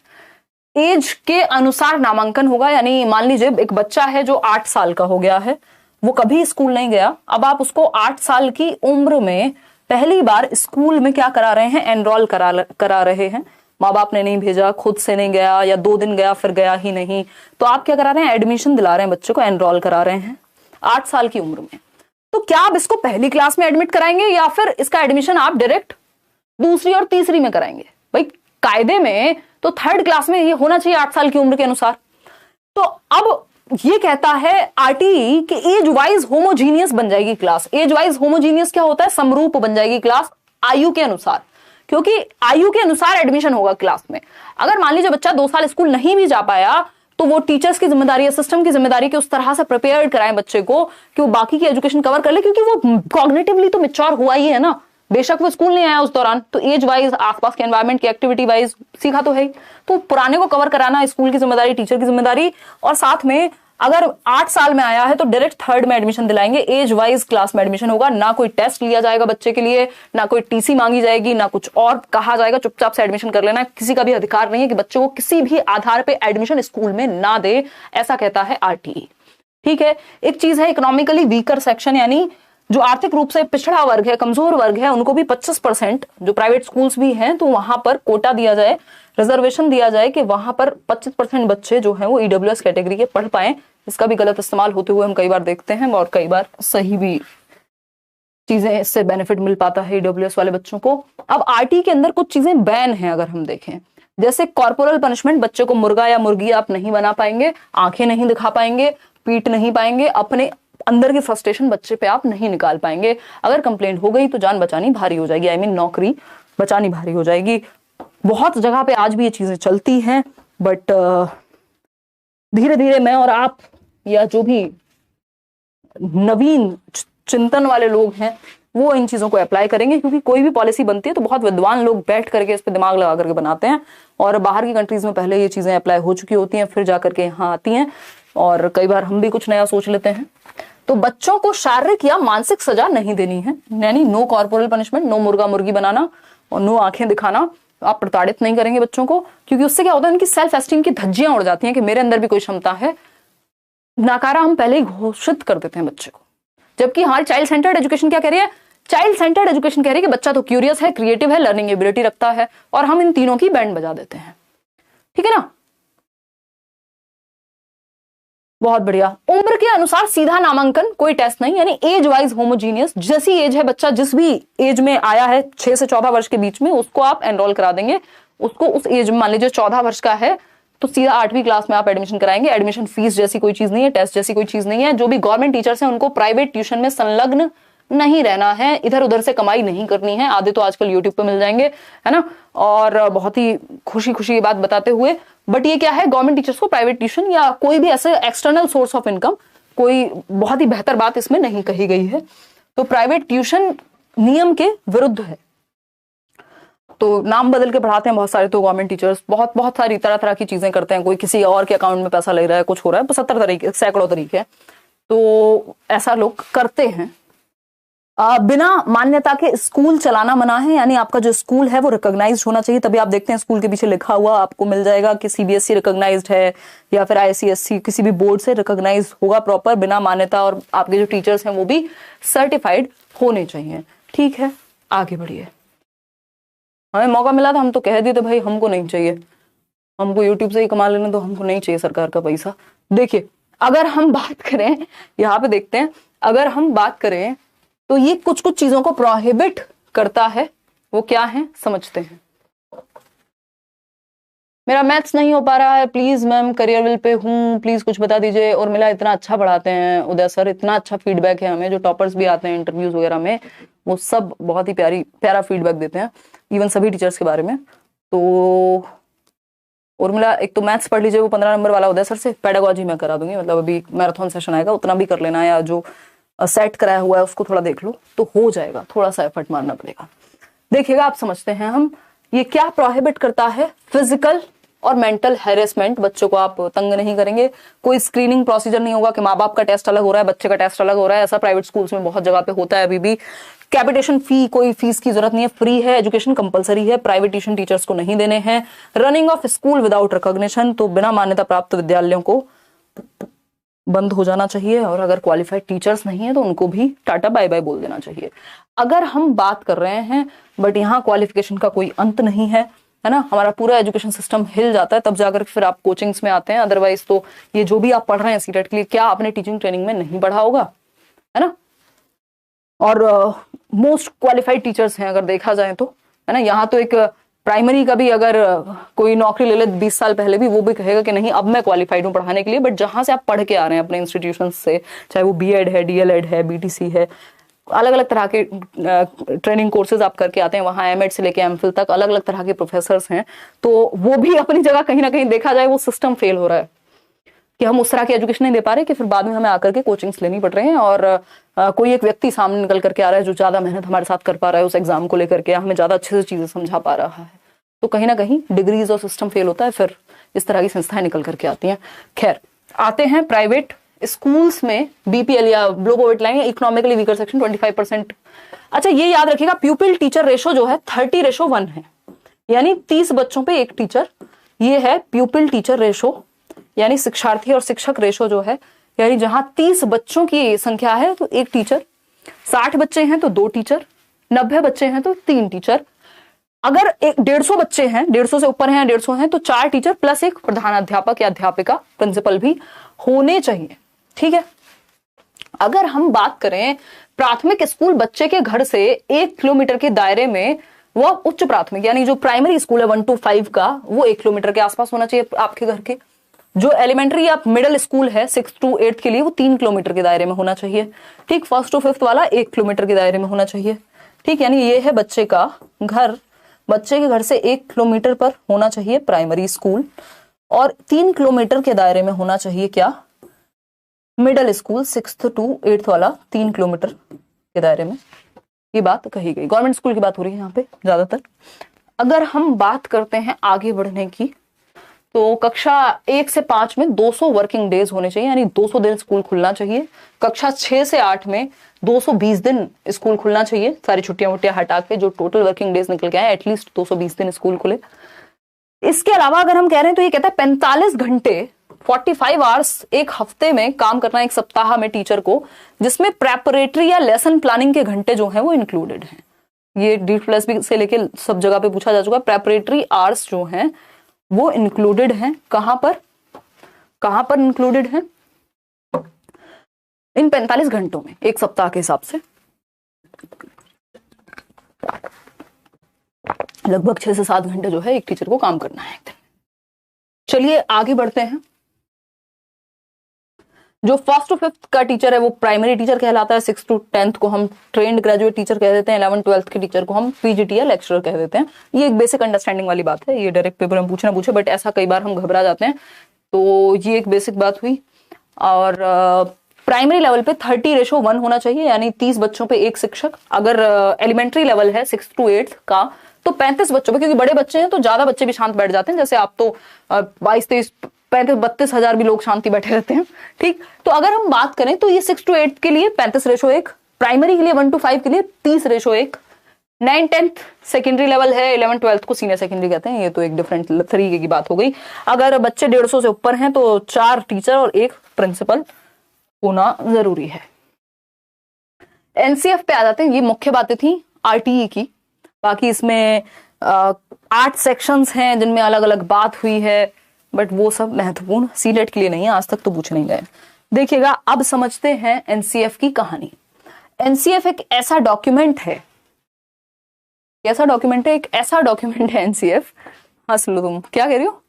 एज के अनुसार नामांकन होगा, यानी मान लीजिए एक बच्चा है जो 8 साल का हो गया है, वो कभी स्कूल नहीं गया, अब आप उसको 8 साल की उम्र में पहली बार स्कूल में क्या करा रहे हैं, एनरोल करा रहे हैं। माँ बाप ने नहीं भेजा, खुद से नहीं गया, या 2 दिन गया फिर गया ही नहीं, तो आप क्या करा रहे हैं, एडमिशन दिला रहे हैं, बच्चे को एनरोल करा रहे हैं 8 साल की उम्र में। तो क्या आप इसको पहली क्लास में एडमिट कराएंगे या फिर इसका एडमिशन आप डायरेक्ट दूसरी और तीसरी में कराएंगे? भाई कायदे में तो 3rd क्लास में ये होना चाहिए 8 साल की उम्र के अनुसार। तो अब ये कहता है आरटीई कि एज वाइज होमोजीनियस बन जाएगी क्लास। एज वाइज होमोजीनियस क्या होता है, समरूप बन जाएगी क्लास आयु के अनुसार, क्योंकि आयु के अनुसार एडमिशन होगा क्लास में। अगर मान लीजिए बच्चा 2 साल स्कूल नहीं भी जा पाया तो वो टीचर्स की जिम्मेदारी है, सिस्टम की जिम्मेदारी कि उस तरह से प्रिपेयर कराएं बच्चे को कि वो बाकी की एजुकेशन कवर कर ले, क्योंकि वो कॉग्निटिवली तो मैच्योर हुआ ही है ना, बेशक वो स्कूल नहीं आया उस दौरान, तो एज वाइज, आसपास के एनवायरनमेंट की एक्टिविटी वाइज सीखा तो है ही। तो पुराने को कवर कराना स्कूल की जिम्मेदारी, टीचर की जिम्मेदारी। और साथ में अगर 8 साल में आया है तो डायरेक्ट 3rd में एडमिशन दिलाएंगे, एज वाइज क्लास में एडमिशन होगा, ना कोई टेस्ट लिया जाएगा बच्चे के लिए, ना कोई टीसी मांगी जाएगी, ना कुछ और कहा जाएगा, चुपचाप से एडमिशन कर लेना। किसी का भी अधिकार नहीं है कि बच्चे को किसी भी आधार पे एडमिशन स्कूल में ना दे, ऐसा कहता है आरटीई। ठीक है। एक चीज है इकोनॉमिकली वीकर सेक्शन, यानी जो आर्थिक रूप से पिछड़ा वर्ग है, कमजोर वर्ग है, उनको भी 25%, जो प्राइवेट स्कूल्स भी हैं तो वहां पर कोटा दिया जाए, रिजर्वेशन दिया जाए कि वहां पर 25% बच्चे जो हैं वो ईडब्ल्यूएस कैटेगरी के पढ़ पाएं। इसका भी गलत इस्तेमाल होते हुए हम कई बार देखते हैं और कई बार सही भी चीजें, इससे बेनिफिट मिल पाता है ईडब्ल्यूएस वाले बच्चों को। अब आरटी के अंदर कुछ चीजें बैन हैं अगर हम देखें, जैसे कॉर्पोरल पनिशमेंट, बच्चे को मुर्गा या मुर्गी आप नहीं बना पाएंगे, आंखें नहीं दिखा पाएंगे, पीट नहीं पाएंगे, अपने अंदर की फ्रस्ट्रेशन बच्चे पे आप नहीं निकाल पाएंगे। अगर कंप्लेंट हो गई तो जान बचानी भारी हो जाएगी, नौकरी बचानी भारी हो जाएगी। बहुत जगह पे आज भी ये चीजें चलती हैं, बट धीरे धीरे मैं और आप या जो भी नवीन चिंतन वाले लोग हैं वो इन चीजों को अप्लाई करेंगे, क्योंकि कोई भी पॉलिसी बनती है तो बहुत विद्वान लोग बैठ करके इस पर दिमाग लगा करके बनाते हैं, और बाहर की कंट्रीज में पहले ये चीजें अप्लाई हो चुकी होती हैं, फिर जाकर के यहाँ आती हैं, और कई बार हम भी कुछ नया सोच लेते हैं। तो बच्चों को शारीरिक या मानसिक सजा नहीं देनी है, यानी नो कॉर्पोरल पनिशमेंट, नो मुर्गा मुर्गी बनाना और नो आंखें दिखाना। आप प्रताड़ित नहीं करेंगे बच्चों को, क्योंकि उससे क्या होता है, उनकी सेल्फ एस्टीम की धज्जियां उड़ जाती हैं कि मेरे अंदर भी कोई क्षमता है। नकारा हम पहले ही घोषित कर देते हैं बच्चे को, जबकि हमारी चाइल्ड सेंटर्ड एजुकेशन क्या कह रही है? चाइल्ड सेंटर्ड एजुकेशन कह रही है कि बच्चा तो क्यूरियस है, क्रिएटिव है, लर्निंग एबिलिटी रखता है, और हम इन तीनों की बैंड बजा देते हैं। ठीक है ना? बहुत बढ़िया। उम्र के अनुसार सीधा नामांकन, कोई टेस्ट नहीं, यानी एज वाइज होमोजीनियस, जैसी एज है बच्चा, जिस भी एज में आया है 6 से 14 वर्ष के बीच में, उसको आप एनरोल करा देंगे। उसको उस एज में, मान लीजिए 14 वर्ष का है तो सीधा 8वीं क्लास में आप एडमिशन कराएंगे। एडमिशन फीस जैसी कोई चीज नहीं है, टेस्ट जैसी कोई चीज नहीं है। जो भी गवर्नमेंट टीचर्स हैं उनको प्राइवेट ट्यूशन में संलग्न नहीं रहना है, इधर उधर से कमाई नहीं करनी है। आधे तो आजकल यूट्यूब पे मिल जाएंगे, है ना, और बहुत ही खुशी खुशी ये बात बताते हुए, बट ये क्या है, गवर्नमेंट टीचर्स को प्राइवेट ट्यूशन या कोई भी ऐसे एक्सटर्नल सोर्स ऑफ इनकम, कोई बहुत ही बेहतर बात इसमें नहीं कही गई है। तो प्राइवेट ट्यूशन नियम के विरुद्ध है। तो नाम बदल के पढ़ाते हैं बहुत सारे तो गवर्नमेंट टीचर्स, बहुत बहुत सारी तरह तरह की चीजें करते हैं। कोई किसी और के अकाउंट में पैसा ले रहा है, कुछ हो रहा है, 70 तरीके, सैकड़ों तरीके, तो ऐसा लोग करते हैं। बिना मान्यता के स्कूल चलाना मना है, यानी आपका जो स्कूल है वो रिकॉग्नाइज्ड होना चाहिए। तभी आप देखते हैं स्कूल के पीछे लिखा हुआ आपको मिल जाएगा कि सीबीएसई रिकॉग्नाइज्ड है या फिर आईसीएसई, किसी भी बोर्ड से रिकॉग्नाइज होगा प्रॉपर, बिना मान्यता, और आपके जो टीचर्स हैं वो भी सर्टिफाइड होने चाहिए। ठीक है, आगे बढ़िए। हमें मौका मिला था, हम तो कह दिए थे भाई हमको नहीं चाहिए, हमको यूट्यूब से ही कमा लेने, तो हमको नहीं चाहिए सरकार का पैसा। देखिए, अगर हम बात करें, यहाँ पे देखते हैं, अगर हम बात करें तो ये कुछ कुछ चीजों को प्रोहिबिट करता है। वो क्या है समझते हैं। मेरा मैथ्स नहीं हो पा रहा है, प्लीज मैम करियरविल पे हूँ, प्लीज कुछ बता दीजिए। और मिला इतना अच्छा पढ़ाते हैं उदय सर, इतना अच्छा फीडबैक है हमें, जो टॉपर्स भी आते हैं इंटरव्यूज वगैरह में, वो सब बहुत ही प्यारा फीडबैक देते हैं, इवन सभी टीचर्स के बारे में। तो उर्मिला, एक तो मैथ्स पढ़ लीजिए वो 15 नंबर वाला उदय सर से, पेडागोजी मैं करा दूंगी, मतलब अभी मैराथन सेशन आएगा उतना भी कर लेना, या जो सेट कराया हुआ है उसको थोड़ा देख लो तो हो जाएगा, थोड़ा सा एफर्ट मारना पड़ेगा। देखिएगा, आप समझते हैं हम ये क्या प्रोहिबिट करता है। फिजिकल और मेंटल हैरेसमेंट, बच्चों को आप तंग नहीं करेंगे। कोई स्क्रीनिंग प्रोसीजर नहीं होगा कि माँ बाप का टेस्ट अलग हो रहा है, बच्चे का टेस्ट अलग हो रहा है, ऐसा प्राइवेट स्कूल्स में बहुत जगह पे होता है अभी भी। कैपिटेशन फी, कोई फीस की जरूरत नहीं है, फ्री है, एजुकेशन कंपलसरी है, प्राइवेट ट्यूशन टीचर्स को नहीं देने हैं। Running of school without recognition, तो बिना मान्यता प्राप्त विद्यालयों को बंद हो जाना चाहिए, और अगर क्वालिफाइड टीचर्स नहीं है तो उनको भी टाटा बाय बाय बोल देना चाहिए। अगर हम बात कर रहे हैं, बट यहाँ क्वालिफिकेशन का कोई अंत नहीं है, है ना, हमारा पूरा एजुकेशन सिस्टम हिल जाता है तब जाकर फिर आप कोचिंग्स में आते हैं। अदरवाइज तो ये जो भी आप पढ़ रहे हैं सीटेट के लिए, क्या आपने टीचिंग ट्रेनिंग में नहीं पढ़ा होगा, है ना। और मोस्ट क्वालिफाइड टीचर्स हैं अगर देखा जाए तो, है ना। यहाँ तो एक प्राइमरी का भी अगर कोई नौकरी ले ले 20 साल पहले भी, वो भी कहेगा कि नहीं अब मैं क्वालिफाइड हूँ पढ़ाने के लिए। बट जहां से आप पढ़ के आ रहे हैं अपने इंस्टीट्यूशन से, चाहे वो बीएड है, डीएलएड है, बीटीसी है, अलग अलग तरह के ट्रेनिंग कोर्सेज आप करके आते हैं, वहां एमएड से लेके एमफिल तक अलग अलग तरह के प्रोफेसर्स हैं, तो वो भी अपनी जगह कहीं ना कहीं देखा जाए वो सिस्टम फेल हो रहा है कि हम उस तरह की एजुकेशन नहीं दे पा रहे, कि फिर बाद में हमें आकर के कोचिंग्स लेनी पड़ रहे हैं। और कोई एक व्यक्ति सामने निकल करके आ रहा है जो ज्यादा मेहनत हमारे साथ कर पा रहा है उस एग्जाम को लेकर के, हमें ज्यादा अच्छे से चीजें समझा पा रहा है, तो कहीं ना कहीं डिग्रीज और सिस्टम फेल होता है, फिर इस तरह की संस्थाएं निकल करके आती हैं। खैर, आते हैं प्राइवेट स्कूल्स में बीपीएल या below poverty line, economically weaker section 25%। अच्छा, ये याद रखिएगा, प्यूपिल टीचर रेशो जो है 30:1 है, यानी 30 बच्चों पे एक टीचर, ये है प्यूपिल टीचर रेशो, यानी शिक्षार्थी और शिक्षक रेशो जो है, यानी जहां 30 बच्चों की संख्या है तो एक टीचर, 60 बच्चे हैं तो 2 टीचर, 90 बच्चे हैं तो 3 टीचर, अगर 150 बच्चे हैं, 150 से ऊपर हैं, 150 हैं तो 4 टीचर प्लस एक प्रधानाध्यापक या अध्यापिका, प्रिंसिपल भी होने चाहिए। ठीक है। अगर हम बात करें प्राथमिक स्कूल बच्चे के घर से 1 किलोमीटर के दायरे में, वह उच्च प्राथमिक यानी जो प्राइमरी स्कूल है 1 to 5 का, वो 1 किलोमीटर के आसपास होना चाहिए आपके घर के। जो एलिमेंट्री या मिडिल स्कूल है 6 to 8 के लिए, वो 3 किलोमीटर के दायरे में होना चाहिए। ठीक, 1st to 5th वाला 1 किलोमीटर के दायरे में होना चाहिए। ठीक, यानी ये है बच्चे का घर, बच्चे के घर से 1 किलोमीटर पर होना चाहिए प्राइमरी स्कूल, और 3 किलोमीटर के दायरे में होना चाहिए क्या, middle school 6th to 8th वाला 3 किलोमीटर के दायरे में ये बात कही गई। गवर्नमेंट स्कूल की बात हो रही है यहाँ पे ज्यादातर। अगर हम बात करते हैं आगे बढ़ने की, तो कक्षा 1 से 5 में 200 वर्किंग डेज होने चाहिए, यानी 200 दिन स्कूल खुलना चाहिए। कक्षा 6 से 8 में 220 दिन स्कूल खुलना चाहिए, सारी छुट्टियां वुट्टियां हटा के जो टोटल वर्किंग डेज निकल के आए एटलीस्ट 220 दिन स्कूल खुले। इसके अलावा अगर हम कह रहे हैं तो ये कहता है 45 घंटे 45 आवर्स एक हफ्ते में काम करना, एक सप्ताह में टीचर को, जिसमें प्रेपरेटरी या लेसन प्लानिंग के घंटे जो हैं वो इंक्लूडेड हैं। ये D+B से लेके सब जगह पे पूछा जा चुका है। प्रेपरेटरी आवर्स जो हैं वो इंक्लूडेड हैं, कहां पर इंक्लूडेड हैं? इन 45 घंटों में एक सप्ताह के हिसाब से लगभग 6 से 7 घंटे जो है एक टीचर को काम करना है। चलिए आगे बढ़ते हैं। जो 1st to 5th का टीचर है वो प्राइमरी टीचर कहलाता है। 6th to 10th को हम ट्रेंड ग्रेजुएट टीचर कह देते हैं। 11th 12th के टीचर को हम PGT या लेक्चरर कह देते हैं। ये एक बेसिक अंडरस्टैंडिंग वाली बात है, ये डायरेक्ट पेपर में पूछना पूछे, बट ऐसा कई बार हम घबरा जाते हैं, तो ये एक बेसिक बात हुई। और प्राइमरी लेवल पे 30:1 होना चाहिए, यानी 30 बच्चों पे एक शिक्षक। अगर एलिमेंट्री लेवल है 6th to 8th का तो 35 बच्चों पे, क्योंकि बड़े बच्चे हैं तो ज्यादा बच्चे भी शांत बैठ जाते हैं। जैसे आप तो 22, 23, 35, 32 हजार भी लोग शांति बैठे रहते हैं, ठीक। तो अगर हम बात करें तो ये 6 to 8 के लिए 35:1, प्राइमरी के लिए 1 to 5 के लिए 30:1, 9, 10th सेकेंडरी लेवल है, 11, 12th को सीनियर सेकेंडरी कहते हैं। ये तो एक डिफरेंट तरीके की बात हो गई। अगर बच्चे 150 से ऊपर हैं तो 4 टीचर और 1 प्रिंसिपल होना जरूरी है। NCF पे आ जाते हैं। ये मुख्य बातें थी RTE की। बाकी इसमें 8 सेक्शंस हैं जिनमें अलग अलग बात हुई है, बट वो सब महत्वपूर्ण CTET के लिए नहीं है, आज तक तो पूछ नहीं गए। देखिएगा, अब समझते हैं NCF की कहानी। NCF एक ऐसा डॉक्यूमेंट है, कैसा डॉक्यूमेंट है? एक ऐसा डॉक्यूमेंट है NCF। हंस लो तुम, क्या कह रही हो?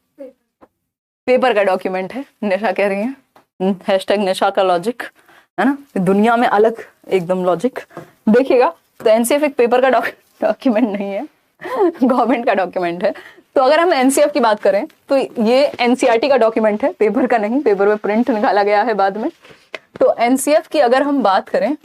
पेपर का डॉक्यूमेंट है। निशा कह रही है #निशा का लॉजिक, है ना, दुनिया में अलग एकदम लॉजिक। देखिएगा, तो NCF एक पेपर का डॉक्यूमेंट नहीं है, गवर्नमेंट का डॉक्यूमेंट है। तो अगर हम NCF की बात करें तो ये NCERT का डॉक्यूमेंट है, पेपर का नहीं। पेपर में प्रिंट निकाला गया है बाद में। तो NCF की अगर हम बात करें,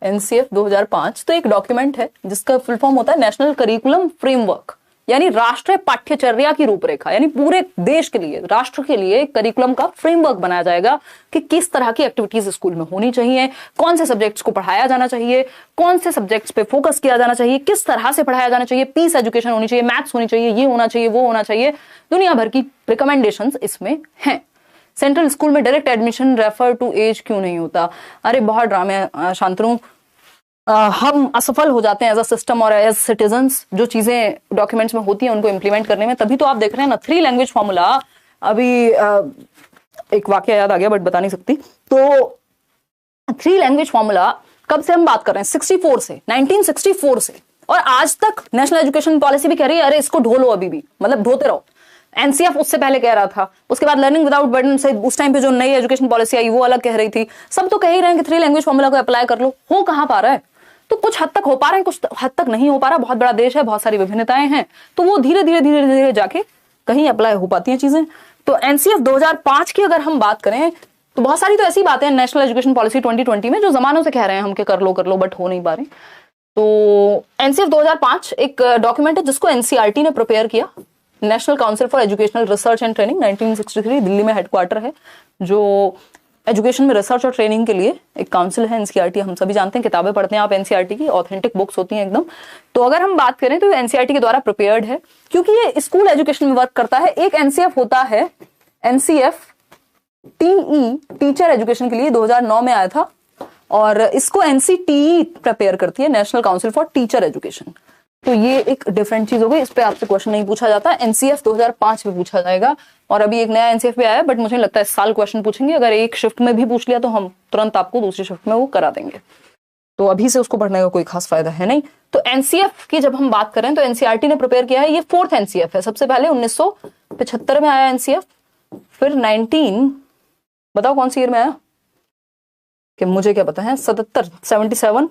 NCF 2005 तो एक डॉक्यूमेंट है जिसका फुल फॉर्म होता है नेशनल करिकुलम फ्रेमवर्क, यानी राष्ट्रीय पाठ्यचर्या की रूपरेखा। यानी पूरे देश के लिए, राष्ट्र के लिए करिकुलम का फ्रेमवर्क बनाया जाएगा कि किस तरह की एक्टिविटीज स्कूल में होनी चाहिए, कौन से सब्जेक्ट्स को पढ़ाया जाना चाहिए, कौन से सब्जेक्ट्स पे फोकस किया जाना चाहिए, किस तरह से पढ़ाया जाना चाहिए, पीस एजुकेशन होनी चाहिए, मैथ्स होनी चाहिए, ये होना चाहिए, वो होना चाहिए। दुनिया भर की रिकमेंडेशंस इसमें हैं। सेंट्रल स्कूल में direct admission refer to age क्यों नहीं होता? अरे बहुत ड्रामे शांतनु, हम असफल हो जाते हैं एज अ सिस्टम और एज सिटीजन्स, जो चीजें डॉक्यूमेंट्स में होती हैं उनको इम्प्लीमेंट करने में। तभी तो आप देख रहे हैं ना 3 लैंग्वेज फॉर्मूला। अभी एक वाकया याद आ गया बट बता नहीं सकती। तो 3 लैंग्वेज फॉर्मूला कब से हम बात कर रहे हैं? 64 से, 1964 से, और आज तक नेशनल एजुकेशन पॉलिसी भी कह रही है अरे इसको ढो लो, अभी भी, मतलब ढोते रहो। NCF उससे पहले कह रहा था, उसके बाद लर्निंग विदाउट बर्डन से उस टाइम पे जो नई एजुकेशन पॉलिसी आई वो अलग कह रही थी। सब तो कह ही रहे हैं कि 3 लैंग्वेज फॉर्मूला को अप्लाई कर लो। हो कहां पा रहा है? तो कुछ हद तक हो पा रहे हैं, कुछ हद तक नहीं हो पा रहा। बहुत बड़ा देश है, बहुत सारी विभिन्नताएं हैं, तो वो धीरे धीरे जाके कहीं अप्लाई हो पाती हैं चीजें। तो NCF 2005 की अगर हम बात करें तो बहुत सारी तो ऐसी बातें हैं नेशनल एजुकेशन पॉलिसी 2020 में जो जमानों से कह रहे हैं हम कि कर लो, बट हो नहीं पा रहे। तो NCF 2005 एक डॉक्यूमेंट है जिसको NCERT ने प्रिपेयर किया। National council for educational research and training, 1963, Delhi में हेडक्वार्टर है, जो एजुकेशन में रिसर्च और ट्रेनिंग के लिए एक काउंसिल है। NCERT हम सभी जानते हैं, किताबें पढ़ते हैं आप NCERT की, ऑथेंटिक बुक्स होती हैं एकदम। तो अगर हम बात करें तो NCERT के द्वारा प्रिपेयर्ड है, क्योंकि ये स्कूल एजुकेशन में वर्क करता है। एक NCF होता है NCF TE, टीचर एजुकेशन के लिए, 2009 में आया था, और इसको NCTE प्रिपेयर करती है, national council for teacher education. तो ये एक डिफरेंट चीज हो गई, इस पे आपसे क्वेश्चन नहीं पूछा जाता। NCF 2005 में पूछा जाएगा, और अभी एक नया NCF भी आया है, बट मुझे लगता है इस साल क्वेश्चन पूछेंगे। अगर एक शिफ्ट में भी पूछ लिया तो हम तुरंत आपको दूसरी शिफ्ट में वो करा देंगे, तो अभी से उसको पढ़ने का कोई खास फायदा है नहीं। तो NCF की जब हम बात करें तो NCERT ने प्रिपेयर किया है, ये 4th NCF है। सबसे पहले 1975 में आया NCF, फिर 19, बताओ कौन सी ईयर में आया, कि मुझे क्या पता है, 77,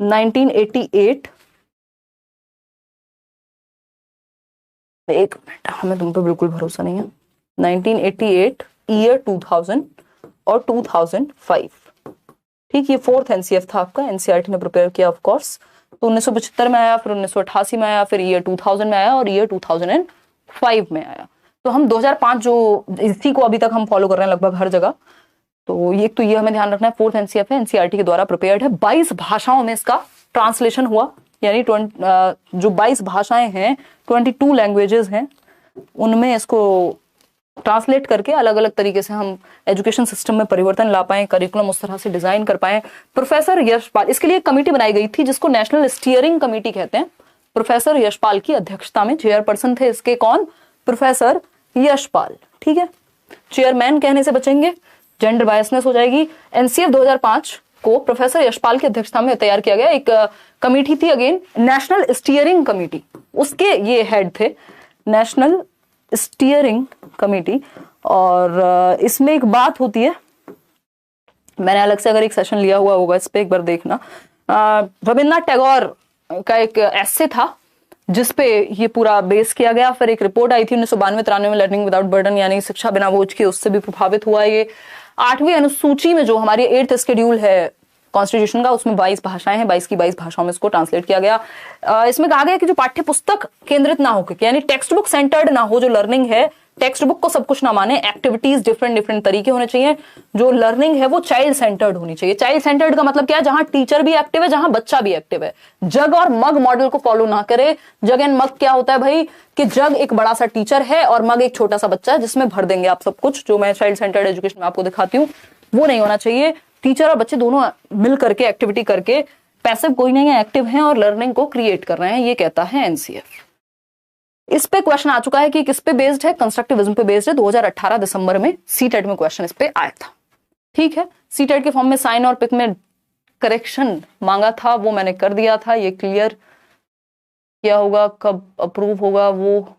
1988, एक मिनट, हमें तुम पे बिल्कुल भरोसा नहीं है, 1988, ईयर 2000 और 2005। ठीक, ये 4th एनसीएफ था आपका, एनसीईआरटी ने प्रिपेयर किया ऑफ कोर्स। तो 1975 में आया, फिर 1988 में आया, फिर ईयर 2000 में आया और ईयर 2005 में आया। तो हम 2005 जो इसी को अभी तक हम फॉलो कर रहे हैं लगभग हर जगह। तो ये हमें ध्यान रखना है, 4th एनसीएफ है, एनसीईआरटी के द्वारा प्रिपेयर्ड है। 22 भाषाओं में इसका ट्रांसलेशन हुआ, यानी जो 22 भाषाएं हैं, 22 लैंग्वेजेस हैं, उनमें इसको ट्रांसलेट करके अलग अलग तरीके से हम एजुकेशन सिस्टम में परिवर्तन ला पाए, करिकुलम उस तरह से डिजाइन कर पाए। प्रोफेसर यशपाल, इसके लिए एक कमेटी बनाई गई थी जिसको नेशनल स्टीयरिंग कमेटी कहते हैं। प्रोफेसर यशपाल की अध्यक्षता में, चेयरपर्सन थे इसके कौन? प्रोफेसर यशपाल। ठीक है, चेयरमैन कहने से बचेंगे, जेंडर बायसनेस हो जाएगी। एनसीएफ 2005 को प्रोफेसर यशपाल की अध्यक्षता में तैयार किया गया। एक कमेटी थी, अगेन नेशनल स्टीयरिंग कमेटी, उसके ये हेड थे, नेशनल स्टीयरिंग कमेटी। और इसमें एक बात होती है, मैंने अलग से अगर एक सेशन लिया हुआ होगा इस पे, एक बार देखना। रविन्द्रनाथ टैगोर का एक एस्से था जिसपे ये पूरा बेस किया गया। फिर एक रिपोर्ट आई थी 1992-93 में, लर्निंग विदाउट बर्डन, यानी शिक्षा बिना बोझ के, उससे भी प्रभावित हुआ ये। 8वीं अनुसूची में जो हमारी 8th शेड्यूल है कॉन्स्टिट्यूशन का, उसमें 22 भाषाएं हैं, 22 की 22 भाषाओं में इसको ट्रांसलेट किया गया। इसमें कहा गया कि जो पाठ्य पुस्तक केंद्रित ना होकर, यानी टेक्स्ट बुक सेंटर्ड ना हो, जो लर्निंग है टेक्स्ट बुक को सब कुछ ना माने, एक्टिविटीज डिफरेंट तरीके होने चाहिए। जो लर्निंग है वो चाइल्ड सेंटर्ड होनी चाहिए। चाइल्ड सेंटर्ड का मतलब क्या है? जहां टीचर भी एक्टिव है, जहां बच्चा भी एक्टिव है। जग और मग मॉडल को फॉलो ना करे। जग एंड मग क्या होता है भाई? कि जग एक बड़ा सा टीचर है और मग एक छोटा सा बच्चा है जिसमें भर देंगे आप सब कुछ, जो मैं चाइल्ड सेंटर्ड एजुकेशन में आपको दिखाती हूँ, वो नहीं होना चाहिए। टीचर और बच्चे दोनों मिल करके एक्टिविटी करके, पैसिव कोई नहीं है, एक्टिव हैं और लर्निंग को क्रिएट कर रहे हैं, ये कहता है एनसीएफ। इस पे क्वेश्चन आ चुका है कि किस पे बेस्ड है? कंस्ट्रक्टिविज्म पे बेस्ड है। 2018 दिसंबर में सीटेट में क्वेश्चन इस पे आया था। ठीक है, सीटेट के फॉर्म में साइन और पिक में करेक्शन मांगा था, वो मैंने कर दिया था। ये क्लियर क्या होगा, कब अप्रूव होगा वो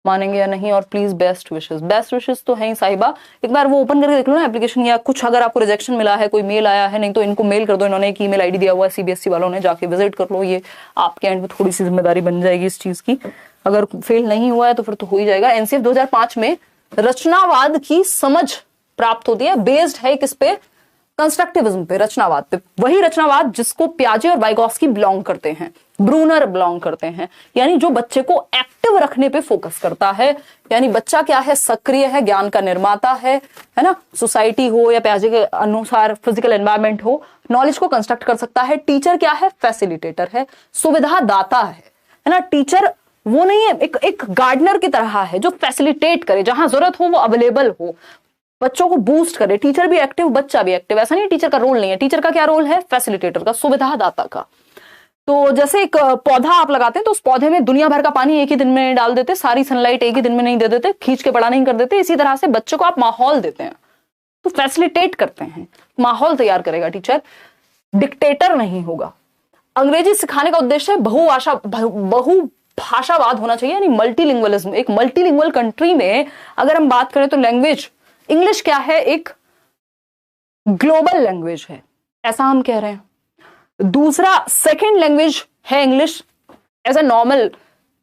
मानेंगे या नहीं। और प्लीज बेस्ट विशेस तो है ही साहिबा, एक बार वो ओपन करके देख लो ना एप्लीकेशन, या कुछ अगर आपको रिजेक्शन मिला है, कोई मेल आया है, नहीं तो इनको मेल कर दो, इन्होंने एक ईमेल आईडी दिया हुआ है सीबीएसई वालों ने, जाके विजिट कर लो। ये आपके एंड में थोड़ी सी जिम्मेदारी बन जाएगी इस चीज की। अगर फेल नहीं हुआ है तो फिर तो हो ही जाएगा। एनसीएफ 2005 में रचनावाद की समझ प्राप्त होती है, बेस्ड है किस पे? कंस्ट्रक्टिविज्म पे, रचनावाद पे। वही रचनावाद जिसको पियाजे और वाइगोस्की बिलोंग करते हैं, ब्रूनर बिलोंग करते हैं, यानी जो बच्चे को एक्टिव रखने पे फोकस करता है। यानी बच्चा क्या है? सक्रिय है, ज्ञान का निर्माता है ना। सोसाइटी हो या पियाजे के अनुसार फिजिकल एनवायरनमेंट हो, नॉलेज को कंस्ट्रक्ट कर सकता है। टीचर क्या है? फैसिलिटेटर है, सुविधा दाता है ना। टीचर वो नहीं है, एक गार्डनर की तरह है जो फैसिलिटेट करे, जहां जरूरत हो वो अवेलेबल हो, बच्चों को बूस्ट करे। टीचर भी एक्टिव, बच्चा भी एक्टिव। ऐसा नहीं टीचर का रोल नहीं है, टीचर का क्या रोल है? फैसिलिटेटर का, सुविधा दाता का। तो जैसे एक पौधा आप लगाते हैं तो उस पौधे में दुनिया भर का पानी एक ही दिन में डाल देते, सारी सनलाइट एक ही दिन में नहीं दे देते, खींच के बड़ा नहीं कर देते। इसी तरह से बच्चों को आप माहौल देते हैं तो फैसिलिटेट करते हैं, माहौल तैयार करेगा टीचर, डिक्टेटर नहीं होगा। अंग्रेजी सिखाने का उद्देश्य बहुभाषावाद होना चाहिए, यानी मल्टीलिंगुअलिज्म। एक मल्टीलिंगुअल कंट्री में अगर हम बात करें तो लैंग्वेज, इंग्लिश क्या है? एक ग्लोबल लैंग्वेज है, ऐसा हम कह रहे हैं। दूसरा, सेकंड लैंग्वेज है English as a normal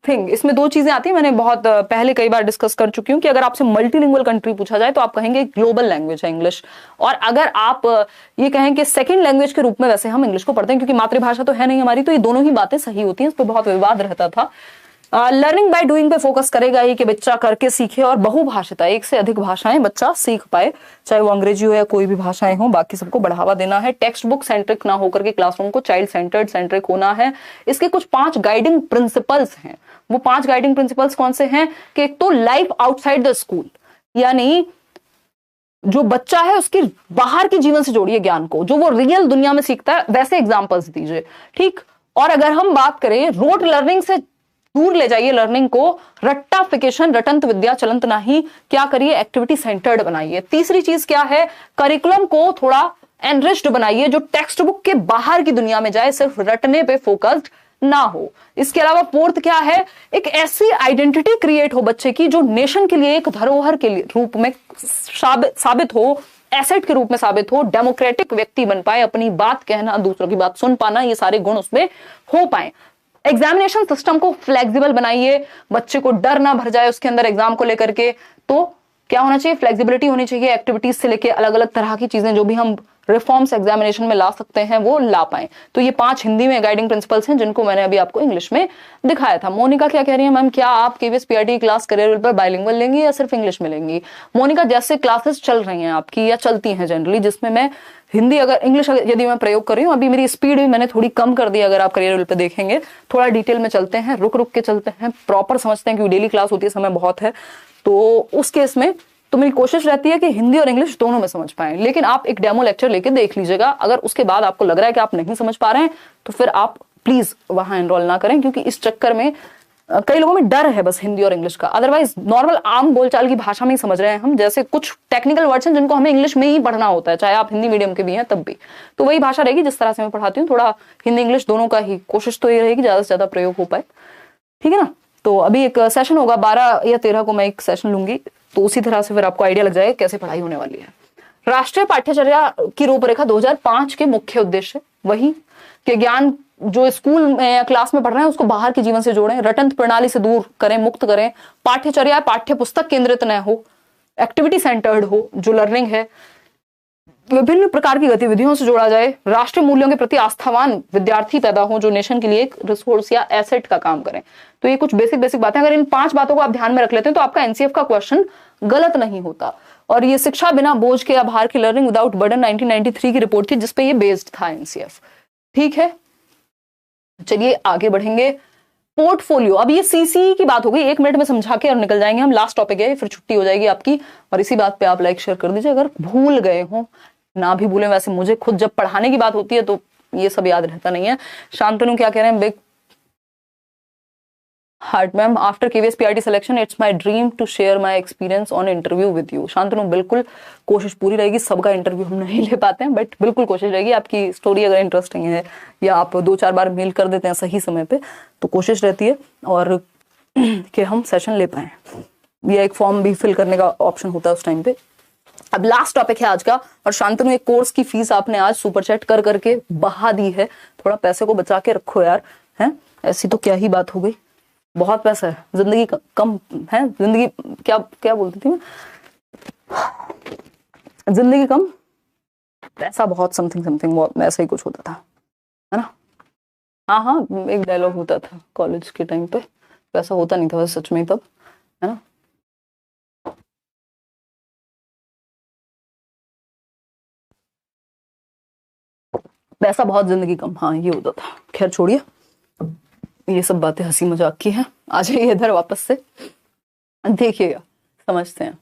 thing. इसमें दो चीजें आती हैं, मैंने बहुत पहले कई बार डिस्कस कर चुकी हूं कि अगर आपसे मल्टीलिंगुअल कंट्री पूछा जाए तो आप कहेंगे ग्लोबल लैंग्वेज है इंग्लिश। और अगर आप ये कहें कि सेकंड लैंग्वेज के रूप में, वैसे हम इंग्लिश को पढ़ते हैं क्योंकि मातृभाषा तो है नहीं हमारी, तो ये दोनों ही बातें सही होती हैं। इस पर बहुत विवाद रहता था। लर्निंग बाय डूइंग पे फोकस करेगा ही कि बच्चा करके सीखे और बहुभाषिता, एक से अधिक भाषाएं बच्चा सीख पाए, चाहे वो अंग्रेजी हो या कोई भी भाषाएं हो, बाकी सबको बढ़ावा देना है। टेक्स्ट बुक सेंट्रिक ना होकर के क्लासरूम को चाइल्ड सेंटर्ड होना है। इसके कुछ 5 गाइडिंग प्रिंसिपल्स हैं। वो 5 गाइडिंग प्रिंसिपल्स कौन से हैं? कि एक तो लाइफ आउटसाइड द स्कूल, यानी जो बच्चा है उसकी बाहर की जीवन से जोड़िए ज्ञान को, जो वो रियल दुनिया में सीखता है वैसे एग्जाम्पल्स दीजिए। ठीक। और अगर हम बात करें रोट लर्निंग से दूर ले जाइए लर्निंग को, रट्टाफिकेशन, रटंत विद्या चलंत नहीं, क्या करिए? एक्टिविटी सेंटर्ड बनाइए। तीसरी चीज क्या है? करिकुलम को थोड़ा एनरिच्ड बनाइए, जो टेक्स्ट बुक के बाहर की दुनिया में जाए, सिर्फ रटने पे फोकस्ड ना हो। इसके अलावा फोर्थ क्या है? एक ऐसी आइडेंटिटी क्रिएट हो बच्चे की जो नेशन के लिए एक धरोहर के रूप में साबित हो, एसेट के रूप में साबित हो, डेमोक्रेटिक व्यक्ति बन पाए, अपनी बात कहना, दूसरों की बात सुन पाना, ये सारे गुण उसमें हो पाए। एग्जामिनेशन सिस्टम को फ्लेक्सिबल बनाइए, बच्चे को डर ना भर जाए उसके अंदर एग्जाम को लेकर के। तो क्या होना चाहिए? फ्लेक्सिबिलिटी होनी चाहिए, एक्टिविटीज से लेके अलग अलग तरह की चीजें जो भी हम रिफॉर्म्स एग्जामिनेशन में ला सकते हैं वो ला पाए। तो ये 5 हिंदी में गाइडिंग प्रिंसिपल्स हैं जिनको मैंने अभी आपको इंग्लिश में दिखाया था। मोनिका क्या कह रही है, मैम क्या आप केवीएस पीआरटी क्लास करियर पर बाइलिंगुअल लेंगी या सिर्फ इंग्लिश में लेंगी? मोनिका, जैसे क्लासेस चल रही हैं आपकी या चलती हैं जनरली, जिसमें मैं हिंदी अगर इंग्लिश यदि मैं प्रयोग कर रही हूँ, अभी मेरी स्पीड भी मैंने थोड़ी कम कर दी, अगर आप करियर पे देखेंगे थोड़ा डिटेल में चलते हैं, रुक रुक के चलते हैं, प्रॉपर समझते हैं, क्योंकि डेली क्लास होती है, समय बहुत है। तो उस केस में तो मेरी कोशिश रहती है कि हिंदी और इंग्लिश दोनों में समझ पाएं, लेकिन आप एक डेमो लेक्चर लेके देख लीजिएगा। अगर उसके बाद आपको लग रहा है कि आप नहीं समझ पा रहे हैं तो फिर आप प्लीज वहां एनरोल ना करें, क्योंकि इस चक्कर में कई लोगों में डर है बस हिंदी और इंग्लिश का। अदरवाइज नॉर्मल आम बोलचाल की भाषा में ही समझ रहे हैं हम। जैसे कुछ टेक्निकल वर्ड्स हैं जिनको हमें इंग्लिश में ही पढ़ना होता है, चाहे आप हिंदी मीडियम के भी हैं तब भी, तो वही भाषा रहेगी जिस तरह से मैं पढ़ाती हूँ। थोड़ा हिंदी इंग्लिश दोनों का ही कोशिश तो ये रहेगी ज्यादा से ज्यादा प्रयोग हो पाए, ठीक है ना। तो अभी एक सेशन होगा 12 या 13 को, मैं एक सेशन लूंगी, तो उसी तरह से फिर आपको आइडिया लग जाएगा कैसे पढ़ाई होने वाली है। राष्ट्रीय पाठ्यचर्या की रूपरेखा 2005 के मुख्य उद्देश्य वही कि ज्ञान जो स्कूल में या क्लास में पढ़ रहे हैं उसको बाहर के जीवन से जोड़ें, रटंत प्रणाली से दूर करें, मुक्त करें। पाठ्यचर्या पाठ्य पुस्तक केंद्रित न हो, एक्टिविटी सेंटर्ड हो, जो लर्निंग है विभिन्न प्रकार की गतिविधियों से जोड़ा जाए। राष्ट्रीय मूल्यों के प्रति आस्थावान विद्यार्थी पैदा हो जो नेशन के लिए एक रिसोर्स या एसेट का काम करें। तो ये कुछ बेसिक बातें, अगर इन 5 बातों को आप ध्यान में रख लेते हैं तो आपका एनसीएफ का क्वेश्चन गलत नहीं होता। और ये शिक्षा बिना बोझ के आभार की लर्निंग विदाउट बर्डन 1993 की रिपोर्ट थी जिसपे ये बेस्ड था एनसीएफ, ठीक है। चलिए आगे बढ़ेंगे। पोर्टफोलियो, अब ये सीसी की बात हो गई, 1 मिनट में समझा के और निकल जाएंगे हम। लास्ट टॉपिक है, फिर छुट्टी हो जाएगी आपकी। और इसी बात पे आप लाइक शेयर कर दीजिए अगर भूल गए हो, ना भी भूलें। वैसे मुझे खुद जब पढ़ाने की बात होती है तो ये सब याद रहता नहीं है। शांतनु क्या कह रहे हैं, big heart ma'am, after KVS PRT selection it's my dream to share my experience on interview with you. Shantanu बिल्कुल कोशिश पूरी रहेगी, सबका इंटरव्यू हम नहीं ले पाते हैं, बट बिल्कुल कोशिश रहेगी। आपकी स्टोरी अगर इंटरेस्टिंग है या आप 2-4 बार मेल कर देते हैं सही समय पे तो कोशिश रहती है और कि हम सेशन ले पाए, या एक फॉर्म भी फिल करने का ऑप्शन होता है उस टाइम पे। अब लास्ट टॉपिक है आज का, और शांतनु एक कोर्स की फीस आपने आज सुपर चैट कर करके बहा दी है। थोड़ा पैसे को बचा के रखो यार, हैं ऐसी तो क्या ही बात हो गई, बहुत पैसा है, जिंदगी कम है, जिंदगी क्या क्या बोलती थी मैं, जिंदगी कम पैसा बहुत, समथिंग ऐसा ही कुछ होता था, है ना। हाँ, एक डायलॉग होता था कॉलेज के टाइम पे, पैसा होता नहीं था वैसे सच में तब, है ना। पैसा बहुत जिंदगी कम, हाँ ये होता था। खैर छोड़िए, ये सब बातें हंसी मजाक की हैं। आ जाइए इधर वापस से, देखिएगा समझते हैं।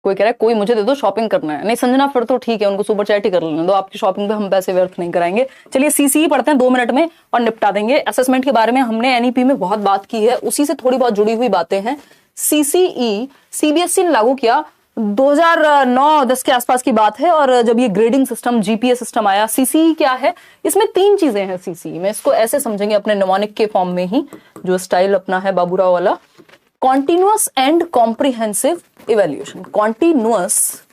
कोई कह रहा है कोई मुझे दे दो, शॉपिंग करना है। नहीं संजना, फिर तो ठीक है, उनको सुपर चैट ही कर लेने दो, आपकी शॉपिंग पे हम पैसे व्यर्थ नहीं कराएंगे। चलिए सीसी पढ़ते हैं 2 मिनट में और निपटा देंगे। असेसमेंट के बारे में हमने एनईपी में बहुत बात की है, उसी से थोड़ी बहुत जुड़ी हुई बातें हैं। सीसीई सीबीएसई ने लागू किया 2009-10 के आसपास की बात है, और जब ये ग्रेडिंग सिस्टम जीपीए सिस्टम आया। सीसीई क्या है, इसमें 3 चीजें हैं सीसीई में, इसको ऐसे समझेंगे अपने निमोनिक के फॉर्म में ही, जो स्टाइल अपना है बाबूराव वाला। Continuous and comprehensive evaluation. Continuous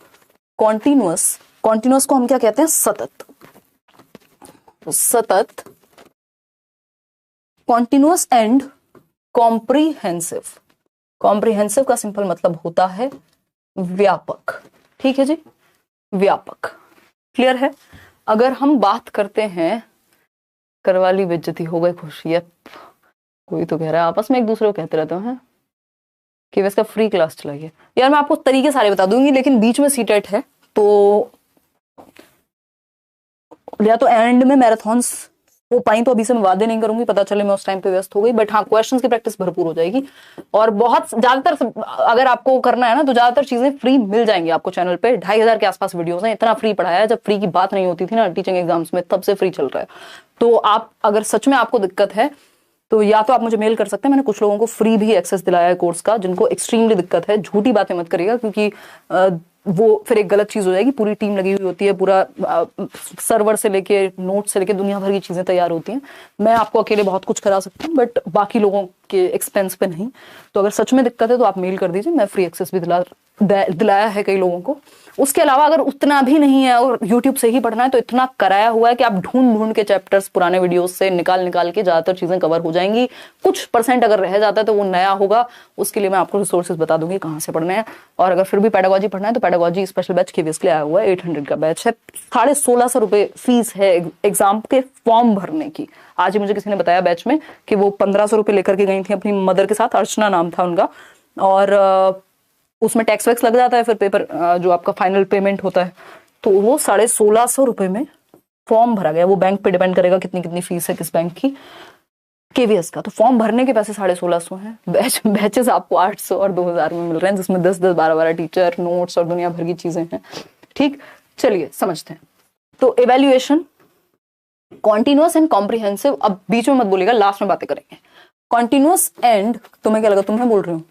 को हम क्या कहते हैं, सतत। Continuous and comprehensive. कॉम्प्रिहेंसिव का सिंपल मतलब होता है व्यापक, ठीक है जी, व्यापक। क्लियर है। अगर हम बात करते हैं, करवाली बेइज्जती हो गई खुश, ये कोई तो कह रहा है, आपस में एक दूसरे को कहते रहते हैं कि इसका फ्री क्लास चलाइए। यार मैं आपको तरीके सारे बता दूंगी, लेकिन बीच में सीटेट है तो या तो एंड में मैराथन्स हो पाई तो अभी से मैं वादे नहीं करूंगी, पता चले मैं उस टाइम पे व्यस्त हो गई, बट हाँ क्वेश्चंस की प्रैक्टिस भरपूर हो जाएगी। और बहुत ज्यादातर अगर आपको करना है ना तो ज्यादातर चीजें फ्री मिल जाएंगी आपको चैनल पे। 2500 के आसपास वीडियोस हैं, इतना फ्री पढ़ाया है, जब फ्री की बात नहीं होती थी ना टीचिंग एग्जाम्स में, तब से फ्री चल रहा है। तो आप अगर सच में आपको दिक्कत है तो या तो आप मुझे मेल कर सकते हैं, मैंने कुछ लोगों को फ्री भी एक्सेस दिलाया है कोर्स का, जिनको एक्सट्रीमली दिक्कत है। झूठी बातें मत करिएगा, क्योंकि वो फिर एक गलत चीज हो जाएगी। पूरी टीम लगी हुई होती है, पूरा सर्वर से लेके नोट से लेके दुनिया भर की चीजें तैयार होती हैं। मैं आपको अकेले बहुत कुछ करा सकता हूँ, बट बाकी लोगों के एक्सपेंस पे नहीं। तो अगर सच में दिक्कत है तो आप मेल कर दीजिए, मैं फ्री एक्सेस भी दिलाया है कई लोगों को। उसके अलावा अगर उतना भी नहीं है और यूट्यूब से ही पढ़ना है तो इतना कराया हुआ है कि आप ढूंढ ढूंढ के चैप्टर्स पुराने वीडियोस से निकाल निकाल के ज्यादातर चीजें कवर हो जाएंगी। कुछ % अगर रह जाता है तो वो नया होगा, उसके लिए मैं आपको रिसोर्सेज बता दूंगी कहाँ से पढ़ने हैं। और अगर फिर भी पेडागोजी पढ़ना है तो पेडागोजी स्पेशल बैच KVS के लिए आया हुआ है, 800 का बैच है, 1650 रुपए फीस है एग्जाम के फॉर्म भरने की। आज ही मुझे किसी ने बताया बैच में कि वो 1500 रुपए लेकर के गई थी अपनी मदर के साथ, अर्चना नाम था उनका, और उसमें टैक्स वैक्स लग जाता है, फिर पेपर जो आपका फाइनल पेमेंट होता है, तो वो 1650 रुपए में फॉर्म भरा गया। वो बैंक पे डिपेंड करेगा कितनी कितनी फीस है किस बैंक की, KVS का। तो फॉर्म भरने के पैसे 1650 हैं। बैचेस आपको 800 और 2000 में मिल रहे हैं, जिसमें 10-10, 12-12 टीचर, नोट्स और दुनिया भर की चीजें हैं। ठीक, चलिए समझते हैं। तो इवेल्युएशन कॉन्टिन्यूअस एंड कॉम्प्रिहेंसिव, अब बीच में मत बोलिएगा, लास्ट में बातें करेंगे। कॉन्टिन्यूअस एंड, तुम्हें क्या लगा तुम्हें बोल रही हूँ,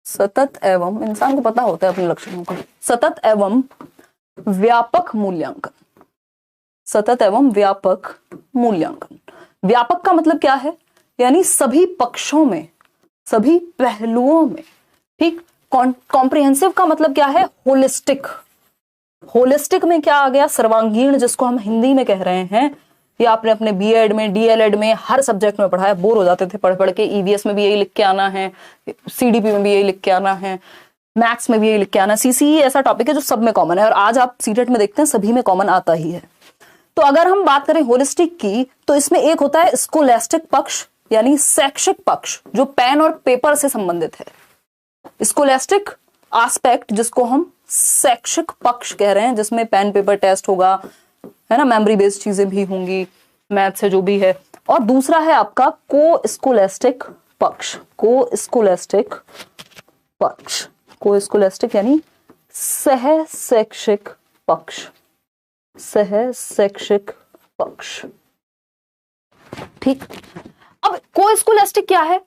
सतत एवं, इंसान को पता होता है अपने लक्षणों का, सतत एवं व्यापक मूल्यांकन। सतत एवं व्यापक मूल्यांकन। व्यापक का मतलब क्या है, यानी सभी पक्षों में, सभी पहलुओं में। ठीक, कॉम्प्रिहेंसिव का मतलब क्या है, होलिस्टिक। होलिस्टिक में क्या आ गया, सर्वांगीण, जिसको हम हिंदी में कह रहे हैं। ये आपने अपने BEd में, DLEd में, हर सब्जेक्ट में पढ़ा है, बोर हो जाते थे पढ़ पढ़ के। EVS में भी यही लिख के आना है, CDP में भी यही लिख के आना है, मैथ्स में भी यही लिख के आना। CCE ऐसा टॉपिक है जो सब में कॉमन है, और आज आप CTET में देखते हैं सभी में कॉमन आता ही है। तो अगर हम बात करें होलिस्टिक की, तो इसमें एक होता है स्कोलैस्टिक पक्ष, यानी शैक्षिक पक्ष, जो पेन और पेपर से संबंधित है। स्कोलैस्टिक एस्पेक्ट, जिसको हम शैक्षिक पक्ष कह रहे हैं, जिसमें पेन पेपर टेस्ट होगा, है ना, मेमोरी बेस्ड चीजें भी होंगी, मैथ से जो भी है। और दूसरा है आपका को स्कोलैस्टिक पक्ष। को स्कोलैस्टिक पक्ष, को स्कोलैस्टिक यानी सह शैक्षिक पक्ष, सह शैक्षिक पक्ष। ठीक, अब को स्कोलैस्टिक क्या है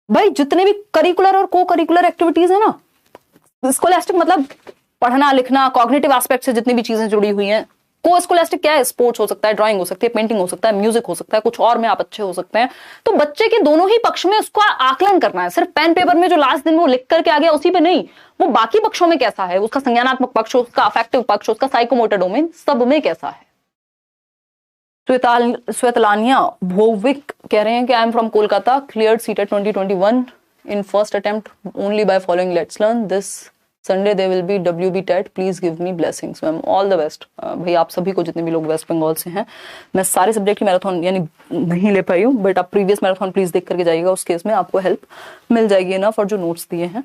भाई, जितने भी करिकुलर और को करिकुलर एक्टिविटीज है ना, स्कोलैस्टिक मतलब पढ़ना लिखना, कॉग्निटिव एस्पेक्ट से जितनी भी चीजें जुड़ी हुई हैं। को स्कोलैस्टिक क्या है, स्पोर्ट्स हो सकता है, ड्राइंग हो सकती है, पेंटिंग हो सकता है, म्यूजिक हो सकता है, कुछ और में आप अच्छे हो सकते हैं। तो बच्चे के दोनों ही पक्ष में उसका आकलन करना है। सिर्फ पेन पेपर में जो लास्ट दिन वो लिख करके आ गया उसी पे नहीं, वो बाकी पक्षों में कैसा है, उसका संज्ञानात्मक पक्ष, उसका अफेक्टिव पक्ष, उसका साइकोमोटर डोमेन, सब में कैसा है। श्वेतलानिया भोविक कह रहे हैं कि I am from Kolkata, cleared CTET 2021 in first attempt only by following let's learn this Sunday they will be WB TET, please give me blessings ma'am, all the best. भाई आप सभी को, जितने भी लोग वेस्ट बंगाल से हैं, मैं सारे सब्जेक्ट की मैराथन यानी नहीं ले पाई हूँ, बट आप प्रीवियस मैराथन प्लीज देख करके जाइएगा, उस केस में आपको हेल्प मिल जाएगी इनफ, और जो नोट्स दिए हैं।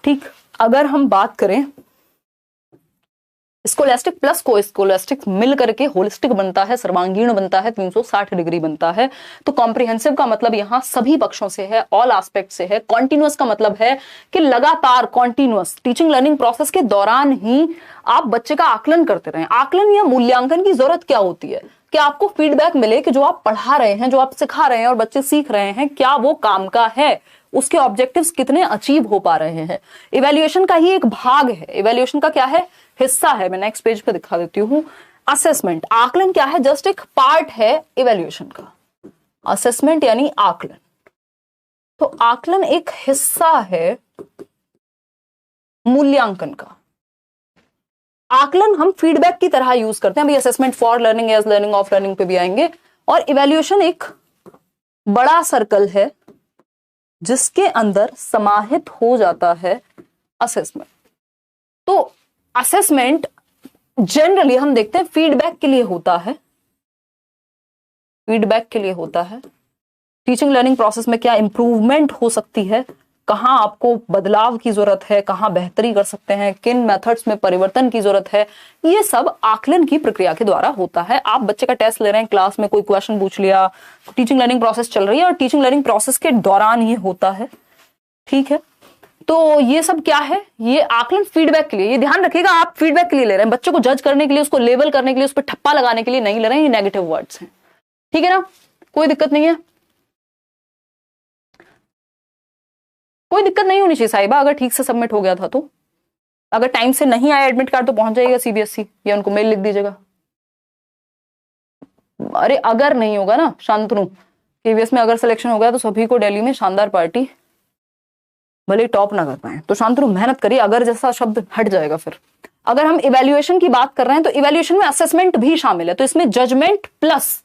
ठीक, अगर हम बात करें स्कोलैस्टिक प्लस को स्कोलैस्टिक मिल करके होलिस्टिक बनता है, सर्वांगीण बनता है, 360 डिग्री बनता है। तो कॉम्प्रिहेंसिव का मतलब यहाँ सभी पक्षों से है, ऑल एस्पेक्ट से है। कॉन्टिन्यूअस का मतलब है कि लगातार, कॉन्टिन्यूअस टीचिंग लर्निंग प्रोसेस के दौरान ही आप बच्चे का आकलन करते रहें। आकलन या मूल्यांकन की जरूरत क्या होती है कि आपको फीडबैक मिले कि जो आप पढ़ा रहे हैं, जो आप सिखा रहे हैं और बच्चे सीख रहे हैं, क्या वो काम का है, उसके ऑब्जेक्टिव्स कितने अचीव हो पा रहे हैं। इवैल्यूएशन का ही एक भाग है, इवैल्यूएशन का क्या है, हिस्सा है। मैं नेक्स्ट पेज पे दिखा देती हूं। असेसमेंट, आकलन क्या है, जस्ट एक पार्ट है इवैल्यूएशन का। असेसमेंट यानी आकलन, तो आकलन एक हिस्सा है मूल्यांकन का। आकलन हम फीडबैक की तरह यूज करते हैं। अभी assessment for learning, as learning, of learning पे भी आएंगे। और इवैल्यूएशन एक बड़ा सर्कल है जिसके अंदर समाहित हो जाता है असेसमेंट। तो असेसमेंट जनरली हम देखते हैं फीडबैक के लिए होता है, फीडबैक के लिए होता है। टीचिंग लर्निंग प्रोसेस में क्या इंप्रूवमेंट हो सकती है, कहां आपको बदलाव की जरूरत है, कहां बेहतरी कर सकते हैं, किन मेथड्स में परिवर्तन की जरूरत है, ये सब आकलन की प्रक्रिया के द्वारा होता है। आप बच्चे का टेस्ट ले रहे हैं, क्लास में कोई क्वेश्चन पूछ लिया, टीचिंग लर्निंग प्रोसेस चल रही है और टीचिंग लर्निंग प्रोसेस के दौरान ये होता है। ठीक है, तो ये सब क्या है, ये आकलन फीडबैक के लिए। ये ध्यान रखिएगा, आप फीडबैक के लिए ले रहे हैं, बच्चे को जज करने के लिए, उसको लेबल करने के लिए, उस पर ठप्पा लगाने के लिए नहीं ले रहे हैं। ये नेगेटिव वर्ड्स हैं, ठीक है ना, कोई दिक्कत नहीं है, कोई दिक्कत नहीं होनी चाहिए साहिबा। अगर ठीक से सबमिट हो गया था तो, अगर टाइम से नहीं आया एडमिट कार्ड तो पहुंच जाइएगा CBSE, या उनको मेल लिख दीजिएगा। अरे अगर नहीं होगा ना शांतनु, KVS में अगर सिलेक्शन हो गया तो सभी को दिल्ली में शानदार पार्टी, भले टॉप ना कर पाए तो शांतनु मेहनत करिए। अगर जैसा शब्द हट जाएगा फिर। अगर हम इवैल्यूएशन की बात कर रहे हैं तो इवैल्यूएशन में असेसमेंट भी शामिल है, तो इसमें जजमेंट प्लस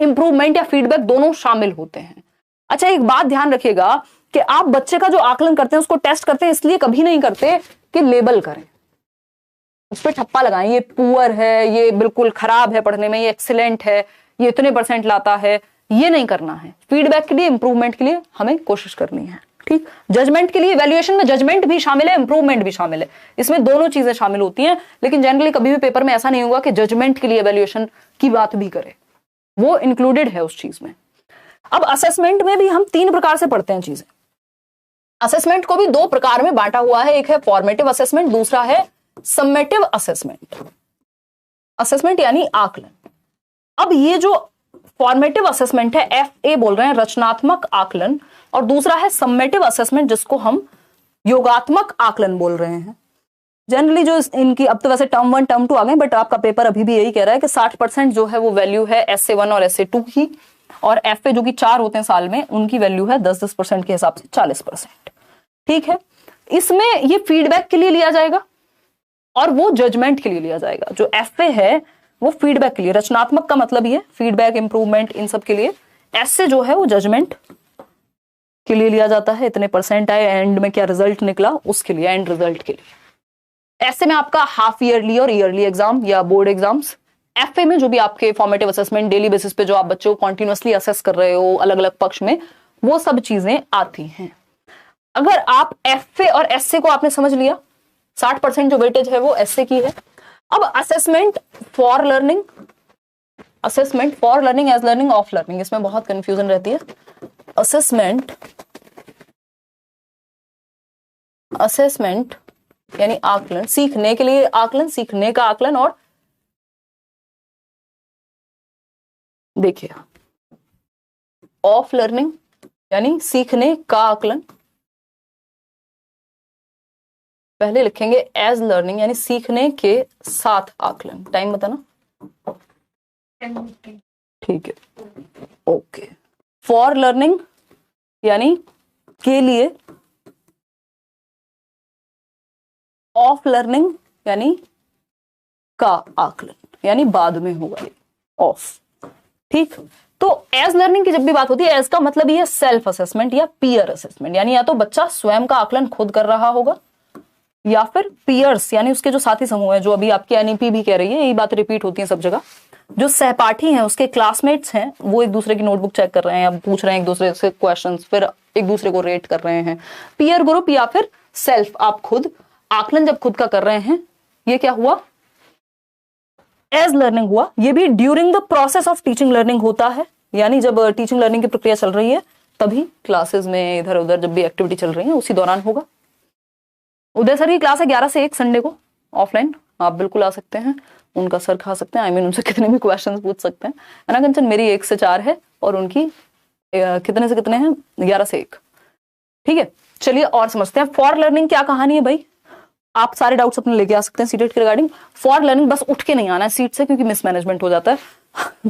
इंप्रूवमेंट या फीडबैक दोनों शामिल होते हैं। अच्छा, एक बात ध्यान रखिएगा कि आप बच्चे का जो आकलन करते हैं उसको टेस्ट करते हैं इसलिए कभी नहीं करते कि लेबल करें, उस पर ठप्पा लगाएं, ये पुअर है, ये बिल्कुल खराब है पढ़ने में, ये एक्सीलेंट है, ये इतने % लाता है, ये नहीं करना है। फीडबैक के लिए, इंप्रूवमेंट के लिए हमें कोशिश करनी है। ठीक, जजमेंट के लिए इवैल्यूएशन में जजमेंट भी शामिल है, इंप्रूवमेंट भी शामिल है, इसमें दोनों चीजें शामिल होती हैं। लेकिन जनरली कभी भी पेपर में ऐसा नहीं होगा कि जजमेंट के लिए इवैल्यूएशन की बात भी करे, वो इंक्लूडेड है उस चीज में। अब असेसमेंट में भी हम 3 प्रकार से पढ़ते हैं चीजें। असेसमेंट को भी 2 प्रकार में बांटा हुआ है, एक है फॉर्मेटिव असेसमेंट, दूसरा है सम्मेटिव असेसमेंट। असेसमेंट यानी आकलन। अब ये जो फॉर्मेटिव असेसमेंट है, FA बोल रहे हैं रचनात्मक आकलन, और दूसरा है सम्मेटिव असेसमेंट जिसको हम योगात्मक आकलन बोल रहे हैं। जनरली जो इनकी अब तो वैसे टर्म 1 टर्म 2 आ गए, बट आपका पेपर अभी भी यही कह रहा है कि 60% जो है वो वैल्यू है SA1 और SA2 की, और FA जो कि 4 होते हैं साल में, उनकी वैल्यू है 10% के हिसाब से 40%। ठीक है, इसमें ये फीडबैक के लिए लिया जाएगा और वो जजमेंट के लिए लिया जाएगा। जो FA है वो फीडबैक के लिए, रचनात्मक का मतलब ये फीडबैक, इंप्रूवमेंट, इन सब के लिए। SA जो है वो जजमेंट के लिए लिया जाता है, इतने % आए, एंड में क्या रिजल्ट निकला उसके लिए, एंड रिजल्ट के लिए। ऐसे में आपका हाफ ईयरली और ईयरली एग्जाम या बोर्ड एग्जाम्स। FA में जो भी आपके फॉर्मेटिव असेसमेंट, डेली बेसिस पे जो आप बच्चों को कॉन्टिन्यूअसली असेस कर रहे हो अलग अलग पक्ष में, वो सब चीजें आती हैं। अगर आप FA और SA को आपने समझ लिया, 60% जो वेटेज है वो SA की है। अब assessment for learning, assessment for learning, as learning, of learning, इसमें बहुत कंफ्यूजन रहती है। असेसमेंट, असेसमेंट यानी आकलन, सीखने के लिए आकलन, सीखने का आकलन, और देखिए ऑफ लर्निंग यानी सीखने का आकलन। पहले लिखेंगे एज लर्निंग यानी सीखने के साथ आकलन। टाइम बताना, ठीक है, ओके। फॉर लर्निंग यानी के लिए, ऑफ लर्निंग यानी का आकलन, यानी बाद में होगा ये ऑफ। ठीक, तो एज लर्निंग की जब भी बात होती है, एज का मतलब ये सेल्फ असेसमेंट या पीयर असेसमेंट, यानी या तो बच्चा स्वयं का आकलन खुद कर रहा होगा, या फिर पीयर्स यानी उसके जो साथी समूह है, जो अभी आपकी NEP भी कह रही है, यही बात रिपीट होती है सब जगह, जो सहपाठी हैं, उसके क्लासमेट्स हैं, वो एक दूसरे की नोटबुक चेक कर रहे हैं या पूछ रहे हैं एक दूसरे से क्वेश्चंस, फिर एक दूसरे को रेट कर रहे हैं। पीयर ग्रुप या फिर सेल्फ, आप खुद आकलन जब खुद का कर रहे हैं, ये क्या हुआ, एज लर्निंग हुआ। ये भी during the process of teaching learning होता है, यानी जब टीचिंग लर्निंग की प्रक्रिया चल रही है तभी, क्लासेस में इधर उधर जब भी एक्टिविटी चल रही है उसी दौरान होगा। उदय सर की क्लास है 11 से 1 संडे को ऑफलाइन, आप बिल्कुल आ सकते हैं, उनका सर खा सकते हैं, आई मीन उनसे कितने भी क्वेश्चंस पूछ सकते हैं, है ना कंचन। मेरी 1 से 4 है और उनकी कितने से कितने हैं, 11 से 1। ठीक है, चलिए और समझते हैं फॉर लर्निंग क्या कहानी है भाई। आप सारे डाउट्स अपने लेके आ सकते हैं सीटेट के रिगार्डिंग। फॉर लर्निंग बस उठ के नहीं आना है सीट से, क्योंकि मिसमैनेजमेंट हो जाता है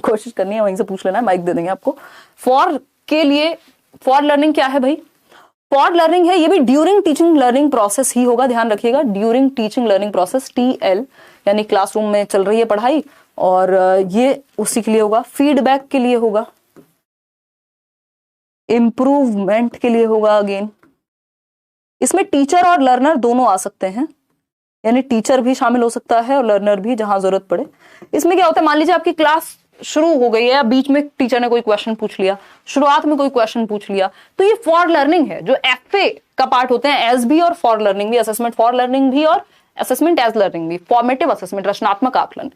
कोशिश करनी है, वहीं से पूछ लेना है, माइक दे देंगे आपको। फॉर के लिए, फॉर लर्निंग क्या है भाई, फॉर लर्निंग है ये भी ड्यूरिंग टीचिंग लर्निंग प्रोसेस ही होगा, ध्यान रखिएगा, during teaching learning process, TL यानी क्लासरूम में चल रही है पढ़ाई, और ये उसी के लिए होगा। फीडबैक के लिए होगा, इंप्रूवमेंट के लिए होगा। अगेन इसमें टीचर और लर्नर दोनों आ सकते हैं, यानी टीचर भी शामिल हो सकता है और लर्नर भी जहां जरूरत पड़े। इसमें क्या होता है, मान लीजिए आपकी क्लास शुरू हो गई है या बीच में टीचर ने कोई क्वेश्चन पूछ लिया, शुरुआत में कोई क्वेश्चन पूछ लिया, तो ये फॉर लर्निंग है। जो FA का पार्ट होते हैं, एज भी और फॉर लर्निंग भी, असेसमेंट फॉर लर्निंग भी और असेसमेंट एज लर्निंग भी, फॉर्मेटिव असेसमेंट रचनात्मक आकलन।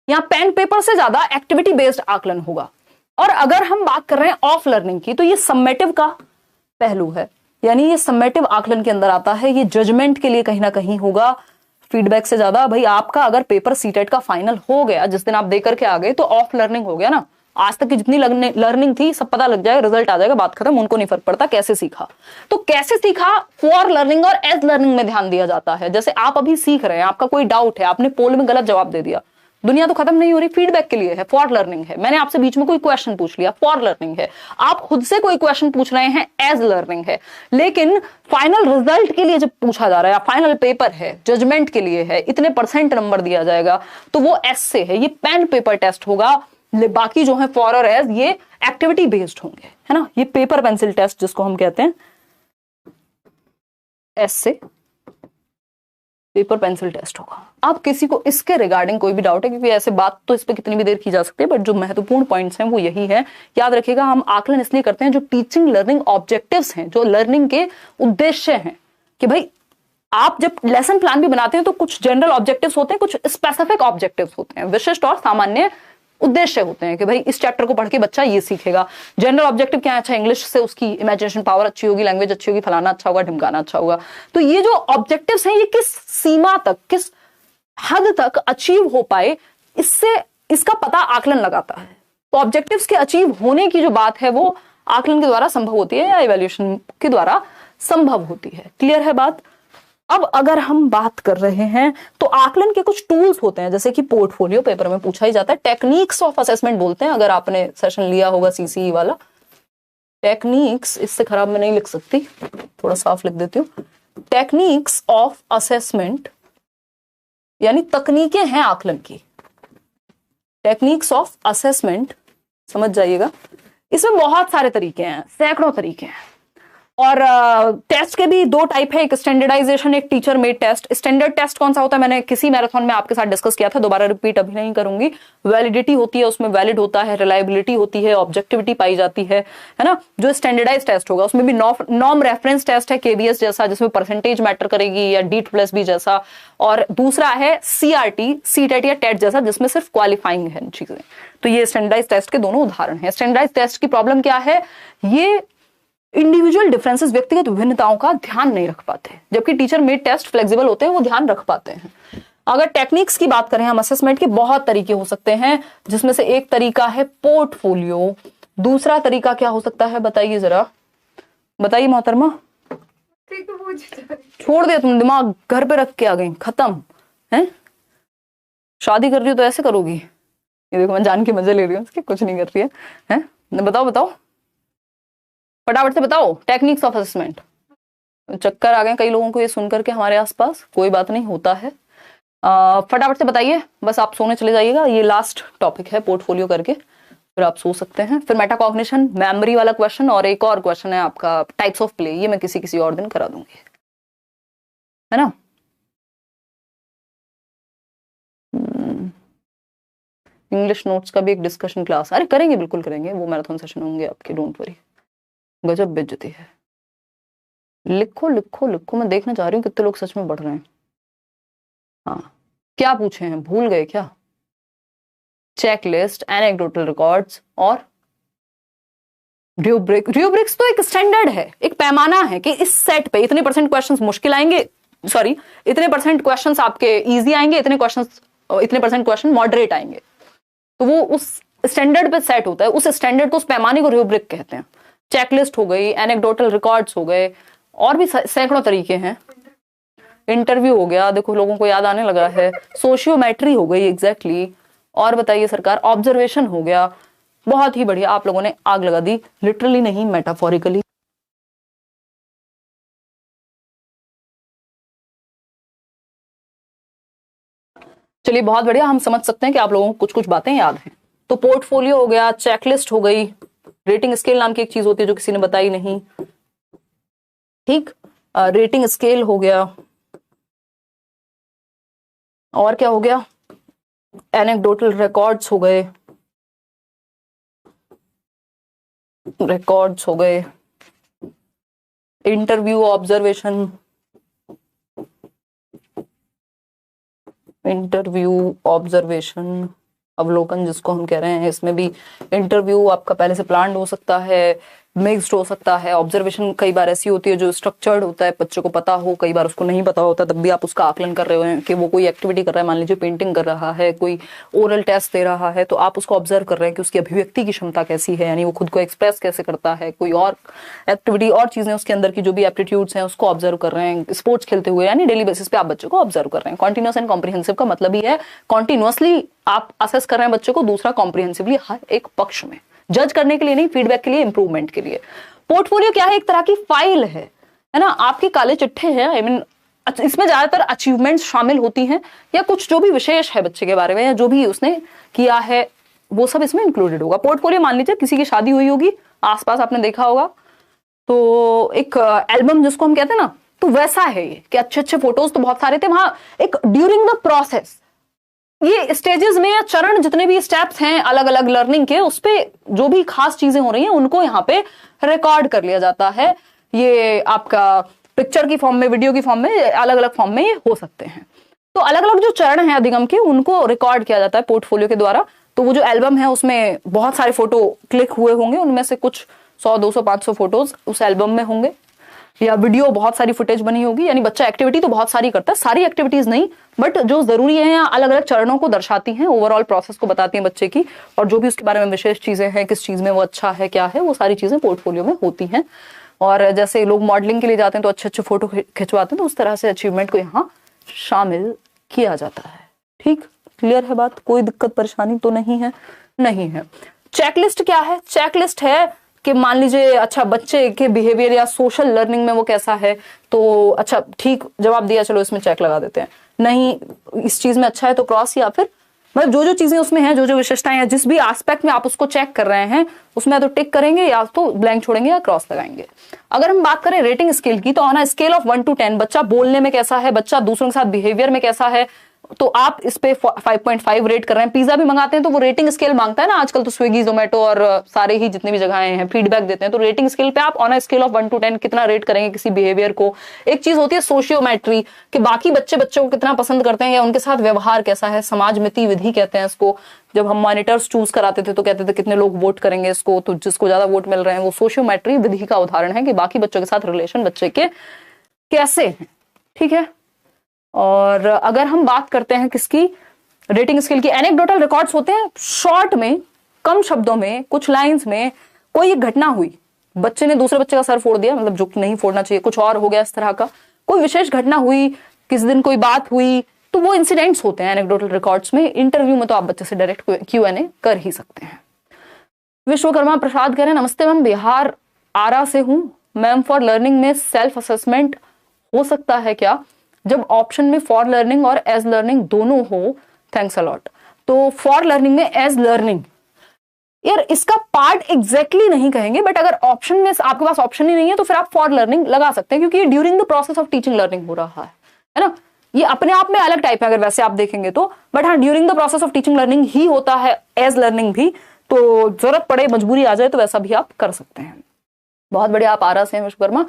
यहाँ पेन पेपर से ज्यादा एक्टिविटी बेस्ड आकलन होगा। और अगर हम बात कर रहे हैं ऑफ लर्निंग की, तो ये सम्मेटिव का पहलू है, यानी ये सम्मेटिव आकलन के अंदर आता है, ये जजमेंट के लिए कहीं ना कहीं होगा, फीडबैक से ज्यादा। भाई आपका अगर पेपर सीटेट का फाइनल हो गया, जिस दिन आप दे करके आ गए, तो ऑफ लर्निंग हो गया ना, आज तक की जितनी लर्निंग थी सब पता लग जाएगा, रिजल्ट आ जाएगा, बात खत्म, उनको नहीं फर्क पड़ता कैसे सीखा। तो कैसे सीखा, फॉर लर्निंग और एज लर्निंग में ध्यान दिया जाता है। जैसे आप अभी सीख रहे हैं, आपका कोई डाउट है, आपने पोल में गलत जवाब दे दिया, दुनिया तो खत्म नहीं हो रही, फीडबैक के लिए है, फॉर लर्निंग है। मैंने आपसे बीच में कोई क्वेश्चन पूछ लिया, फॉर लर्निंग है। आप खुद से कोई क्वेश्चन पूछ रहे हैं, एज लर्निंग है। लेकिन फाइनल रिजल्ट के लिए जब पूछा जा रहा है, फाइनल पेपर है, जजमेंट के लिए है, इतने % नंबर दिया जाएगा, तो वो एस से है, ये पेन पेपर टेस्ट होगा। बाकी जो है फॉर और एज, ये एक्टिविटी बेस्ड होंगे, है ना। ये पेपर पेंसिल टेस्ट जिसको हम कहते हैं, एस से पेपर पेंसिल टेस्ट होगा। आप किसी को इसके रिगार्डिंग कोई भी डाउट है, क्योंकि ऐसे बात तो इस पे कितनी भी देर की जा सकती है, बट जो महत्वपूर्ण पॉइंट्स हैं वो यही है। याद रखिएगा, हम आकलन इसलिए करते हैं, जो टीचिंग लर्निंग ऑब्जेक्टिव्स हैं, जो लर्निंग के उद्देश्य हैं, कि भाई आप जब लेसन प्लान भी बनाते हैं तो कुछ जनरल ऑब्जेक्टिव्स होते हैं, कुछ स्पेसिफिक ऑब्जेक्टिव्स होते हैं, विशिष्ट और सामान्य उद्देश्य होते हैं, कि भाई इस चैप्टर को पढ़ के बच्चा ये सीखेगा। जनरल ऑब्जेक्टिव क्या है, अच्छा इंग्लिश से उसकी इमेजिनेशन पावर अच्छी होगी, लैंग्वेज अच्छी होगी, फलाना अच्छा होगा, ढिमकाना अच्छा होगा। तो ये जो ऑब्जेक्टिव्स हैं, ये किस सीमा तक, किस हद तक अचीव हो पाए, इससे इसका पता आकलन लगाता है। तो ऑब्जेक्टिव्स के अचीव होने की जो बात है वो आकलन के द्वारा संभव होती है, या इवैल्यूएशन के द्वारा संभव होती है। क्लियर है बात। अब अगर हम बात कर रहे हैं तो आकलन के कुछ टूल्स होते हैं, जैसे कि पोर्टफोलियो, पेपर में पूछा ही जाता है, टेक्निक्स ऑफ असेसमेंट बोलते हैं। अगर आपने सेशन लिया होगा सीसीई वाला, टेक्निक्स, इससे खराब मैं नहीं लिख सकती, थोड़ा साफ लिख देती हूँ। टेक्निक्स ऑफ असेसमेंट यानी तकनीकें हैं आकलन की, टेक्निक्स ऑफ असेसमेंट, समझ जाइएगा। इसमें बहुत सारे तरीके हैं, सैकड़ों तरीके हैं। और टेस्ट के भी 2 टाइप है, एक स्टैंडर्डाइजेशन, एक teacher made test. Standard test कौन सा होता है, मैंने किसी मैराथन में आपके साथ डिस्कस किया था, दोबारा रिपीट अभी नहीं करूंगी। वैलिडिटी होती है, उसमें वैलिड होता है, रिलायबिलिटी होती है, ऑब्जेक्टिविटी पाई जाती है ना। जो स्टैंडर्डाइज टेस्ट होगा उसमें भी नॉर्म रेफरेंस टेस्ट है, केबीएस जैसा, जिसमें परसेंटेज मैटर करेगी, या D+B जैसा। और दूसरा है CRT, सीटेट या टेट जैसा, जिसमें सिर्फ क्वालिफाइंग है चीजें। तो ये स्टैंडर्डाइज टेस्ट के दोनों उदाहरण है। स्टैंडर्डाइज टेस्ट की प्रॉब्लम क्या है, ये इंडिविजुअल डिफरेंसेस, व्यक्तिगत विभिन्नताओं का ध्यान नहीं रख पाते, जबकि टीचर मेड टेस्ट फ्लेक्सिबल होते हैं, वो ध्यान रख पाते हैं। अगर टेक्निक्स की बात करें हम, असेसमेंट के बहुत तरीके हो सकते हैं, जिसमें से एक तरीका है पोर्टफोलियो। दूसरा तरीका क्या हो सकता है, बताइए जरा, बताइए मोहतरमा। छोड़ दिया तुम, दिमाग घर पे रख के आ गई, खत्म है। शादी कर रही हो तो ऐसे करोगी। ये देखो मैं जान के मजे ले रही हूँ, उसके कुछ नहीं कर रही है। बताओ बताओ फटाफट से बताओ, टेक्निक्स ऑफ असेसमेंट। चक्कर आ गए कई लोगों को ये सुनकर के हमारे आसपास, कोई बात नहीं, होता है। फटाफट से बताइए, बस आप सोने चले जाइएगा। ये लास्ट टॉपिक है पोर्टफोलियो करके, फिर आप सो सकते हैं। फिर मेटाकॉग्निशन, मेमोरी वाला क्वेश्चन, और एक और क्वेश्चन है आपका टाइप्स ऑफ प्ले, ये मैं किसी और दिन करा दूंगी, है ना। इंग्लिश नोट्स का भी एक डिस्कशन क्लास, अरे करेंगे, बिल्कुल करेंगे, वो मैराथन सेशन होंगे आपके, डोंट वरी। गजब बेइज्जती है। लिखो लिखो लिखो, मैं देखना चाह रही हूँ कितने लोग सच में पढ़ रहे हैं। हाँ, क्या पूछे हैं, भूल गए क्या। चेकलिस्ट, एनेक्डोटल रिकॉर्ड्स और र्यूब्रिक्स तो एक स्टैंडर्ड है, एक पैमाना है कि इस सेट पे इतने % क्वेश्चंस मुश्किल आएंगे, सॉरी इतने % क्वेश्चंस आपके इजी आएंगे, इतने % क्वेश्चन मॉडरेट आएंगे। तो वो उस स्टैंडर्ड पे सेट होता है, उस स्टैंडर्ड को, उस पैमाने को र्यूब्रिक कहते हैं। चेकलिस्ट हो गई, एनेक्डोटल रिकॉर्ड्स हो गए, और भी सैकड़ों तरीके हैं। इंटरव्यू हो गया, देखो लोगों को याद आने लगा है। सोशियोमेट्री हो गई, एग्जैक्टली। और बताइए सरकार, ऑब्जर्वेशन हो गया। बहुत ही बढ़िया, आप लोगों ने आग लगा दी, लिटरली नहीं, मेटाफोरिकली। चलिए बहुत बढ़िया, हम समझ सकते हैं कि आप लोगों को कुछ कुछ बातें याद हैं। तो पोर्टफोलियो हो गया, चेकलिस्ट हो गई, रेटिंग स्केल नाम की एक चीज होती है जो किसी ने बताई नहीं, ठीक। रेटिंग स्केल हो गया, और क्या हो गया, एनेक्डोटल रिकॉर्ड्स हो गए, इंटरव्यू, ऑब्जर्वेशन, अवलोकन जिसको हम कह रहे हैं। इसमें भी इंटरव्यू आपका पहले से प्लान्ड हो सकता है, मिक्स्ड हो सकता है। ऑब्जर्वेशन कई बार ऐसी होती है जो स्ट्रक्चर्ड होता है, बच्चे को पता हो, कई बार उसको नहीं पता होता, तब भी आप उसका आकलन कर रहे हो कि वो कोई एक्टिविटी कर रहा है, मान लीजिए पेंटिंग कर रहा है, कोई ओरल टेस्ट दे रहा है, तो आप उसको ऑब्जर्व कर रहे हैं कि उसकी अभिव्यक्ति की क्षमता कैसी है, यानी वो खुद को एक्सप्रेस कैसे करता है, कोई और एक्टिविटी और चीजें उसके अंदर की जो भी एप्टीट्यूड्स हैं उसको ऑब्जर्व कर रहे हैं, स्पोर्ट्स खेलते हुए, यानी डेली बेसिस पे आप बच्चे को ऑब्जर्व कर रहे हैं। कॉन्टिन्यूस एंड कॉम्प्रिहेंसिव का मतलब ही है कॉन्टिन्यूसली आप असेस कर रहे हैं बच्चे को, दूसरा कॉम्प्रिहेंसिवली हर एक पक्ष में, जज करने के लिए नहीं, फीडबैक के लिए, इंप्रूवमेंट के लिए। पोर्टफोलियो क्या है? एक तरह की फाइल है ना, आपके काले चिट्ठे हैं, आई मीन इसमें ज्यादातर अचीवमेंट्स शामिल होती हैं या कुछ जो भी विशेष है बच्चे के बारे में या जो भी उसने किया है वो सब इसमें इंक्लूडेड होगा। पोर्टफोलियो मान लीजिए किसी की शादी हुई होगी, आसपास आपने देखा होगा, तो एक एल्बम जिसको हम कहते हैं ना, तो वैसा है ये कि अच्छे अच्छे फोटोज तो बहुत सारे थे वहां। एक ड्यूरिंग द प्रोसेस, ये स्टेजेस में या चरण जितने भी स्टेप्स हैं अलग अलग लर्निंग के, उस पे जो भी खास चीजें हो रही हैं उनको यहाँ पे रिकॉर्ड कर लिया जाता है। ये आपका पिक्चर की फॉर्म में, वीडियो की फॉर्म में, अलग अलग फॉर्म में ये हो सकते हैं। तो अलग अलग जो चरण हैं अधिगम के उनको रिकॉर्ड किया जाता है पोर्टफोलियो के द्वारा। तो वो जो एल्बम है उसमें बहुत सारे फोटो क्लिक हुए होंगे, उनमें से कुछ 100, 200, 500 फोटोज उस एल्बम में होंगे, या वीडियो बहुत सारी फुटेज बनी होगी। यानी बच्चा एक्टिविटी तो बहुत सारी करता है, सारी एक्टिविटीज नहीं, बट जो जरूरी है या अलग अलग चरणों को दर्शाती हैं, ओवरऑल प्रोसेस को बताती हैं बच्चे की, और जो भी उसके बारे में विशेष चीजें हैं, किस चीज में वो अच्छा है, क्या है, वो सारी चीजें पोर्टफोलियो में होती हैं। और जैसे लोग मॉडलिंग के लिए जाते हैं तो अच्छे अच्छे फोटो खिंचवाते हैं, तो उस तरह से अचीवमेंट को यहाँ शामिल किया जाता है। ठीक, क्लियर है बात? कोई दिक्कत परेशानी तो नहीं है? नहीं है। चेकलिस्ट क्या है? चेकलिस्ट है कि मान लीजिए अच्छा बच्चे के बिहेवियर या सोशल लर्निंग में वो कैसा है, तो अच्छा ठीक जवाब दिया, चलो इसमें चेक लगा देते हैं, नहीं इस चीज में अच्छा है तो क्रॉस, या फिर मतलब जो जो चीजें उसमें हैं, जो जो विशेषताएं हैं, जिस भी एस्पेक्ट में आप उसको चेक कर रहे हैं उसमें तो टिक करेंगे या तो ब्लैंक छोड़ेंगे या क्रॉस लगाएंगे। अगर हम बात करें रेटिंग स्केल की, तो on a scale of 1 to 10 बच्चा बोलने में कैसा है, बच्चा दूसरों के साथ बिहेवियर में कैसा है, तो आप इस पे 5.5 रेट कर रहे हैं। पिज्जा भी मंगाते हैं तो वो रेटिंग स्केल मांगता है ना आजकल, तो स्विगी, जोमेटो और सारे ही जितने भी जगहें हैं फीडबैक देते हैं, तो रेटिंग स्केल पे आप on a scale of 1 to 10 कितना रेट करेंगे किसी बिहेवियर को। एक चीज होती है सोशियोमेट्री, कि बाकी बच्चों को कितना पसंद करते हैं या उनके साथ व्यवहार कैसा है, समाजमिति विधि कहते हैं इसको। जब हम मॉनिटर्स चूज कराते थे तो कहते थे कितने लोग वोट करेंगे इसको, तो जिसको ज्यादा वोट मिल रहे हैं, वो सोशियोमेट्री विधि का उदाहरण है कि बाकी बच्चों के साथ रिलेशन बच्चे के कैसे हैं। ठीक है, और अगर हम बात करते हैं किसकी, रेटिंग स्केल की, एनेक्डोटल रिकॉर्ड्स होते हैं, शॉर्ट में, कम शब्दों में, कुछ लाइंस में कोई एक घटना हुई, बच्चे ने दूसरे बच्चे का सर फोड़ दिया, मतलब जो कि नहीं फोड़ना चाहिए, कुछ और हो गया इस तरह का, कोई विशेष घटना हुई, किस दिन कोई बात हुई, तो वो इंसिडेंट्स होते हैं एनेक्डोटल रिकॉर्ड्स में। इंटरव्यू में तो आप बच्चे से डायरेक्ट Q&A कर ही सकते हैं। विश्वकर्मा प्रसाद कह रहे हैं, नमस्ते मैम, बिहार आरा से हूं मैम, फॉर लर्निंग में सेल्फ असेसमेंट हो सकता है क्या, जब ऑप्शन में फॉर लर्निंग और एज लर्निंग दोनों हो? Thanks a lot. तो फॉर लर्निंग में एज लर्निंग, यार इसका पार्ट एग्जैक्टली नहीं कहेंगे, बट अगर ऑप्शन में आपके पास ऑप्शन ही नहीं है तो फिर आप फॉर लर्निंग लगा सकते हैं, क्योंकि ये during the process of teaching learning हो रहा है ना। ये अपने आप में अलग टाइप है अगर वैसे आप देखेंगे तो, बट हाँ during the process of teaching learning ही होता है एज लर्निंग भी, तो जरूरत पड़े, मजबूरी आ जाए तो वैसा भी आप कर सकते हैं। बहुत बढ़िया, आप आरा से हैं विश्वकर्मा।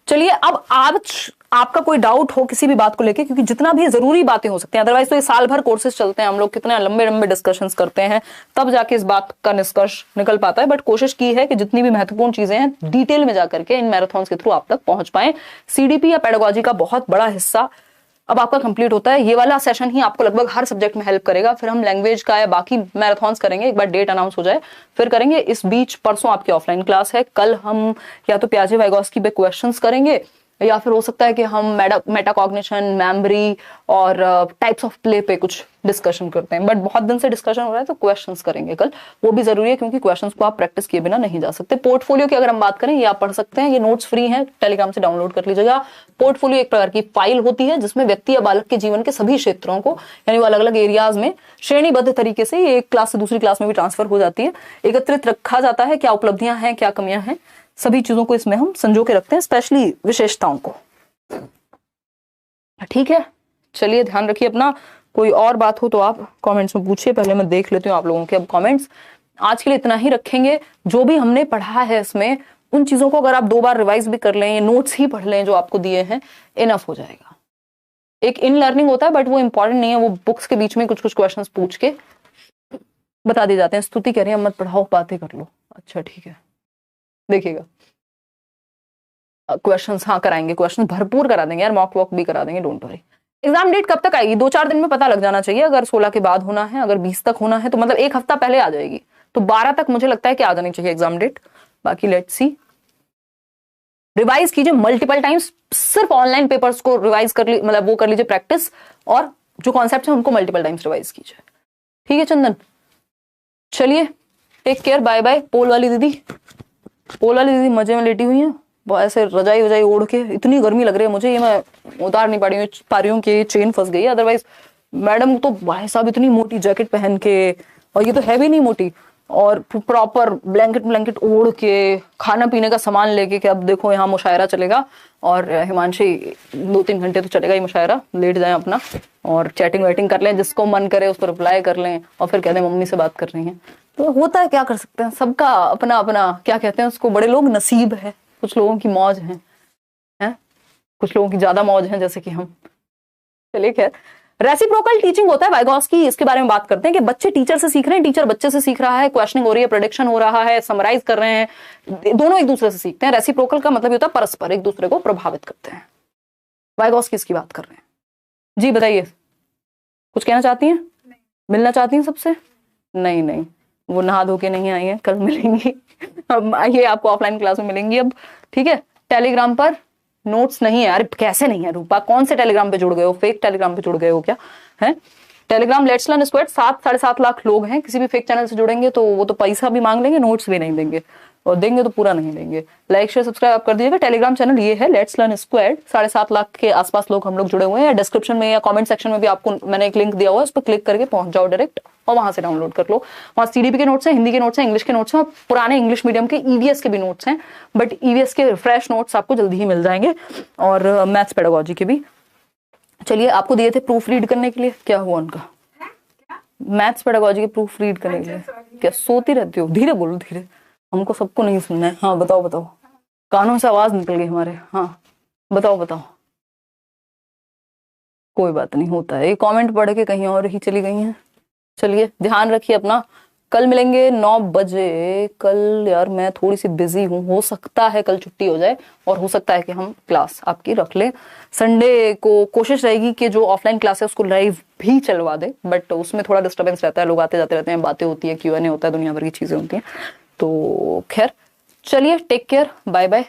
चलिए, अब आज आपका कोई डाउट हो किसी भी बात को लेके, क्योंकि जितना भी जरूरी बातें हो सकती हैं, अदरवाइज तो ये साल भर कोर्सेज चलते हैं, हम लोग कितने लंबे लंबे डिस्कशंस करते हैं, तब जाके इस बात का निष्कर्ष निकल पाता है। बट कोशिश की है कि जितनी भी महत्वपूर्ण चीजें हैं डिटेल में जाकर के इन मैराथन के थ्रू आप तक पहुंच पाए। सीडीपी या पेडागोजी का बहुत बड़ा हिस्सा अब आपका कंप्लीट होता है। ये वाला सेशन ही आपको लगभग हर सब्जेक्ट में हेल्प करेगा। फिर हम लैंग्वेज का या बाकी मैराथन्स करेंगे, एक बार डेट अनाउंस हो जाए फिर करेंगे। इस बीच परसों आपकी ऑफलाइन क्लास है, कल हम या तो प्याजे वाइगोस्की पे क्वेश्चंस करेंगे, या फिर हो सकता है कि हम मेटाकॉग्निशन, मेमोरी और टाइप्स ऑफ प्ले पे कुछ डिस्कशन करते हैं। बट बहुत दिन से डिस्कशन हो रहा है तो क्वेश्चंस करेंगे कल, वो भी जरूरी है क्योंकि क्वेश्चंस को आप प्रैक्टिस किए बिना नहीं जा सकते। पोर्टफोलियो की अगर हम बात करें, ये आप पढ़ सकते हैं, ये नोट्स फ्री हैं, टेलीग्राम से डाउनलोड कर लीजिएगा। पोर्टफोलियो एक प्रकार की फाइल होती है जिसमें व्यक्ति या बालक के जीवन के सभी क्षेत्रों को, यानी वो अलग अलग एरियाज में श्रेणीबद्ध तरीके से, ये एक क्लास से दूसरी क्लास में भी ट्रांसफर हो जाती है, एकत्रित रखा जाता है। क्या उपलब्धियां हैं, क्या कमियां हैं, सभी चीजों को इसमें हम संजो के रखते हैं, स्पेशली विशेषताओं को। ठीक है, चलिए ध्यान रखिए अपना। कोई और बात हो तो आप कमेंट्स में पूछिए, पहले मैं देख लेती हूँ आप लोगों के अब कमेंट्स। आज के लिए इतना ही रखेंगे। जो भी हमने पढ़ा है इसमें, उन चीजों को अगर आप 2 बार रिवाइज भी कर लें, नोट्स ही पढ़ लें जो आपको दिए हैं, इनफ हो जाएगा। एक इन लर्निंग होता है बट वो इंपॉर्टेंट नहीं है, वो बुक्स के बीच में कुछ कुछ क्वेश्चंस पूछ के बता दिए जाते हैं। स्तुति कह रही है मत पढ़ाओ, बातें कर लो। अच्छा ठीक है, देखिएगा क्वेश्चंस, हाँ कराएंगे, क्वेश्चंस भरपूर करा देंगे यार, मॉक वॉक भी करा देंगे, डोंट वरी। एग्जाम डेट कब तक आएगी? 2-4 दिन में पता लग जाना चाहिए। अगर 16 के बाद होना है, अगर 20 तक होना है तो मतलब 1 हफ्ता पहले आ जाएगी, तो 12 तक मुझे लगता है कि आ जानी चाहिए एग्जाम डेट। बाकी लेट्स सी, रिवाइज कीजिए मल्टीपल टाइम्स, सिर्फ ऑनलाइन पेपर्स को रिवाइज कर ली, मतलब वो कर लीजिए प्रैक्टिस, और जो कॉन्सेप्ट है उनको मल्टीपल टाइम्स रिवाइज कीजिए। ठीक है चंदन, चलिए टेक केयर, बाय बाय। पोल वाली दीदी मजे में लेटी हुई है, वो ऐसे रजाई वजाई ओढ़ के, इतनी गर्मी लग रही है मुझे, ये मैं उतार नहीं पा रही हूँ कि चेन फंस गई है। अदरवाइज मैडम तो भाई साहब इतनी मोटी जैकेट पहन के, और ये तो है भी नहीं मोटी, और प्रॉपर ब्लैंकेट ओढ़ के, खाना पीने का सामान लेके, कि अब देखो यहाँ मुशायरा चलेगा, और हिमांशी 2-3 घंटे तो चलेगा ही मुशायरा, लेट जाए अपना और चैटिंग वैटिंग कर लें, जिसको मन करे उसको रिप्लाई कर लें, और फिर कहते हैं मम्मी से बात कर रही हैं। तो होता है, क्या कर सकते हैं, सबका अपना अपना क्या कहते हैं उसको, बड़े लोग नसीब है, कुछ लोगों की मौज है, कुछ लोगों की ज्यादा मौज है जैसे कि हम। चलिए खैर, रेसिप्रोकल टीचिंग होता है वाइगॉस्की, इसके बारे में बात करते हैं कि बच्चे टीचर से सीख रहे हैं, टीचर बच्चे से सीख रहा है, क्वेश्चनिंग हो रही है, प्रेडिक्शन हो रहा है, समराइज कर रहे हैं, दोनों एक दूसरे से सीखते हैं। रेसिप्रोकल का मतलब होता है परस्पर एक दूसरे को प्रभावित करते हैं। वाइगॉस्की इसकी बात कर रहे हैं। जी बताइए, कुछ कहना चाहती हैं? मिलना चाहती हैं सबसे? नहीं, वो नहा धो के नहीं आई है, कल मिलेंगी। अब ये आपको ऑफलाइन क्लास में मिलेंगी अब, ठीक है। टेलीग्राम पर नोट्स नहीं है? अरे कैसे नहीं है रूपा, कौन से टेलीग्राम पे जुड़ गए हो? फेक टेलीग्राम पे जुड़ गए हो क्या? है Telegram let's learn squad, 7-7.5 lakh लोग हैं, किसी भी फेक चैनल से जुड़ेंगे तो वो तो पैसा भी मांग लेंगे, नोट्स भी नहीं देंगे, और देंगे तो पूरा नहीं देंगे। लाइक शेयर सब्सक्राइब आप कर दीजिएगा। टेलीग्राम चैनल ये है लेट्स लर्न स्क्वाड, 7.5 लाख के आसपास लोग हम लोग जुड़े हुए हैं। डिस्क्रिप्शन में या कमेंट सेक्शन में भी आपको मैंने एक लिंक दिया हुआ है, उस पर क्लिक करके पहुंच जाओ डायरेक्ट, और वहां से डाउनलोड कर लो। वहां सीडीपी के नोट्स हैं, हिंदी के नोट्स हैं, इंग्लिश के नोट्स हैं, पुराने इंग्लिश मीडियम के ईवीएस के भी नोट्स हैं, बट ईवीएस के फ्रेश नोट्स आपको जल्दी ही मिल जाएंगे, और मैथ्स पेडागोजी के भी। चलिए, आपको दिए थे प्रूफ रीड करने के लिए, क्या हुआ उनका? मैथ्स पेडागोजी के प्रूफ रीड करने के लिए। क्या सोती रहती हो? धीरे बोलो, धीरे, हमको सबको नहीं सुनना है। हाँ बताओ, कानों से आवाज निकल गई हमारे। हाँ बताओ। कोई बात नहीं, होता है, ये कमेंट पढ़ के कहीं और ही चली गई हैं। चलिए ध्यान रखिए अपना, कल मिलेंगे 9 बजे। कल यार मैं थोड़ी सी बिजी हूँ, हो सकता है कल छुट्टी हो जाए, और हो सकता है कि हम क्लास आपकी रख लें। संडे को कोशिश रहेगी कि जो ऑफलाइन क्लास है उसको लाइव भी चलवा दे, बट उसमें थोड़ा डिस्टर्बेंस रहता है, लोग आते जाते रहते हैं, बातें होती है, Q&A होता है, दुनिया भर की चीजें होती हैं। तो खैर चलिए, टेक केयर, बाय बाय,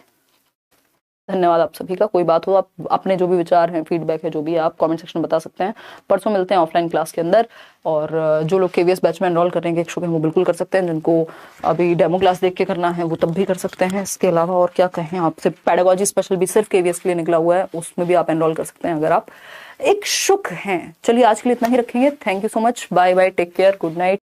धन्यवाद आप सभी का। कोई बात हो, आप अपने जो भी विचार हैं, फीडबैक है, जो भी आप कमेंट सेक्शन में बता सकते हैं। परसों मिलते हैं ऑफलाइन क्लास के अंदर, और जो लोग KVS बैच में एनरोल करेंगे एक वो बिल्कुल कर सकते हैं, जिनको अभी डेमो क्लास देख के करना है वो तब भी कर सकते हैं। इसके अलावा और क्या कहें आपसे, पेडागोजी स्पेशल भी सिर्फ KVS के लिए निकला हुआ है, उसमें भी आप एनरोल कर सकते हैं अगर आप इच्छुक हैं। चलिए आज के लिए इतना ही रखेंगे। Thank you so much, bye bye, take care, good night.